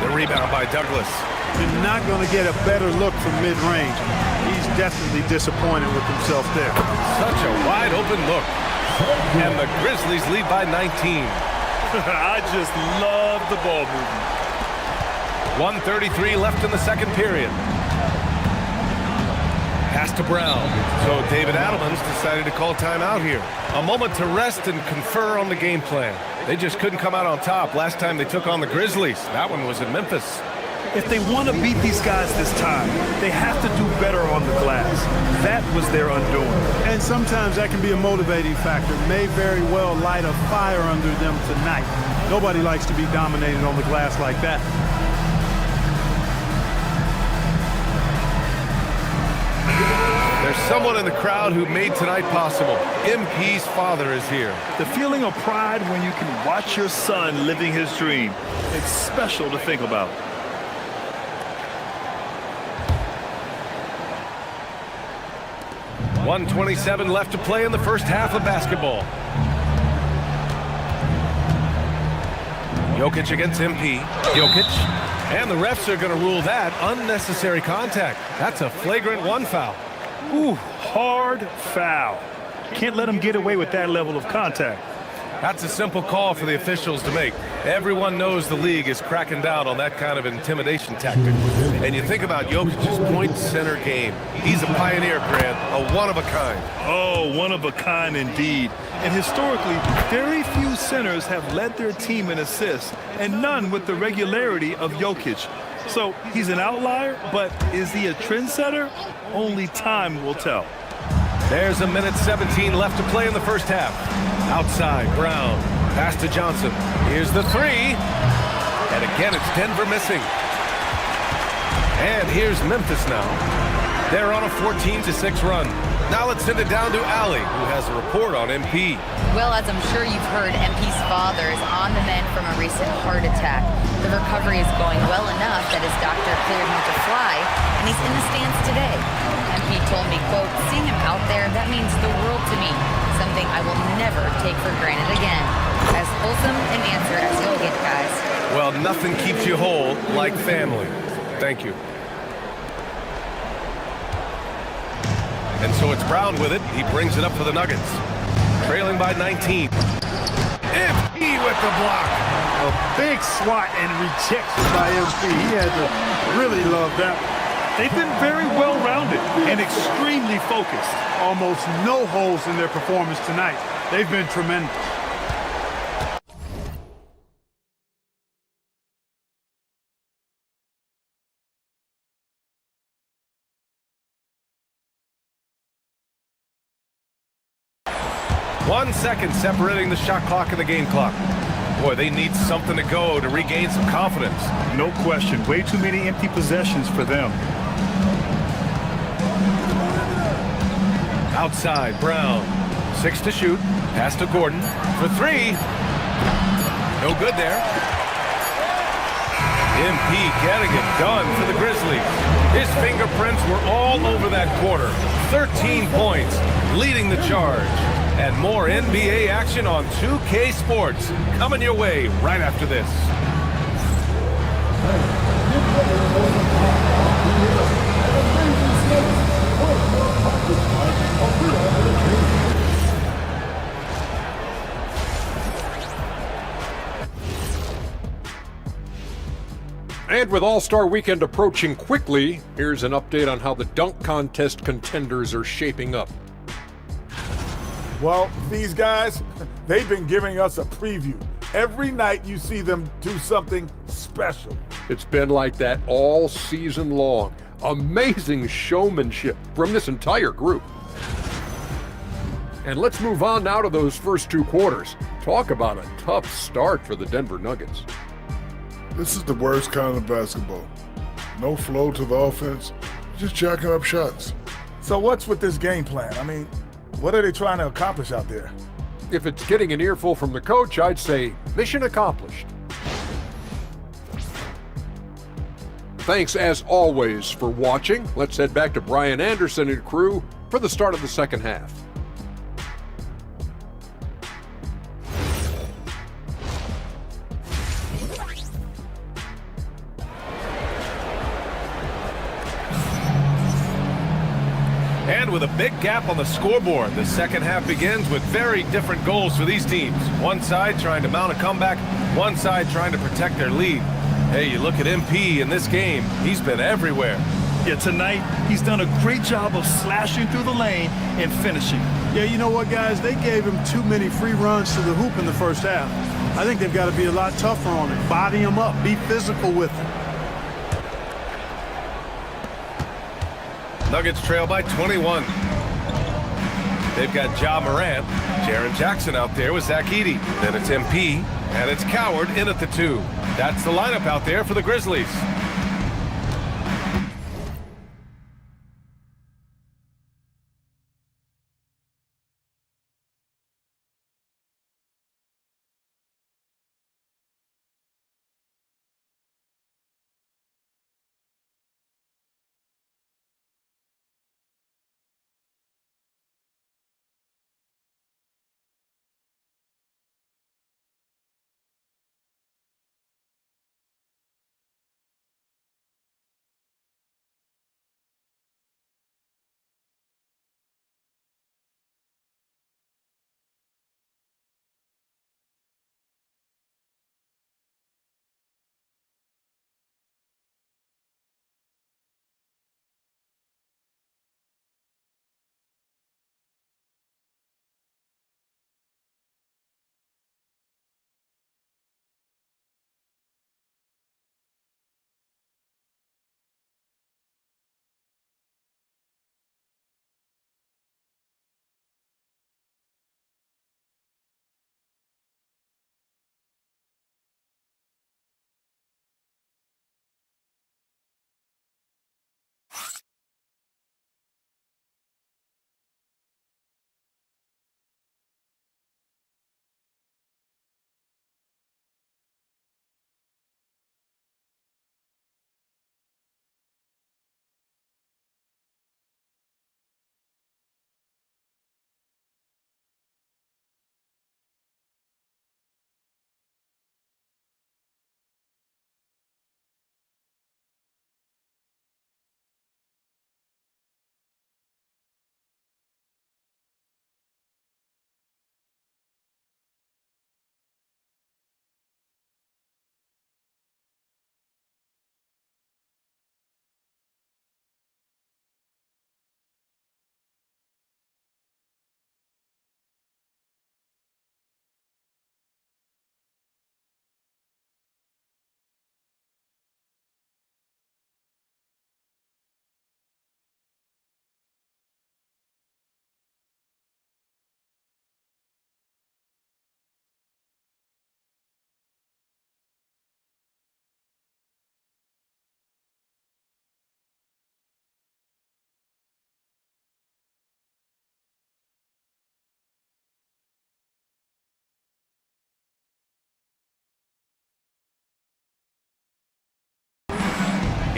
The rebound by Douglas. You're not going to get a better look from mid-range. He's definitely disappointed with himself there. Such a wide open look. And the Grizzlies lead by 19. I just love the ball movement. 1:33 left in the second period. Pass to Brown. So David Adelman's decided to call timeout here. A moment to rest and confer on the game plan. They just couldn't come out on top last time they took on the Grizzlies. That one was in Memphis. If they want to beat these guys this time, they have to do better on the glass. That was their undoing. And sometimes that can be a motivating factor. May very well light a fire under them tonight. Nobody likes to be dominated on the glass like that. There's someone in the crowd who made tonight possible. MP's father is here. The feeling of pride when you can watch your son living his dream. It's special to think about. .127 left to play in the first half of basketball. Jokic against MP. Jokic. And the refs are going to rule that unnecessary contact. That's a flagrant one foul. Ooh, hard foul. Can't let him get away with that level of contact. That's a simple call for the officials to make. Everyone knows the league is cracking down on that kind of intimidation tactic. And you think about Jokic's point center game. He's a pioneer, Grant, a one-of-a-kind. Oh, one-of-a-kind indeed. And historically, very few centers have led their team in assists, and none with the regularity of Jokic. So he's an outlier, but is he a trendsetter? Only time will tell. There's 1:17 left to play in the first half. Outside, Brown. Pass to Johnson. Here's the three. And again, it's Denver missing. And here's Memphis now. They're on a 14-6 run. Now let's send it down to Allie, who has a report on MP. Well, as I'm sure you've heard, MP's father is on the mend from a recent heart attack. The recovery is going well enough that his doctor cleared him to fly, and he's in the stands today. MP told me, quote, "Seeing him out there, that means the world to me. Something I will never take for granted again." As wholesome an answer as you'll get, guys. Well, nothing keeps you whole like family. Thank you. And so it's Brown with it. He brings it up for the Nuggets. Trailing by 19. MP with the block. A big swat and rejection by MP. He had to really love that one. They've been very well-rounded and extremely focused. Almost no holes in their performance tonight. They've been tremendous. seconds separating the shot clock and the game clock. Boy, they need something to go to regain some confidence. No question. Way too many empty possessions for them. Outside, Brown. 6 to shoot. Pass to Gordon for 3. No good there. MP getting it done for the Grizzlies. His fingerprints were all over that quarter. 13 points, leading the charge. And more NBA action on 2K Sports coming your way right after this. And with All-Star Weekend approaching quickly, here's an update on how the dunk contest contenders are shaping up. Well, these guys, they've been giving us a preview. Every night you see them do something special. It's been like that all season long. Amazing showmanship from this entire group. And let's move on now to those first 2 quarters. Talk about a tough start for the Denver Nuggets. This is the worst kind of basketball. No flow to the offense, just jacking up shots. So what's with this game plan? I mean, what are they trying to accomplish out there? If it's getting an earful from the coach, I'd say mission accomplished. Thanks as always for watching. Let's head back to Brian Anderson and crew for the start of the second half. And with a big gap on the scoreboard, the second half begins with very different goals for these teams. One side trying to mount a comeback, one side trying to protect their lead. Hey, you look at MP in this game, he's been everywhere. Yeah, tonight, he's done a great job of slashing through the lane and finishing. Yeah, you know what, guys? They gave him too many free runs to the hoop in the first half. I think they've got to be a lot tougher on him. Body him up. Be physical with him. Nuggets trail by 21. They've got Ja Morant, Jaren Jackson out there with Zach Edey. Then it's MP, and it's Coward in at the 2. That's the lineup out there for the Grizzlies.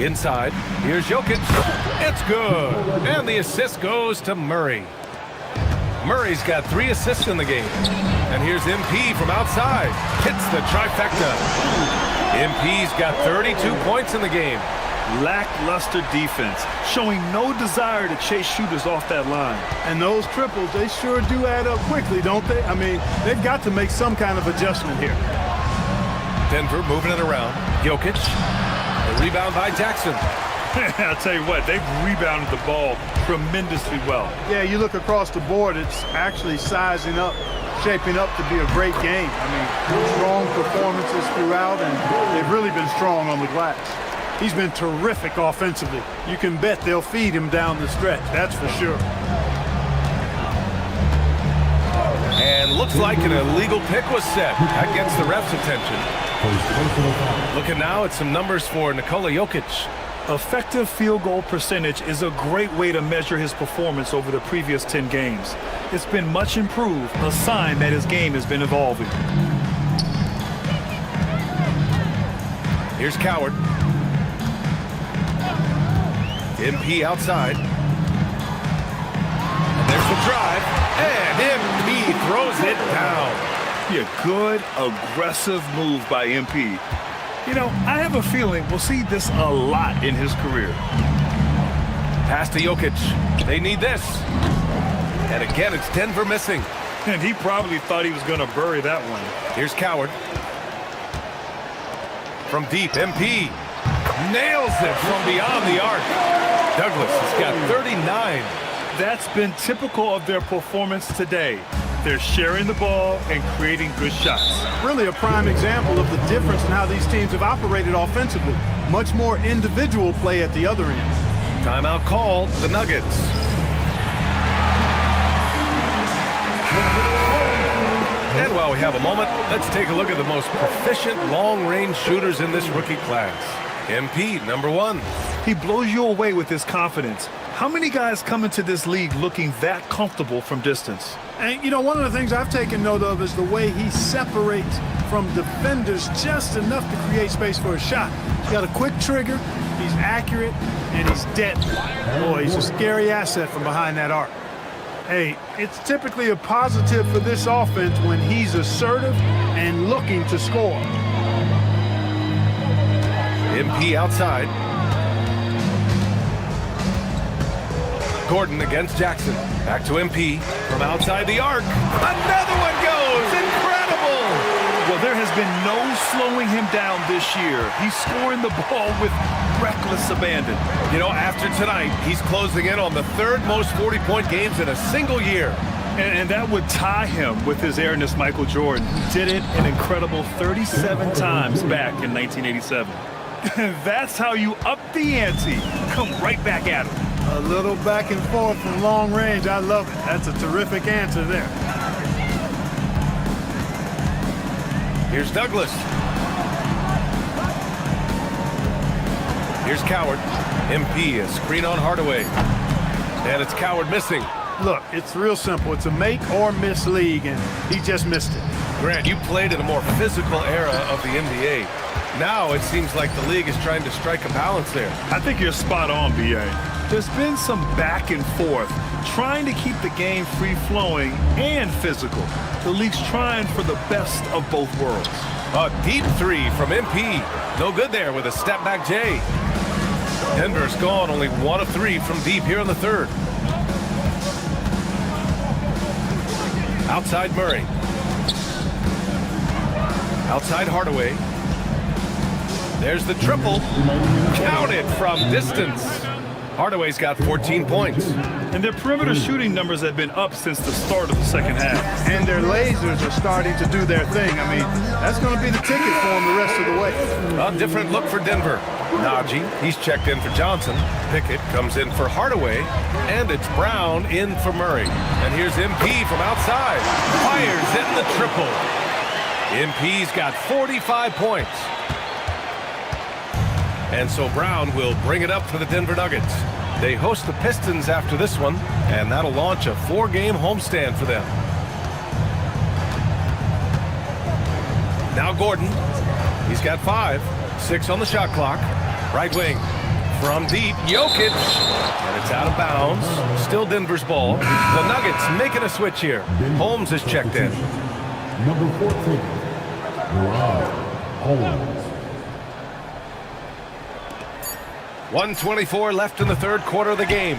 Inside, here's Jokic. It's good. And the assist goes to Murray. Murray's got 3 assists in the game. And here's MP from outside. Hits the trifecta. MP's got 32 points in the game. Lackluster defense, showing no desire to chase shooters off that line. And those triples, they sure do add up quickly, don't they? I mean, they've got to make some kind of adjustment here. Denver moving it around. Jokic. The rebound by Jackson. I'll tell you what, they've rebounded the ball tremendously well. Yeah, you look across the board, it's actually sizing up, shaping up to be a great game. I mean, strong performances throughout, and they've really been strong on the glass. He's been terrific offensively. You can bet they'll feed him down the stretch, that's for sure. And looks like an illegal pick was set. That gets the ref's attention. Looking now at some numbers for Nikola Jokic. Effective field goal percentage is a great way to measure his performance over the previous 10 games. It's been much improved, a sign that his game has been evolving. Here's Coward. MP outside. And there's the drive. And MP throws it down. Yeah, good, aggressive move by MP. You know, I have a feeling we'll see this a lot in his career. Pass to Jokic. They need this. And again, it's Denver missing. And he probably thought he was going to bury that one. Here's Coward. From deep, MP nails it from beyond the arc. Douglas has got 39. That's been typical of their performance today. They're sharing the ball and creating good shots. Really a prime example of the difference in how these teams have operated offensively. Much more individual play at the other end. Timeout called, the Nuggets. And while we have a moment, let's take a look at the most proficient long-range shooters in this rookie class. MP, number 1. He blows you away with his confidence. How many guys come into this league looking that comfortable from distance? And, you know, one of the things I've taken note of is the way he separates from defenders just enough to create space for a shot. He's got a quick trigger, he's accurate, and he's deadly. Boy, he's a scary asset from behind that arc. Hey, it's typically a positive for this offense when he's assertive and looking to score. MP outside. Gordon against Jackson. Back to MP from outside the arc. Another one goes! Incredible! Well, there has been no slowing him down this year. He's scoring the ball with reckless abandon. You know, after tonight, he's closing in on the 3rd most 40-point games in a single year. And that would tie him with his Ernest Michael Jordan, who did it an incredible 37 times back in 1987. That's how you up the ante. Come right back at him. A little back and forth from long range. I love it. That's a terrific answer there. Here's Douglas. Here's Coward. MP, a screen on Hardaway. And it's Coward missing. Look, it's real simple. It's a make or miss league, and he just missed it. Grant, you played in a more physical era of the NBA. Now it seems like the league is trying to strike a balance there. I think you're spot on, B.A. There's been some back and forth, trying to keep the game free-flowing and physical. The league's trying for the best of both worlds. A deep 3 from MP. No good there with a step-back J. Denver's gone only 1 of 3 from deep here in the 3rd. Outside Murray. Outside Hardaway. There's the triple. Counted from distance. Hardaway's got 14 points. And their perimeter shooting numbers have been up since the start of the second half. And their lasers are starting to do their thing. I mean, that's going to be the ticket for them the rest of the way. A different look for Denver. Najee, he's checked in for Johnson. Pickett comes in for Hardaway. And it's Brown in for Murray. And here's MP from outside. Fires in the triple. MP's got 45 points. And so Brown will bring it up for the Denver Nuggets. They host the Pistons after this one, and that'll launch a 4-game homestand for them. Now Gordon. He's got 5. 6 on the shot clock. Right wing. From deep, Jokic. And it's out of bounds. Still Denver's ball. The Nuggets making a switch here. Holmes is checked in. Number 14, Ron Holmes. 1:24 left in the third quarter of the game.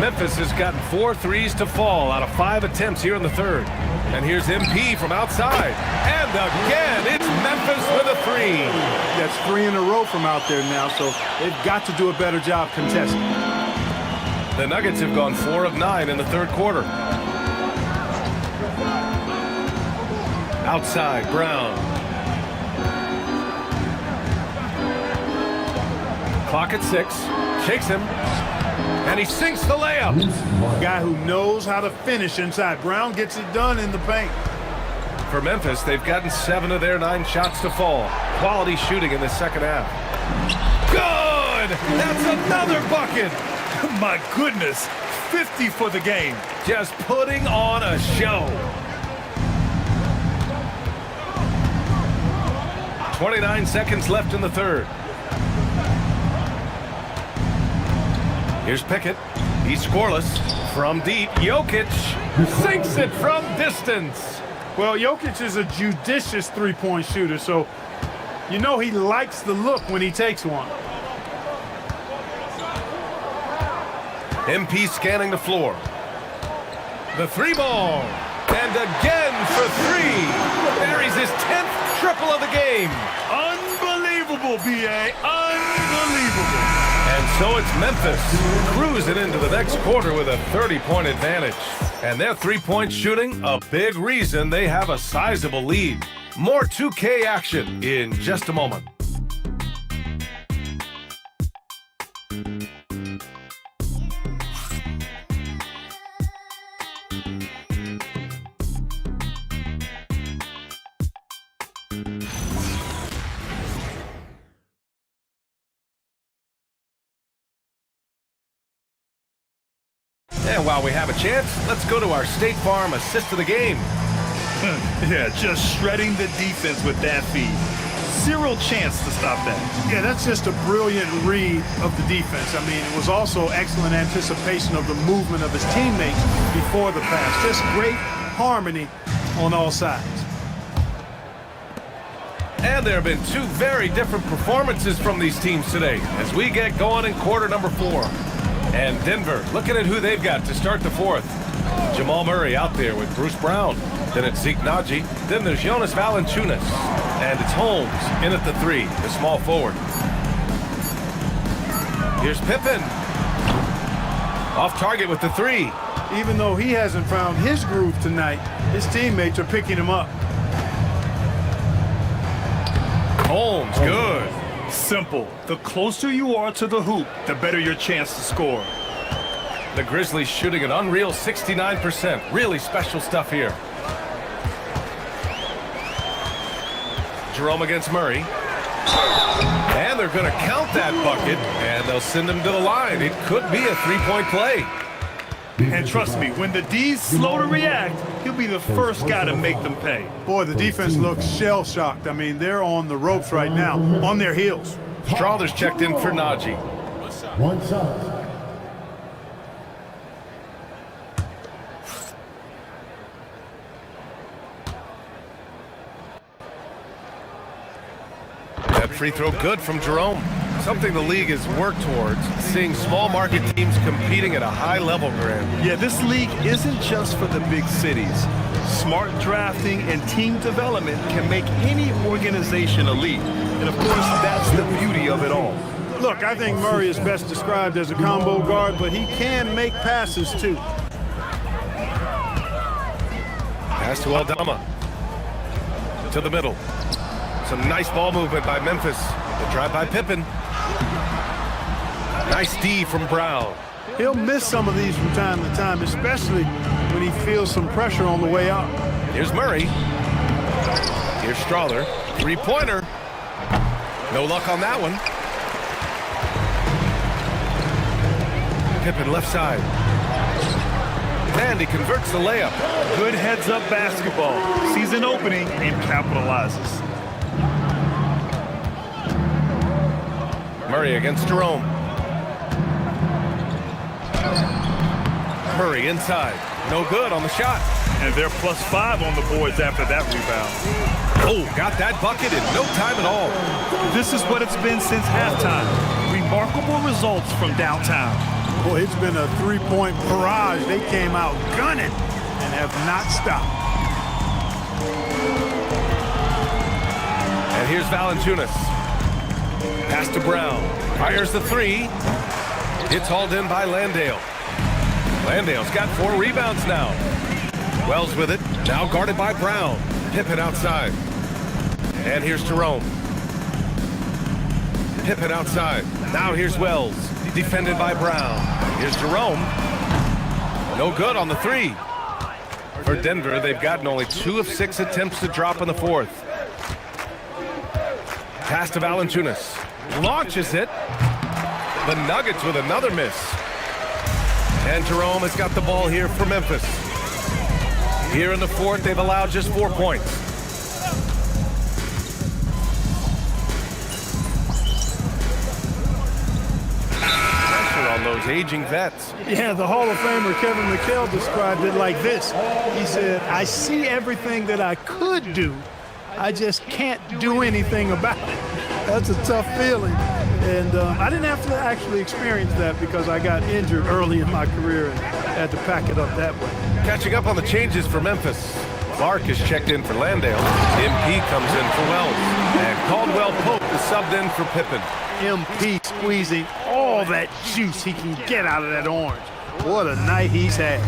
Memphis has gotten 4 threes to fall out of 5 attempts here in the third. And here's MP from outside. And again, it's Memphis with a 3. That's 3 in a row from out there now, so they've got to do a better job contesting. The Nuggets have gone 4 of 9 in the third quarter. Outside, Brown. Clock at 6. Shakes him. And he sinks the layup. A guy who knows how to finish inside. Brown gets it done in the paint. For Memphis, they've gotten 7 of their 9 shots to fall. Quality shooting in the second half. Good! That's another bucket! My goodness, 50 for the game. Just putting on a show. 29 seconds left in the third. Here's Pickett. He's scoreless. From deep, Jokic sinks it from distance. Well, Jokic is a judicious three-point shooter, so you know he likes the look when he takes one. MP scanning the floor. The 3 ball. And again for 3. Buries his 10th triple of the game. Unbelievable, B.A. Unbelievable. And so it's Memphis cruising into the next quarter with a 30-point advantage. And their three-point shooting, a big reason they have a sizable lead. More 2K action in just a moment. And while we have a chance, let's go to our State Farm assist of the game. Yeah, just shredding the defense with that feed. Zero chance to stop that. Yeah, that's just a brilliant read of the defense. I mean, it was also excellent anticipation of the movement of his teammates before the pass. Just great harmony on all sides. And there have been 2 very different performances from these teams today as we get going in quarter number 4. And Denver, looking at who they've got to start the fourth. Jamal Murray out there with Bruce Brown. Then it's Zeke Naji. Then there's Jonas Valanciunas. And it's Holmes in at the 3, the small forward. Here's Pippen. Off target with the 3. Even though he hasn't found his groove tonight, his teammates are picking him up. Holmes, good. Simple. The closer you are to the hoop, the better your chance to score. The Grizzlies shooting an unreal 69%. Really special stuff here. Jerome against Murray. And they're going to count that bucket, and they'll send him to the line. It could be a 3-point play. And trust me, when the D's slow to react, he'll be the first guy to make them pay. Boy, the defense looks shell-shocked. I mean, they're on the ropes right now, on their heels. Strawther's checked in for Naji. One shot. That free throw good from Jerome. Something the league has worked towards, seeing small market teams competing at a high level, Graham. Yeah, this league isn't just for the big cities. Smart drafting and team development can make any organization elite. And of course, that's the beauty of it all. Look, I think Murray is best described as a combo guard, but he can make passes too. Pass to Aldama. To the middle. Some nice ball movement by Memphis. The drive by Pippen. Nice D from Brown. He'll miss some of these from time to time, especially when he feels some pressure on the way out. Here's Murray. Here's Strawther. Three-pointer. No luck on that one. Pippen left side. And he converts the layup. Good heads-up basketball. Sees an opening and capitalizes. Murray against Jerome. Murray inside. No good on the shot. And they're +5 on the boards after that rebound. Oh, got that bucket in no time at all. This is what it's been since halftime. Remarkable results from downtown. Boy, it's been a three-point barrage. They came out gunning and have not stopped. And here's Valanciunas. Pass to Brown. Fires the three. It's hauled in by Landale. Landale's got 4 rebounds now. Wells with it. Now guarded by Brown. Pippen outside. And here's Jerome. Pippen outside. Now here's Wells. Defended by Brown. Here's Jerome. No good on the three. For Denver, they've gotten only 2 of 6 attempts to drop in the fourth. Pass to Valanciunas. Launches it. The Nuggets with another miss. And Jerome has got the ball here for Memphis. Here in the fourth, they've allowed just 4 points. Pressure on those aging vets. Yeah, the Hall of Famer Kevin McHale described it like this. He said, I see everything that I could do. I just can't do anything about it. That's a tough feeling. And I didn't have to actually experience that because I got injured early in my career and had to pack it up that way. Catching up on the changes for Memphis. Clark is checked in for Landale. MP comes in for Wells. And Caldwell Pope is subbed in for Pippen. MP squeezing all that juice he can get out of that orange. What a night he's had.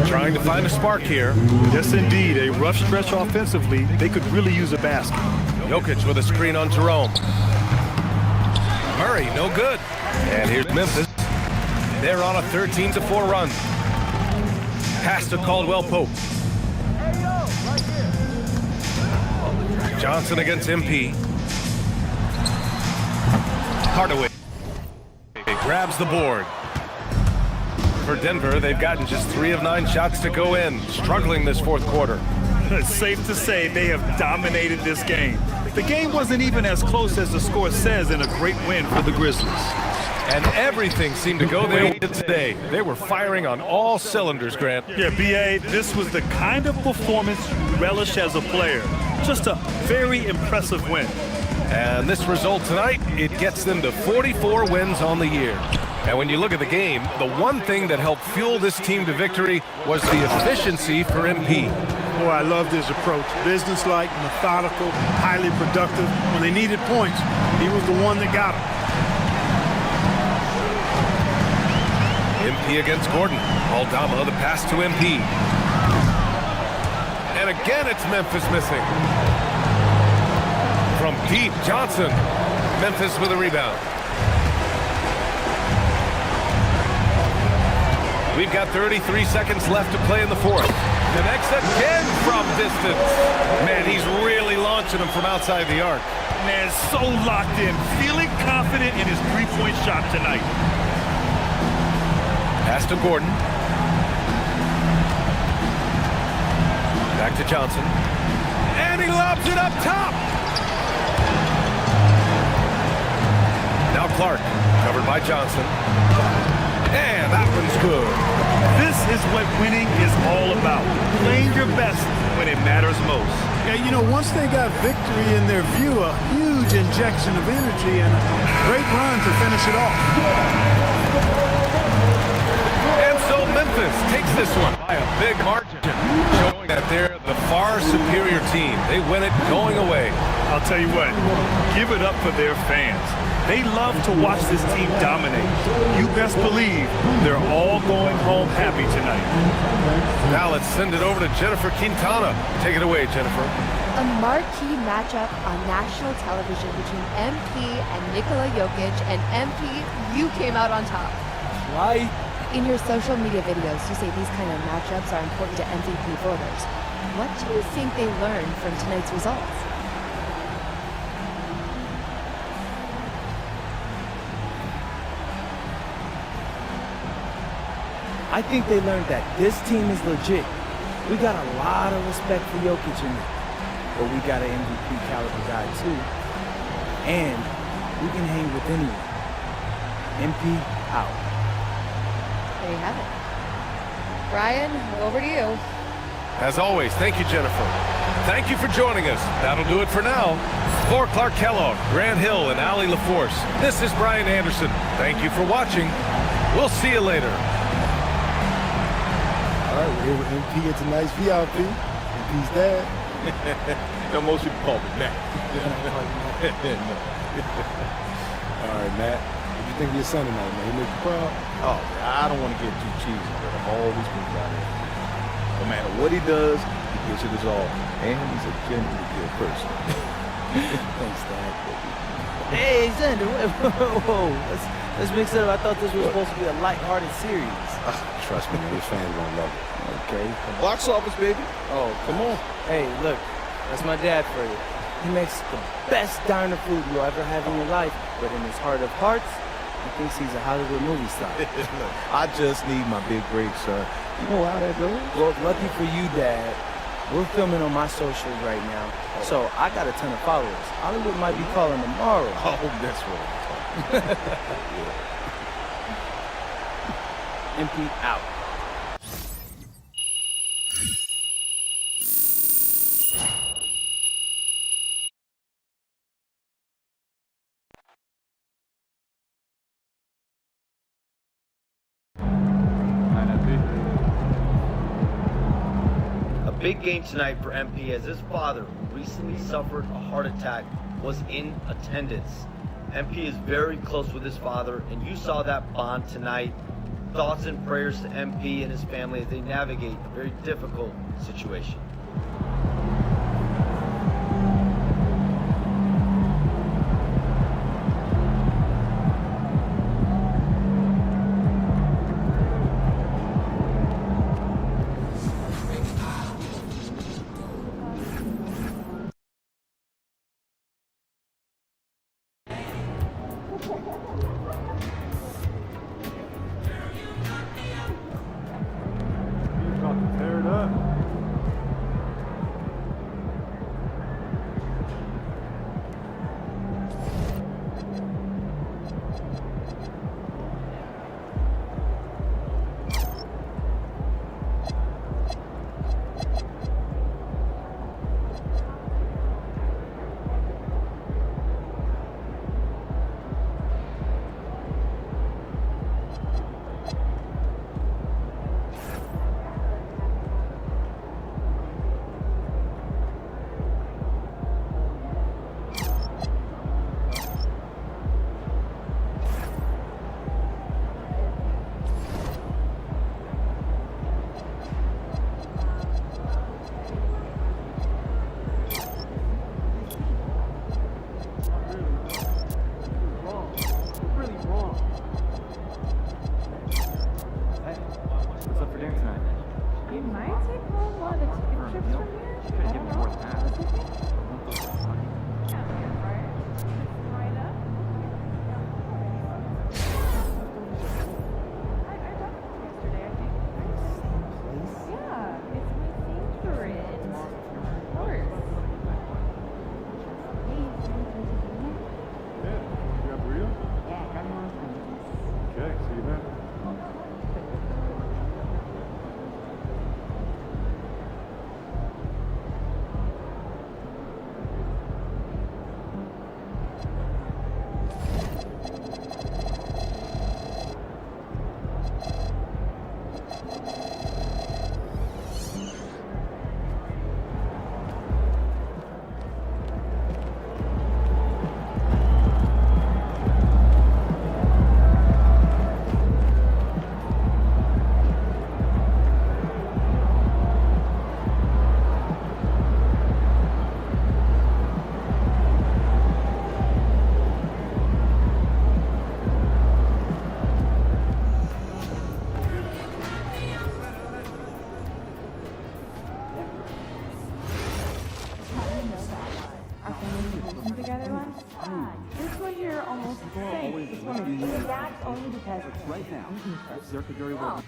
Trying to find a spark here. Yes, indeed. A rough stretch offensively. They could really use a basket. Jokic with a screen on Jerome. Murray, no good. And here's Memphis. They're on a 13-4 run. Pass to Caldwell Pope. Johnson against MP. Hardaway grabs the board. For Denver, they've gotten just 3 of 9 shots to go in, struggling this fourth quarter. It's safe to say they have dominated this game. The game wasn't even as close as the score says in a great win for the Grizzlies. And everything seemed to go their way today. They were firing on all cylinders, Grant. Yeah, B.A., this was the kind of performance you relish as a player. Just a very impressive win. And this result tonight, it gets them to 44 wins on the year. And when you look at the game, the one thing that helped fuel this team to victory was the efficiency for MP. Boy, I loved his approach. Businesslike, methodical, highly productive. When they needed points, he was the one that got them. MP against Gordon. Aldama, the pass to MP. And again, it's Memphis missing. From deep, Johnson. Memphis with a rebound. We've got 33 seconds left to play in the fourth. Connects again from distance. Man, he's really launching them from outside the arc. Man, so locked in, feeling confident in his three-point shot tonight. Pass to Gordon. Back to Johnson. And he lobs it up top. Now Clark, covered by Johnson. And that one's good. This is what winning is all about. Playing your best when it matters most. Yeah, you know, once they got victory in their view, a huge injection of energy and a great run to finish it off. And so Memphis takes this one by a big margin, showing that they're the far superior team. They win it going away. I'll tell you what, give it up for their fans. They love to watch this team dominate. You best believe they're all going home happy tonight. Now let's send it over to Jennifer Quintana. Take it away, Jennifer. A marquee matchup on national television between MP and Nikola Jokic, and MP, you came out on top. Right. In your social media videos, you say these kind of matchups are important to MVP voters. What do you think they learned from tonight's results? I think they learned that this team is legit. We got a lot of respect for Jokic in it, but we got an MVP caliber guy too. and we can hang with anyone. MP out. There you have it. Brian, over to you. As always, thank you, Jennifer. Thank you for joining us. That'll do it for now. For Clark Kellogg, Grant Hill, and Allie LaForce, this is Brian Anderson. Thank you for watching. We'll see you later. All right, we're here with MP. It's a nice VIP. MP's dad. Most people call me Matt. All right, Matt. What do you think of your son tonight, man? He make you proud? Oh, I don't want to get too cheesy, but I'm always been proud of him. No matter what he does, he gives it his all. And he's a genuinely good person. Thanks, Dad. Hey, Xander, whoa. Let's mix it up. I thought this was supposed to be a lighthearted series. Trust me, his fans gonna love it. Okay. Box office, baby. Oh, come on. Hey, look, that's my dad for you. He makes the best diner food you'll ever have in your life, but in his heart of hearts, he thinks he's a Hollywood movie star. I just need my big break, sir. You know how that goes? Well, lucky for you, Dad, we're filming on my socials right now, so I got a ton of followers. Hollywood might be calling tomorrow. Oh, that's what I'm talking about. MP out. A big game tonight for MP as his father, who recently suffered a heart attack, was in attendance. MP is very close with his father, and you saw that bond tonight. Thoughts and prayers to MP and his family as they navigate a very difficult situation. Tear it up. Right now, there could very well.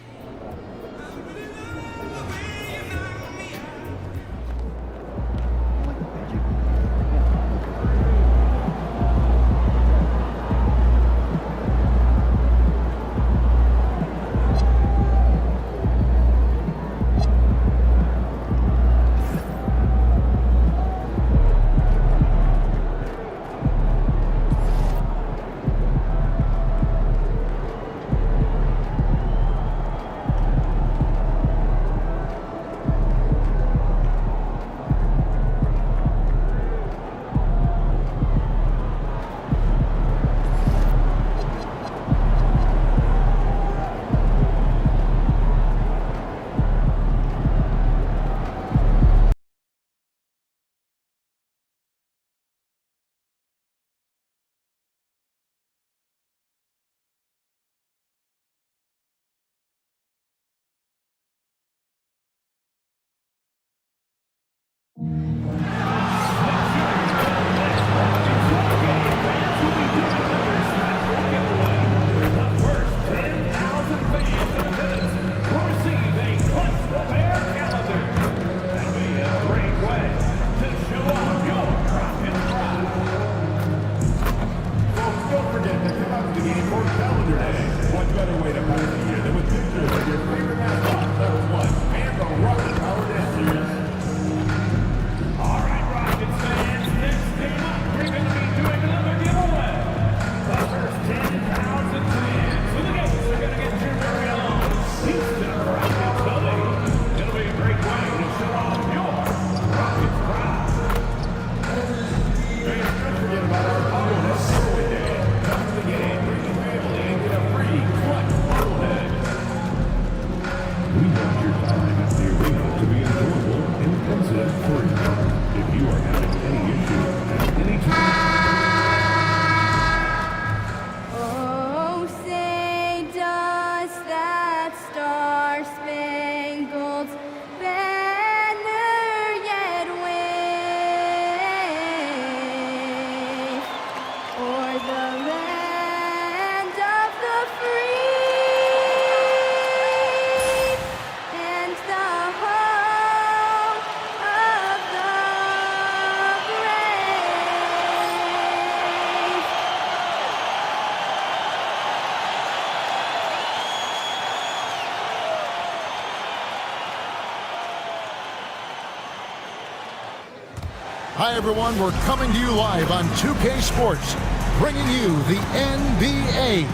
Hi, everyone. We're coming to you live on 2K Sports, bringing you the NBA.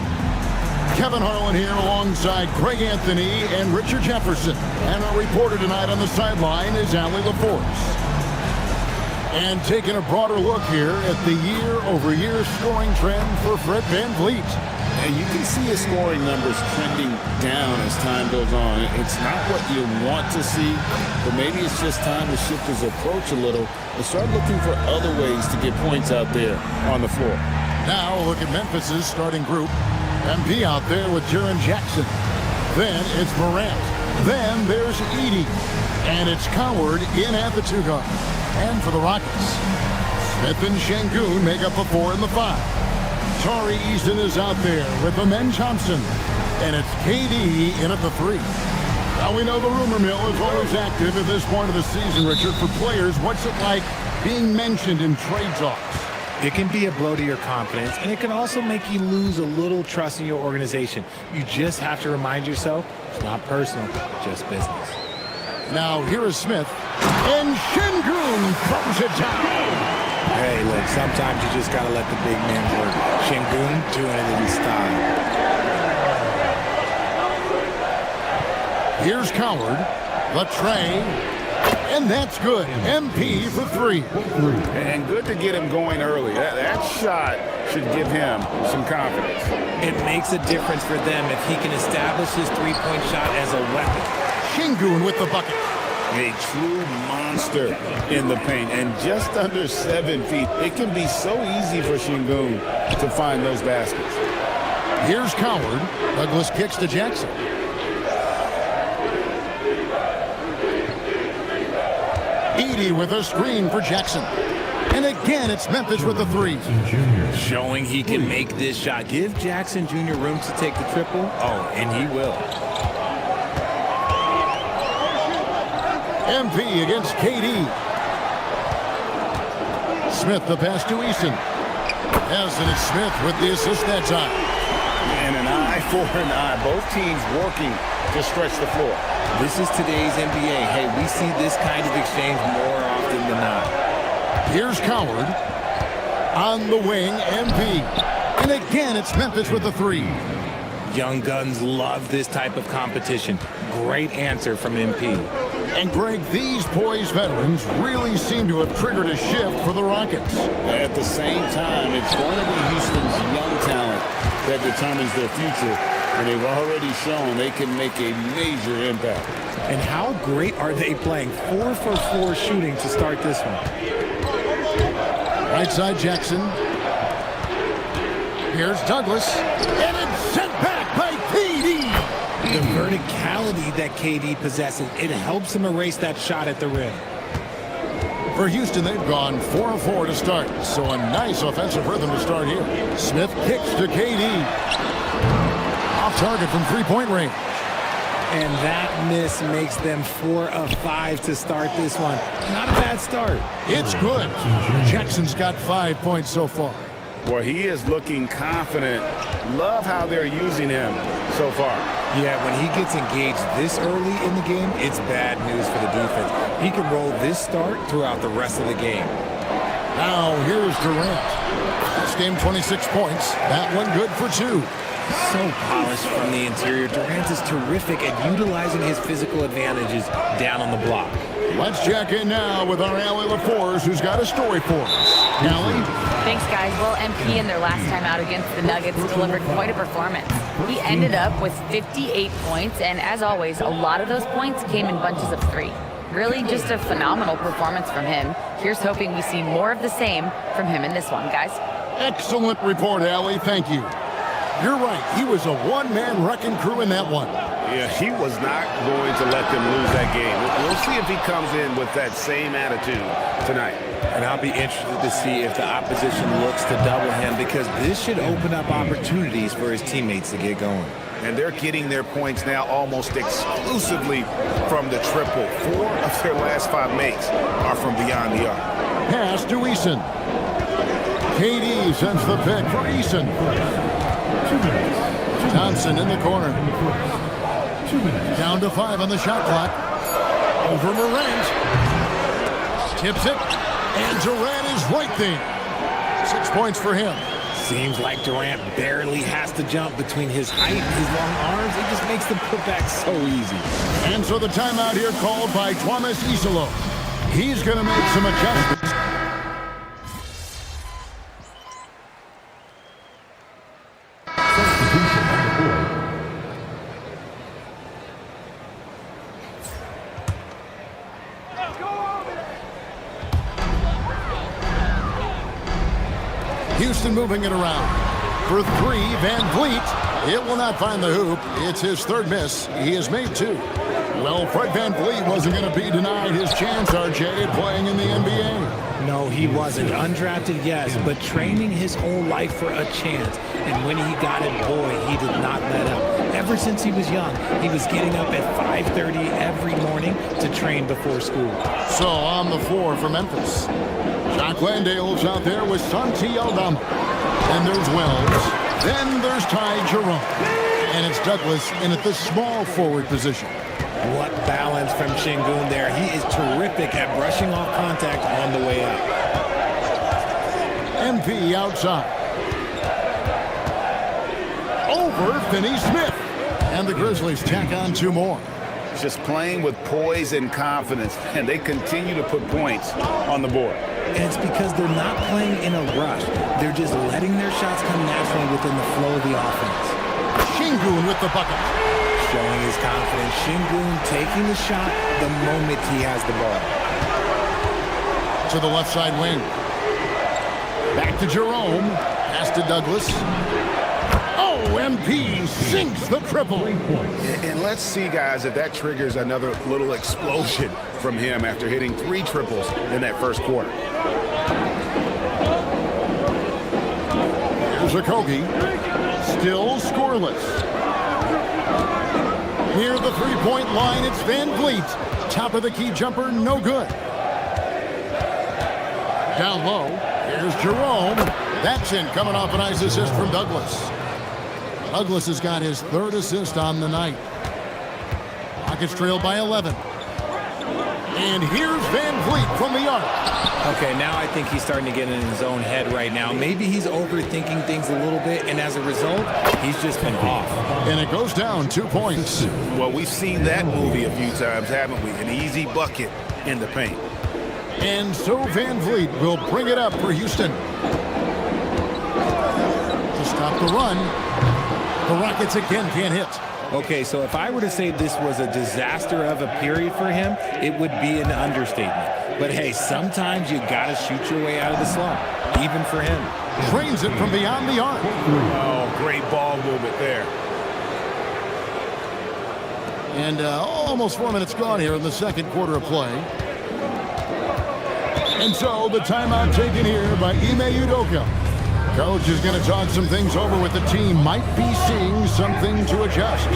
Kevin Harlan here alongside Greg Anthony and Richard Jefferson. And our reporter tonight on the sideline is Allie LaForce. And taking a broader look here at the year-over-year scoring trend for Fred VanVleet. And you can see his scoring numbers trending down as time goes on. It's not what you want to see, but maybe it's just time to shift his approach a little and start looking for other ways to get points out there on the floor. Now look at Memphis's starting group. MP out there with Jaren Jackson. Then it's Morant. Then there's Edey. And it's Coward in at the 2 guard. And for the Rockets, Smith and Şengün make up the 4 and the 5. Tari Eason is out there with Amen Thompson. And it's KD in at the 3. Now we know the rumor mill is always active at this point of the season, Richard. For players, what's it like being mentioned in trade talks? It can be a blow to your confidence, and it can also make you lose a little trust in your organization. You just have to remind yourself, it's not personal, just business. Now here is Smith, and Şengün throws it down. Hey, look, sometimes you just got to let the big man work. Şengün doing it in style. Here's Coward, the tray, and that's good. MP for 3. And good to get him going early. That shot should give him some confidence. It makes a difference for them if he can establish his three-point shot as a weapon. Şengün with the bucket. A true monster in the paint, and just under 7 feet. It can be so easy for Şengün to find those baskets. Here's Coward. Douglas kicks to Jackson. Edey with a screen for Jackson. And again, it's Memphis with the 3. Showing he can make this shot. Give Jackson Jr. room to take the triple. Oh, and he will. MP against KD. Smith the pass to Eason. Yes, and it's Smith with the assist that time. And an eye for an eye. Both teams working to stretch the floor. This is today's NBA. Hey, we see this kind of exchange more often than not. Here's Coward. On the wing, MP. And again, it's Memphis with the 3. Young guns love this type of competition. Great answer from MP. And Greg, these poised veterans really seem to have triggered a shift for the Rockets. At the same time, it's going to be Houston's young talent that determines their future. And they've already shown they can make a major impact. And how great are they playing? 4 for 4 shooting to start this one. Right side Jackson. Here's Douglas. And it's sent back by KD. The verticality that KD possesses, it helps him erase that shot at the rim. For Houston, they've gone 4-4 to start. So a nice offensive rhythm to start here. Smith kicks to KD. Off target from three-point range. And that miss makes them 4 of 5 to start this one. Not a bad start. It's good. Jackson's got 5 points so far. Well, he is looking confident. Love how they're using him so far. Yeah, when he gets engaged this early in the game, it's bad news for the defense. He can roll this start throughout the rest of the game. Now, here's Durant. This game, 26 points. That one good for 2. So polished from the interior. Durant is terrific at utilizing his physical advantages down on the block. Let's check in now with our Allie LaForce, who's got a story for us. Allie? Thanks, guys. Well, MP in their last time out against the Nuggets delivered quite a performance. He ended up with 58 points, and as always, a lot of those points came in bunches of 3. Really just a phenomenal performance from him. Here's hoping we see more of the same from him in this one, guys. Excellent report, Allie. Thank you. You're right. He was a one-man wrecking crew in that one. Yeah, he was not going to let them lose that game. We'll see if he comes in with that same attitude tonight. And I'll be interested to see if the opposition looks to double him, because this should open up opportunities for his teammates to get going. And they're getting their points now almost exclusively from the triple. 4 of their last 5 makes are from beyond the arc. Pass to Eason. KD sends the pick for Eason. Thompson in the corner. Down to 5 on the shot clock. Over Morant. Tips it. And Durant is right there. 6 points for him. Seems like Durant barely has to jump between his height and his long arms. It just makes the putback so easy. And so the timeout here called by Thomas Isolo. He's going to make some adjustments. Houston moving it around. For three, Van Vliet. It will not find the hoop. It's his third miss. He has made 2. Well, Fred Van Vliet wasn't going to be denied his chance, RJ, at playing in the NBA. No, he wasn't. Undrafted, yes, but training his whole life for a chance. And when he got it, boy, he did not let up. Ever since he was young, he was getting up at 5:30 every morning to train before school. So on the floor for Memphis, Jock Landale's out there with Santi Aldama. Then there's Wells. Then there's Ty Jerome. And it's Douglas in at the small forward position. What balance from Şengün there. He is terrific at brushing off contact on the way up. MP outside. Over Finney-Smith. And the Grizzlies tack on 2 more. Just playing with poise and confidence, and they continue to put points on the board. And it's because they're not playing in a rush. They're just letting their shots come naturally within the flow of the offense. Şengün with the bucket. Showing his confidence. Şengün taking the shot the moment he has the ball. To the left side wing. Back to Jerome. Pass to Douglas. Oh, MP sinks the triple. And let's see, guys, if that triggers another little explosion from him after hitting 3 triples in that first quarter. Here's Okogie. Still scoreless. Near the three-point line, it's Van Vliet. Top of the key jumper, no good. Down low, here's Jerome. That's in, coming off a nice assist from Douglas. Douglas has got his 3rd assist on the night. Rockets trail by 11. And here's Van Vliet from the arc. Okay, now I think he's starting to get in his own head right now. Maybe he's overthinking things a little bit, and as a result, he's just been off. And it goes down 2 points. Well, we've seen that movie a few times, haven't we? An easy bucket in the paint. And so Van Vliet will bring it up for Houston. To stop the run, the Rockets again can't hit. Okay, so if I were to say this was a disaster of a period for him, it would be an understatement. But hey, sometimes you gotta shoot your way out of the slump, even for him. Drains it from beyond the arc. Oh, great ball movement there. And almost 4 minutes gone here in the second quarter of play. And so the timeout taken here by Ime Udoka. Coach is going to talk some things over with the team. Might be seeing something to adjust.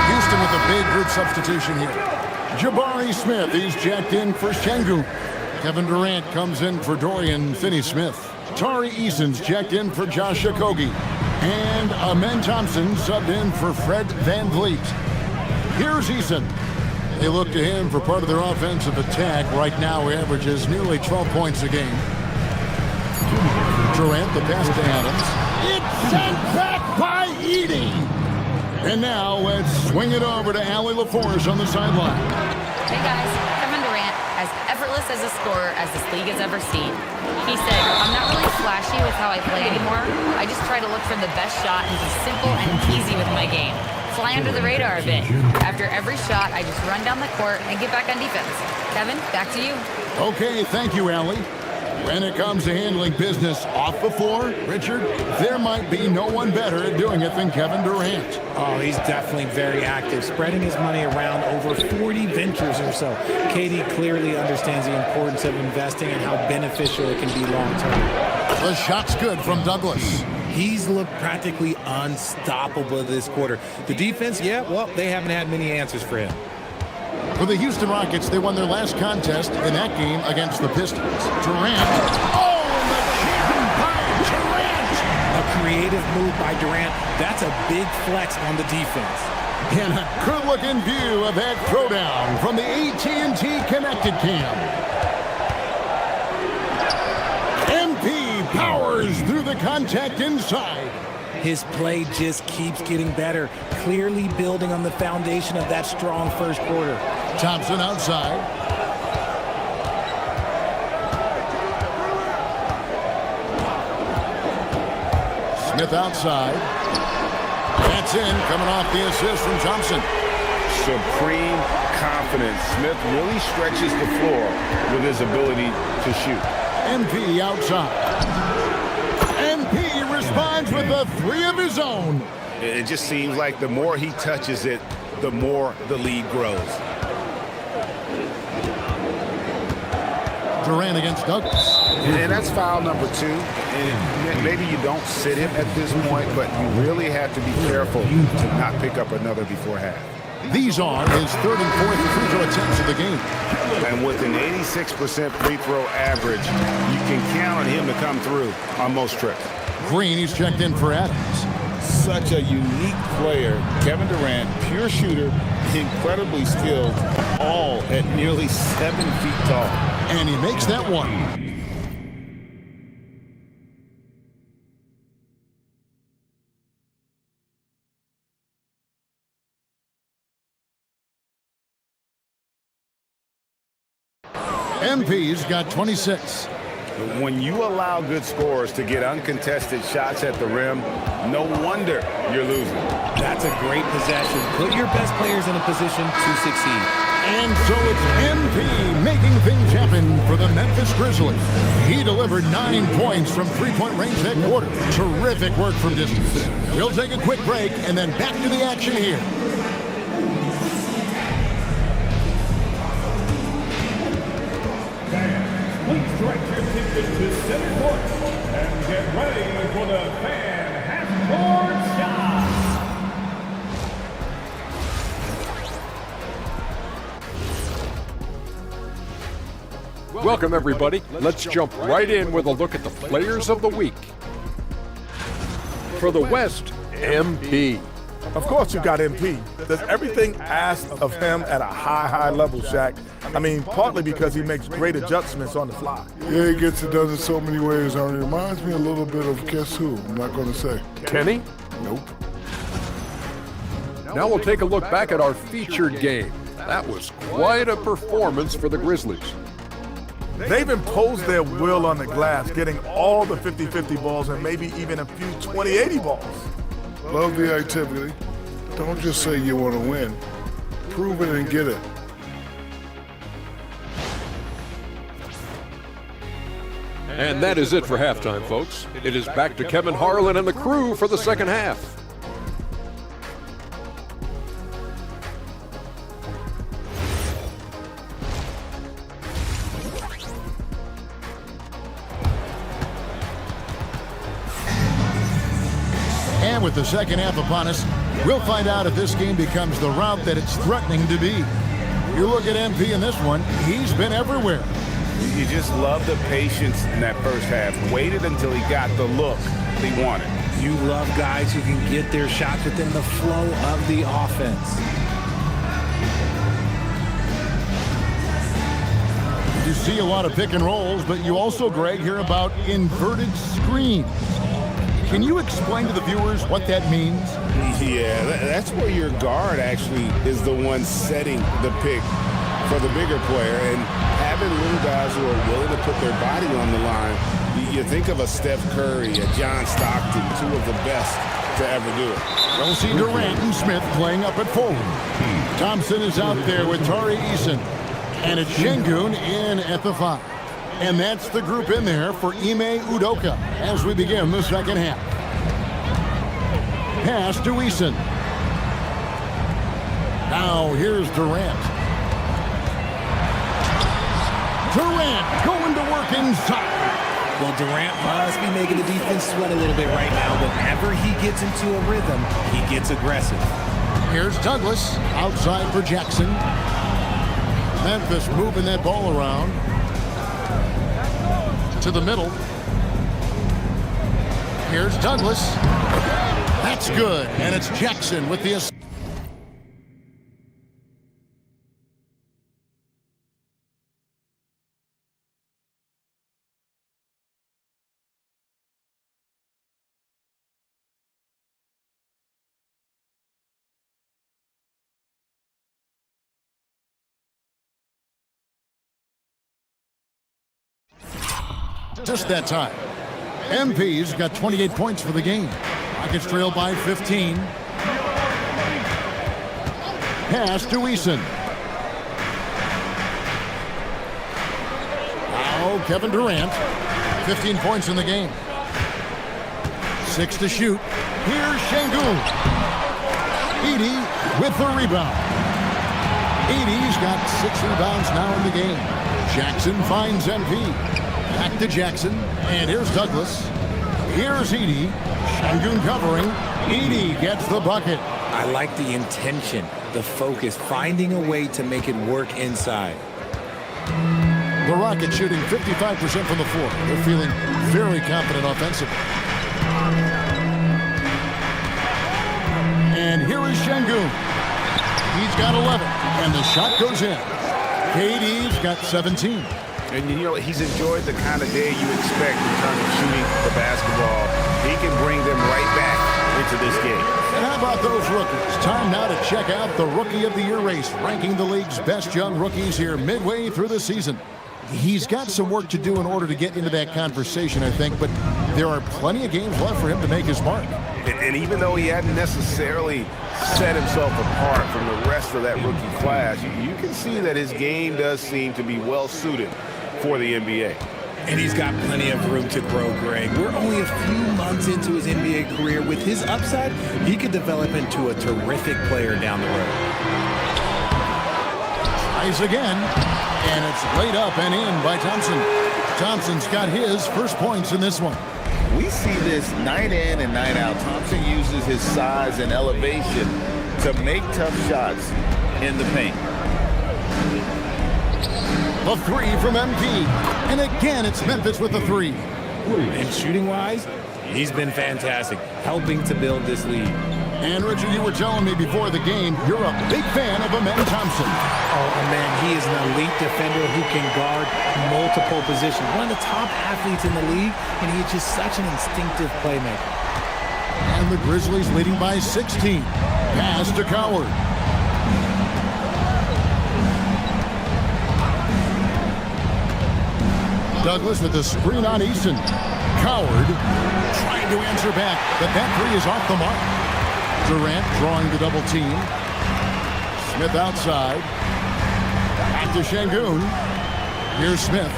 Houston with a big group substitution here. Jabari Smith, he's jacked in for Şengün. Kevin Durant comes in for Dorian Finney-Smith. Tari Eason's checked in for Josh Okogie. And Amen Thompson subbed in for Fred Van Vliet. Here's Eason. They look to him for part of their offensive attack. Right now, he averages nearly 12 points a game. Durant, the pass to Adams. It's sent back by Edey. And now let's swing it over to Allie LaForce on the sideline. Hey guys, Kevin Durant, as effortless as a scorer as this league has ever seen. He said, I'm not really flashy with how I play anymore. I just try to look for the best shot and be simple and easy with my game. Fly under the radar a bit. After every shot, I just run down the court and get back on defense. Kevin, back to you. Okay, thank you, Allie. When it comes to handling business off the floor, Richard, there might be no one better at doing it than Kevin Durant. Oh, he's definitely very active, spreading his money around over 40 ventures or so. KD clearly understands the importance of investing and how beneficial it can be long-term. The shot's good from Douglas. He's looked practically unstoppable this quarter. The defense, yeah, well, they haven't had many answers for him. For the Houston Rockets, they won their last contest in that game against the Pistons. Durant. Oh, and the jam by Durant! A creative move by Durant. That's a big flex on the defense. And a good-looking view of that throwdown from the AT&T Connected Cam. MP powers through the contact inside. His play just keeps getting better, clearly building on the foundation of that strong first quarter. Thompson outside. Smith outside. That's in, coming off the assist from Thompson. Supreme confidence. Smith really stretches the floor with his ability to shoot. MP outside. MP responds with a three of his own. It just seems like the more he touches it, the more the lead grows. Durant against Douglas. And that's foul number 2. And maybe you don't sit him at this point, but you really have to be careful to not pick up another before half. These are his third and fourth free throw attempts of the game. And with an 86% free throw average, you can count on him to come through on most trips. Green, he's checked in for Adams. Such a unique player. Kevin Durant, pure shooter, incredibly skilled, all at nearly 7 feet tall. And he makes that one. MP's got 26. When you allow good scorers to get uncontested shots at the rim, no wonder you're losing. That's a great possession. Put your best players in a position to succeed. And so it's MP making things happen for the Memphis Grizzlies. He delivered 9 points from three-point range that quarter. Terrific work from distance. We'll take a quick break and then back to the action here. Please direct your attention to center court and get ready for the fan half-court shot. Welcome, everybody. Let's jump right in with a look at the players of the week. For the West, MP. Of course you got MP. Does everything asked of him at a high level, Shaq. I mean, partly because he makes great adjustments on the fly. Yeah, he gets it done in so many ways. It reminds me a little bit of guess who? I'm not going to say. Kenny? Nope. Now we'll take a look back at our featured game. That was quite a performance for the Grizzlies. They've imposed their will on the glass, getting all the 50-50 balls and maybe even a few 20-80 balls. Love the activity. Don't just say you want to win. Prove it and get it. And that is it for halftime, folks. It is back to Kevin Harlan and the crew for the second half. And with the second half upon us, we'll find out if this game becomes the route that it's threatening to be. You look at MP in this one, he's been everywhere. You just love the patience in that first half. Waited until he got the look he wanted. You love guys who can get their shots within the flow of the offense. You see a lot of pick and rolls, but you also, Greg, hear about inverted screens. Can you explain to the viewers what that means? Yeah, that's where your guard actually is the one setting the pick for the bigger player, and having little guys who are willing to put their body on the line. You think of a Steph Curry, a John Stockton, two of the best to ever do it. We'll see Durant and Smith playing up at forward. Thompson is out there with Tari Eason, and it's Şengün in at the 5. And that's the group in there for Ime Udoka as we begin the second half. Pass to Eason. Now here's Durant. Durant going to work inside. Well, Durant must be making the defense sweat a little bit right now. Whenever he gets into a rhythm, he gets aggressive. Here's Douglas outside for Jackson. Memphis moving that ball around to the middle. Here's Douglas. That's good, and it's Jackson with the assist. Just that time. MP's got 28 points for the game. Rockets trail by 15. Pass to Eason. Now Kevin Durant. 15 points in the game. 6 to shoot. Here's Şengün. Edey with the rebound. Edey's got 6 rebounds now in the game. Jackson finds MP. Back to Jackson, and here's Douglas. Here's Edey. Şengün covering. Edey gets the bucket. I like the intention, the focus, finding a way to make it work inside. The Rockets shooting 55% from the floor. They're feeling very confident offensively. And here is Şengün. He's got 11, and the shot goes in. KD's got 17. And you know, he's enjoyed the kind of day you expect in terms of shooting the basketball. He can bring them right back into this game. And how about those rookies? Time now to check out the Rookie of the Year race, ranking the league's best young rookies here midway through the season. He's got some work to do in order to get into that conversation, I think, but there are plenty of games left for him to make his mark. And even though he hadn't necessarily set himself apart from the rest of that rookie class, you can see that his game does seem to be well suited for the NBA. And he's got plenty of room to grow, Greg. We're only a few months into his NBA career. With his upside, he could develop into a terrific player down the road. Tries again, and it's laid up and in by Thompson. Thompson's got his first points in this one. We see this night in and night out. Thompson uses his size and elevation to make tough shots in the paint. A three from MP. And again, it's Memphis with the three. And shooting-wise, he's been fantastic, helping to build this lead. And Richard, you were telling me before the game, you're a big fan of Amen Thompson. Oh, man, he is an elite defender who can guard multiple positions. One of the top athletes in the league, and he's just such an instinctive playmaker. And the Grizzlies leading by 16. Pass to Coward. Douglas with the screen on Eason. Coward trying to answer back, but that three is off the mark. Durant drawing the double team. Smith outside. Back to Şengün. Here's Smith.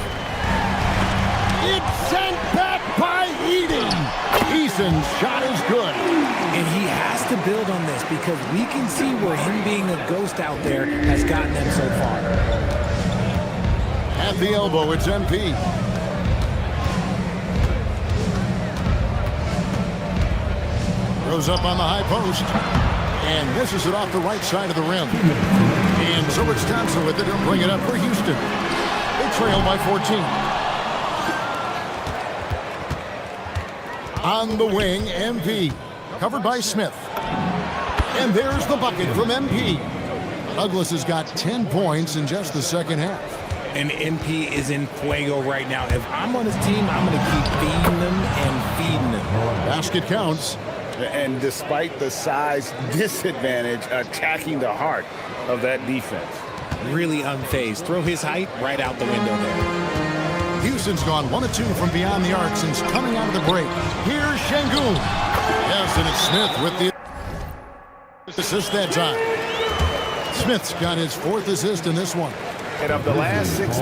It's sent back by Edey. Eason's shot is good. And he has to build on this because we can see where him being a ghost out there has gotten them so far. At the elbow, it's MP. Throws up on the high post. And misses it off the right side of the rim. And so it's Thompson with it. He'll bring it up for Houston. They trail by 14. On the wing, MP. Covered by Smith. And there's the bucket from MP. Douglas has got 10 points in just the second half. And MP is in fuego right now. If I'm on his team, I'm going to keep feeding them and feeding them. Basket counts. And despite the size disadvantage, attacking the heart of that defense. Really unfazed. Throw his height right out the window there. Houston's gone 1 of 2 from beyond the arc since coming out of the break. Here's Şengün. Yes, and it's Smith with the assist that time. Smith's got his 4th assist in this one. And of the last 6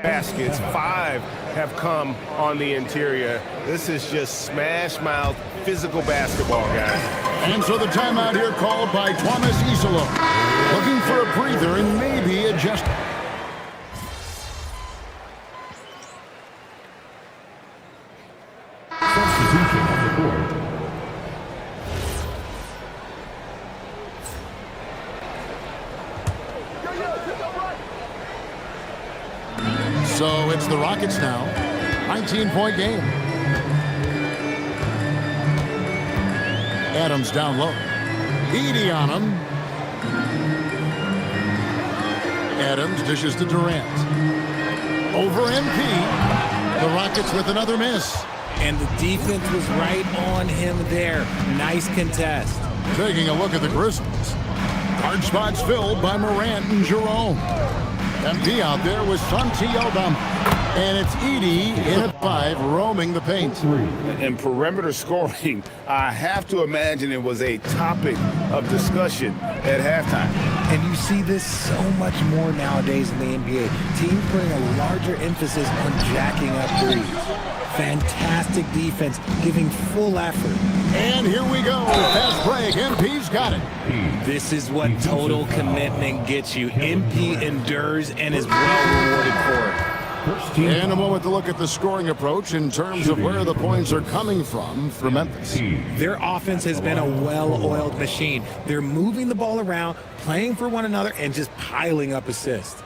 baskets. 5 have come on the interior. This is just smash-mouth physical basketball, guys. And so the timeout here called by Thomas Iserlohn. Looking for a breather and maybe adjust. Substitution on the court. So it's the Rockets now. 19-point game. Adams down low. Edey on him. Adams dishes to Durant. Over MP. The Rockets with another miss. And the defense was right on him there. Nice contest. Taking a look at the Grizzlies. Hard spots filled by Morant and Jerome. MP out there with Santi Aldama. And it's Edey in at 5, roaming the paint. And perimeter scoring, I have to imagine it was a topic of discussion at halftime. And you see this so much more nowadays in the NBA. Teams putting a larger emphasis on jacking up threes. Fantastic defense, giving full effort. And here we go. Fast break. MP's got it. This is what total commitment gets you. MP endures and is well rewarded for it. And a moment to look at the scoring approach in terms of where the points are coming from for Memphis. Their offense has been a well-oiled machine. They're moving the ball around, playing for one another, and just piling up assists.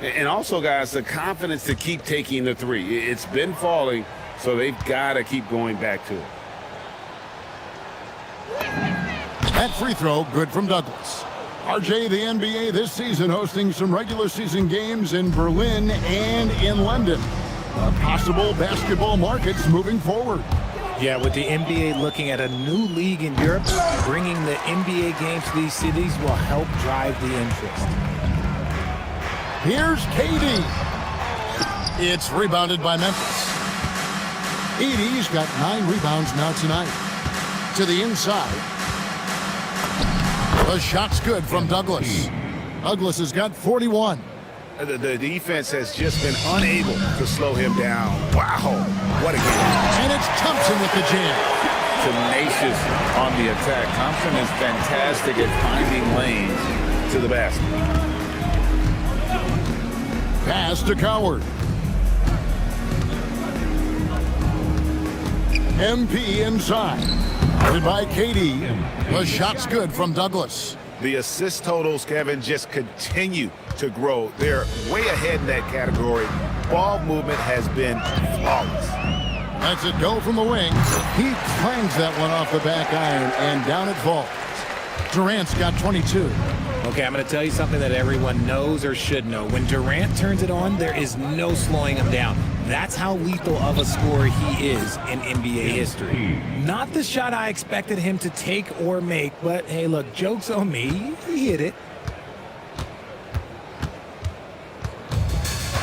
And also, guys, the confidence to keep taking the three. It's been falling, so they've got to keep going back to it. That free throw, good from Douglas. RJ, the NBA this season hosting some regular season games in Berlin and in London. Possible basketball markets moving forward. Yeah, with the NBA looking at a new league in Europe, bringing the NBA games to these cities will help drive the interest. Here's KD. It's rebounded by Memphis. Edey's got 9 rebounds now tonight. To the inside. The shot's good from Douglas. Douglas has got 41. The defense has just been unable to slow him down. Wow, what a game. And it's Thompson with the jam. Tenacious on the attack. Thompson is fantastic at finding lanes to the basket. Pass to Coward. MP inside. Guarded by KD. The shot's good from Douglas. The assist totals, Kevin, just continue to grow. They're way ahead in that category. Ball movement has been flawless. That's a go from the wing. He clangs that one off the back iron, and down it falls. Durant's got 22. Okay, I'm going to tell you something that everyone knows or should know. When Durant turns it on, there is no slowing him down. That's how lethal of a scorer he is in NBA history. Not the shot I expected him to take or make, but hey, look, joke's on me. He hit it.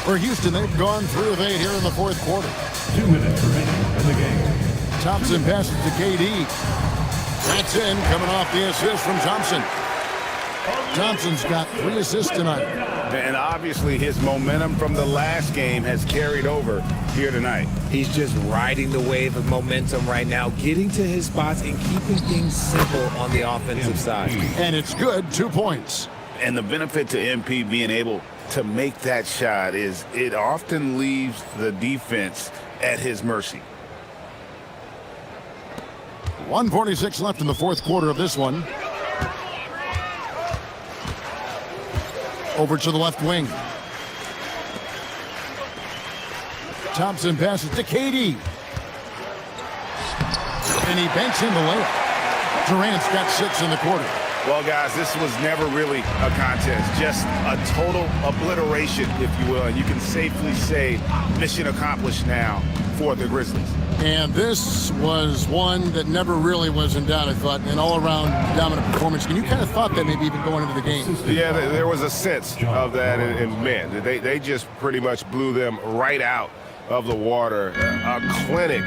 For Houston, they've gone 3 of 8 here in the fourth quarter. 2 minutes remaining in the game. Thompson passes to KD. That's in, coming off the assist from Thompson. Thompson's got 3 assists tonight. And obviously his momentum from the last game has carried over here tonight. He's just riding the wave of momentum right now, getting to his spots and keeping things simple on the offensive side. And it's good, 2 points. And the benefit to MP being able to make that shot is it often leaves the defense at his mercy. 1:46 left in the fourth quarter of this one. Over to the left wing. Thompson passes to KD. And he banks in the layup. Durant's got 6 in the quarter. Well, guys, this was never really a contest. Just a total obliteration, if you will. And you can safely say mission accomplished now for the Grizzlies. And this was one that never really was in doubt, I thought, an all-around dominant performance. And you kind of thought that maybe even going into the game. Yeah, there was a sense of that, and man, they just pretty much blew them right out of the water. A clinic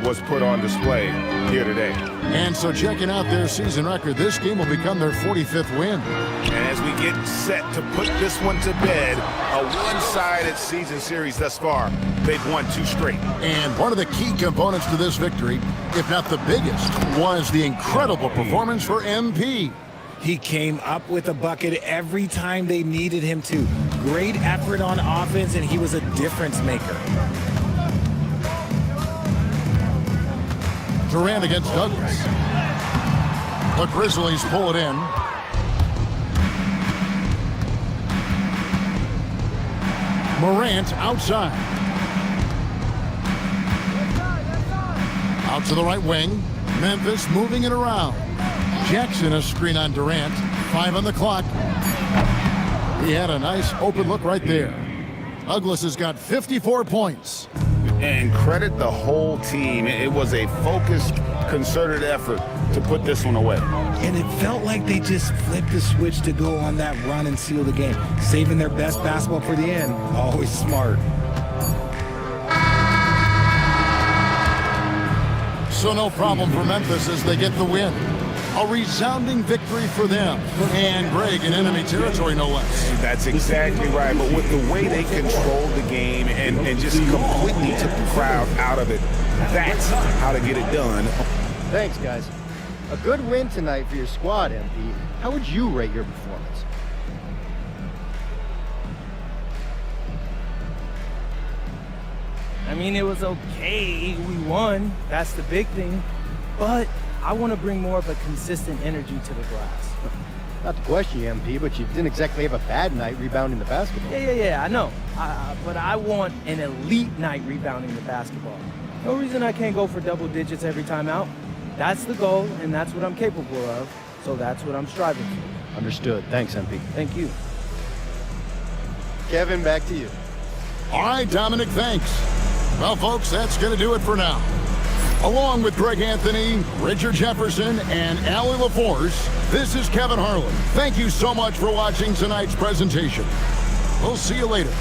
was put on display here today. And so checking out their season record, this game will become their 45th win. And as we get set to put this one to bed, a one-sided season series thus far, they've won 2 straight. And one of the key components to this victory, if not the biggest, was the incredible performance for MP. He came up with a bucket every time they needed him to. Great effort on offense, and he was a difference maker. Durant against Douglas. The Grizzlies pull it in. Morant outside. Out to the right wing. Memphis moving it around. Jackson a screen on Durant. 5 on the clock. He had a nice open look right there. Douglas has got 54 points. And credit the whole team. It was a focused, concerted effort to put this one away. And it felt like they just flipped the switch to go on that run and seal the game, saving their best basketball for the end. Always smart. So no problem for Memphis as they get the win. A resounding victory for them. And Greg in enemy territory, no less. That's exactly right. But with the way they controlled the game and just completely took the crowd out of it, that's how to get it done. Thanks, guys. A good win tonight for your squad, MP. How would you rate your performance? I mean, it was okay. We won. That's the big thing. But I want to bring more of a consistent energy to the glass. Not to question you, MP, but you didn't exactly have a bad night rebounding the basketball. Yeah, I know. But I want an elite night rebounding the basketball. No reason I can't go for double digits every time out. That's the goal, and that's what I'm capable of. So that's what I'm striving for. Understood. Thanks, MP. Thank you. Kevin, back to you. All right, Dominic, thanks. Well, folks, that's going to do it for now. Along with Greg Anthony, Richard Jefferson, and Allie LaForce, this is Kevin Harlan. Thank you so much for watching tonight's presentation. We'll see you later.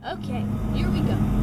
Okay, here we go.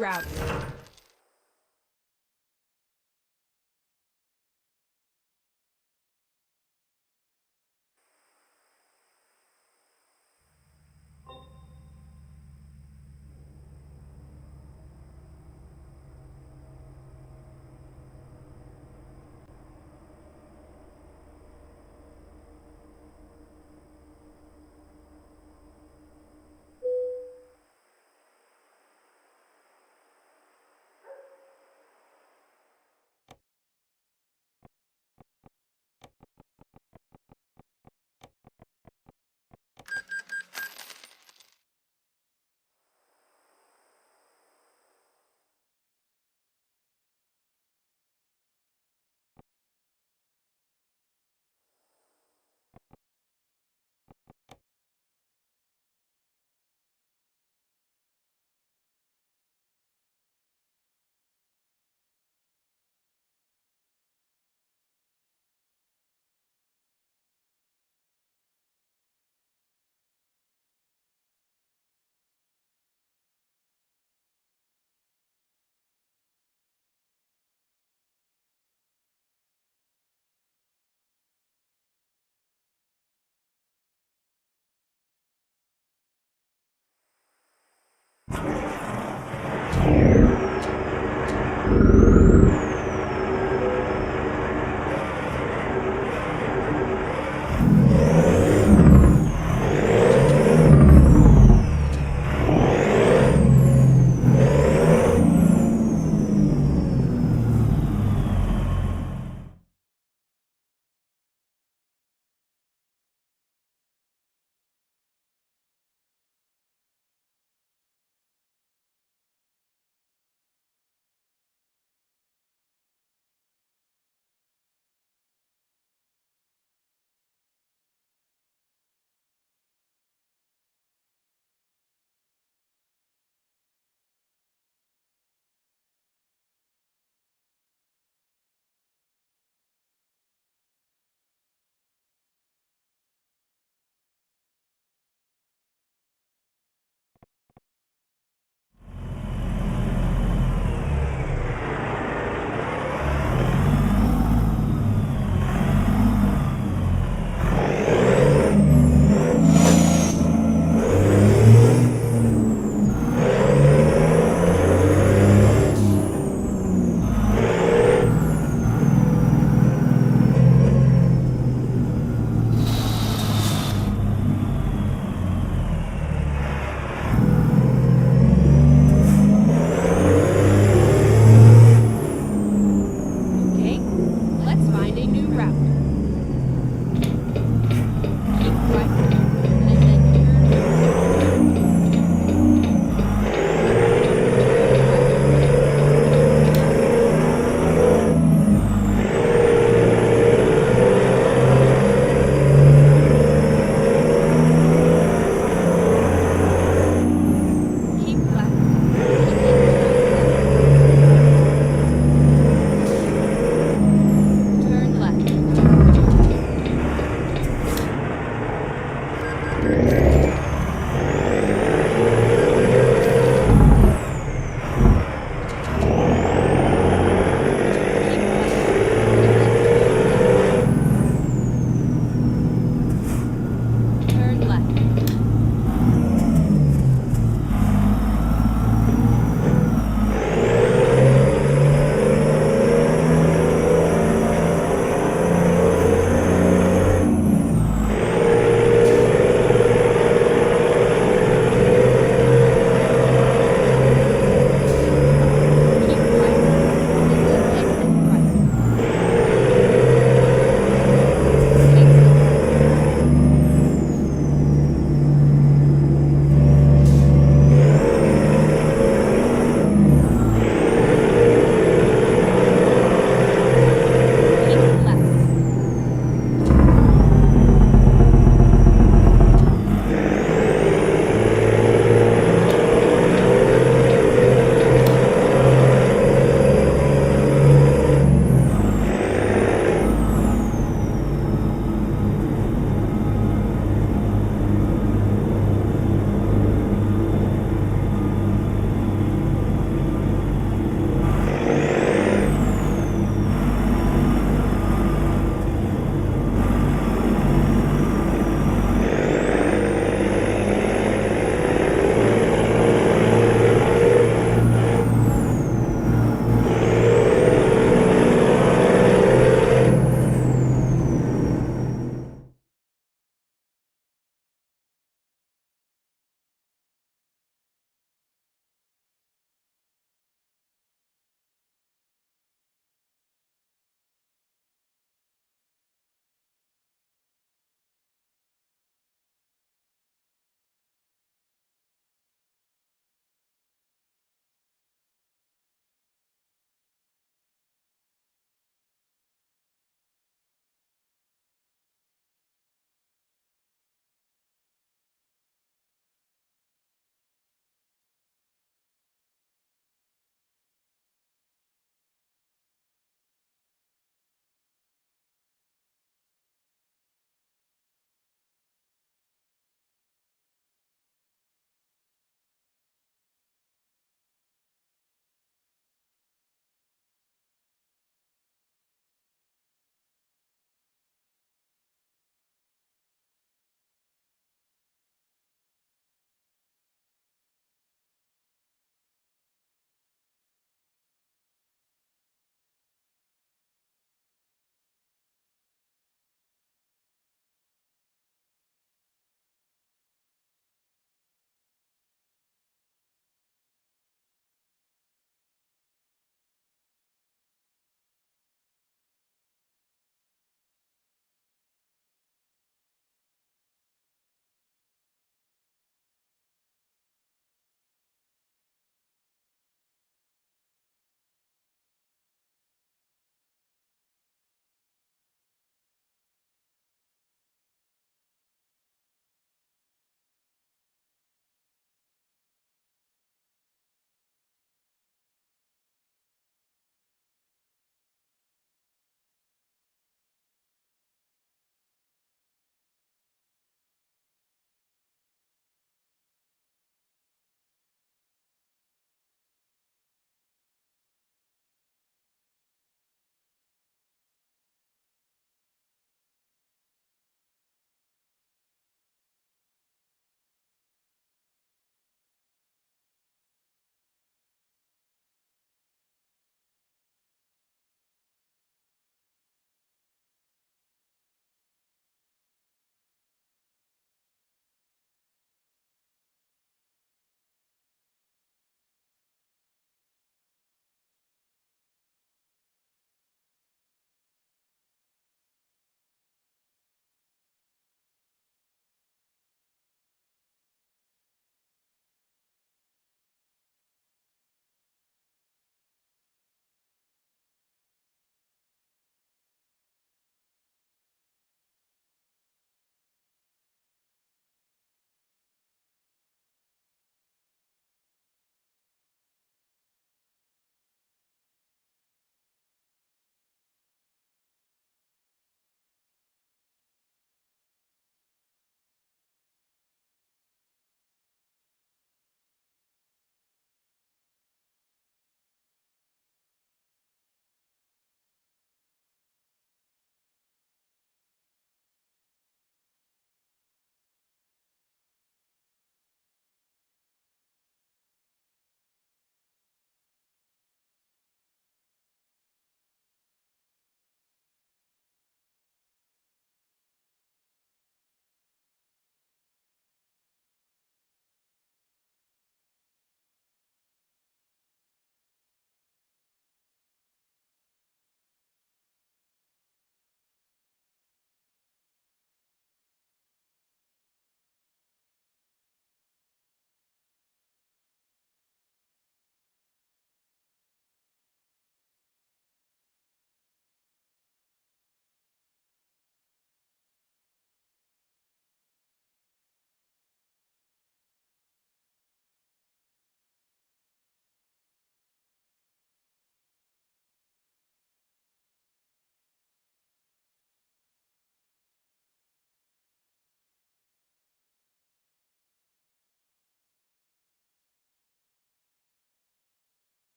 ground.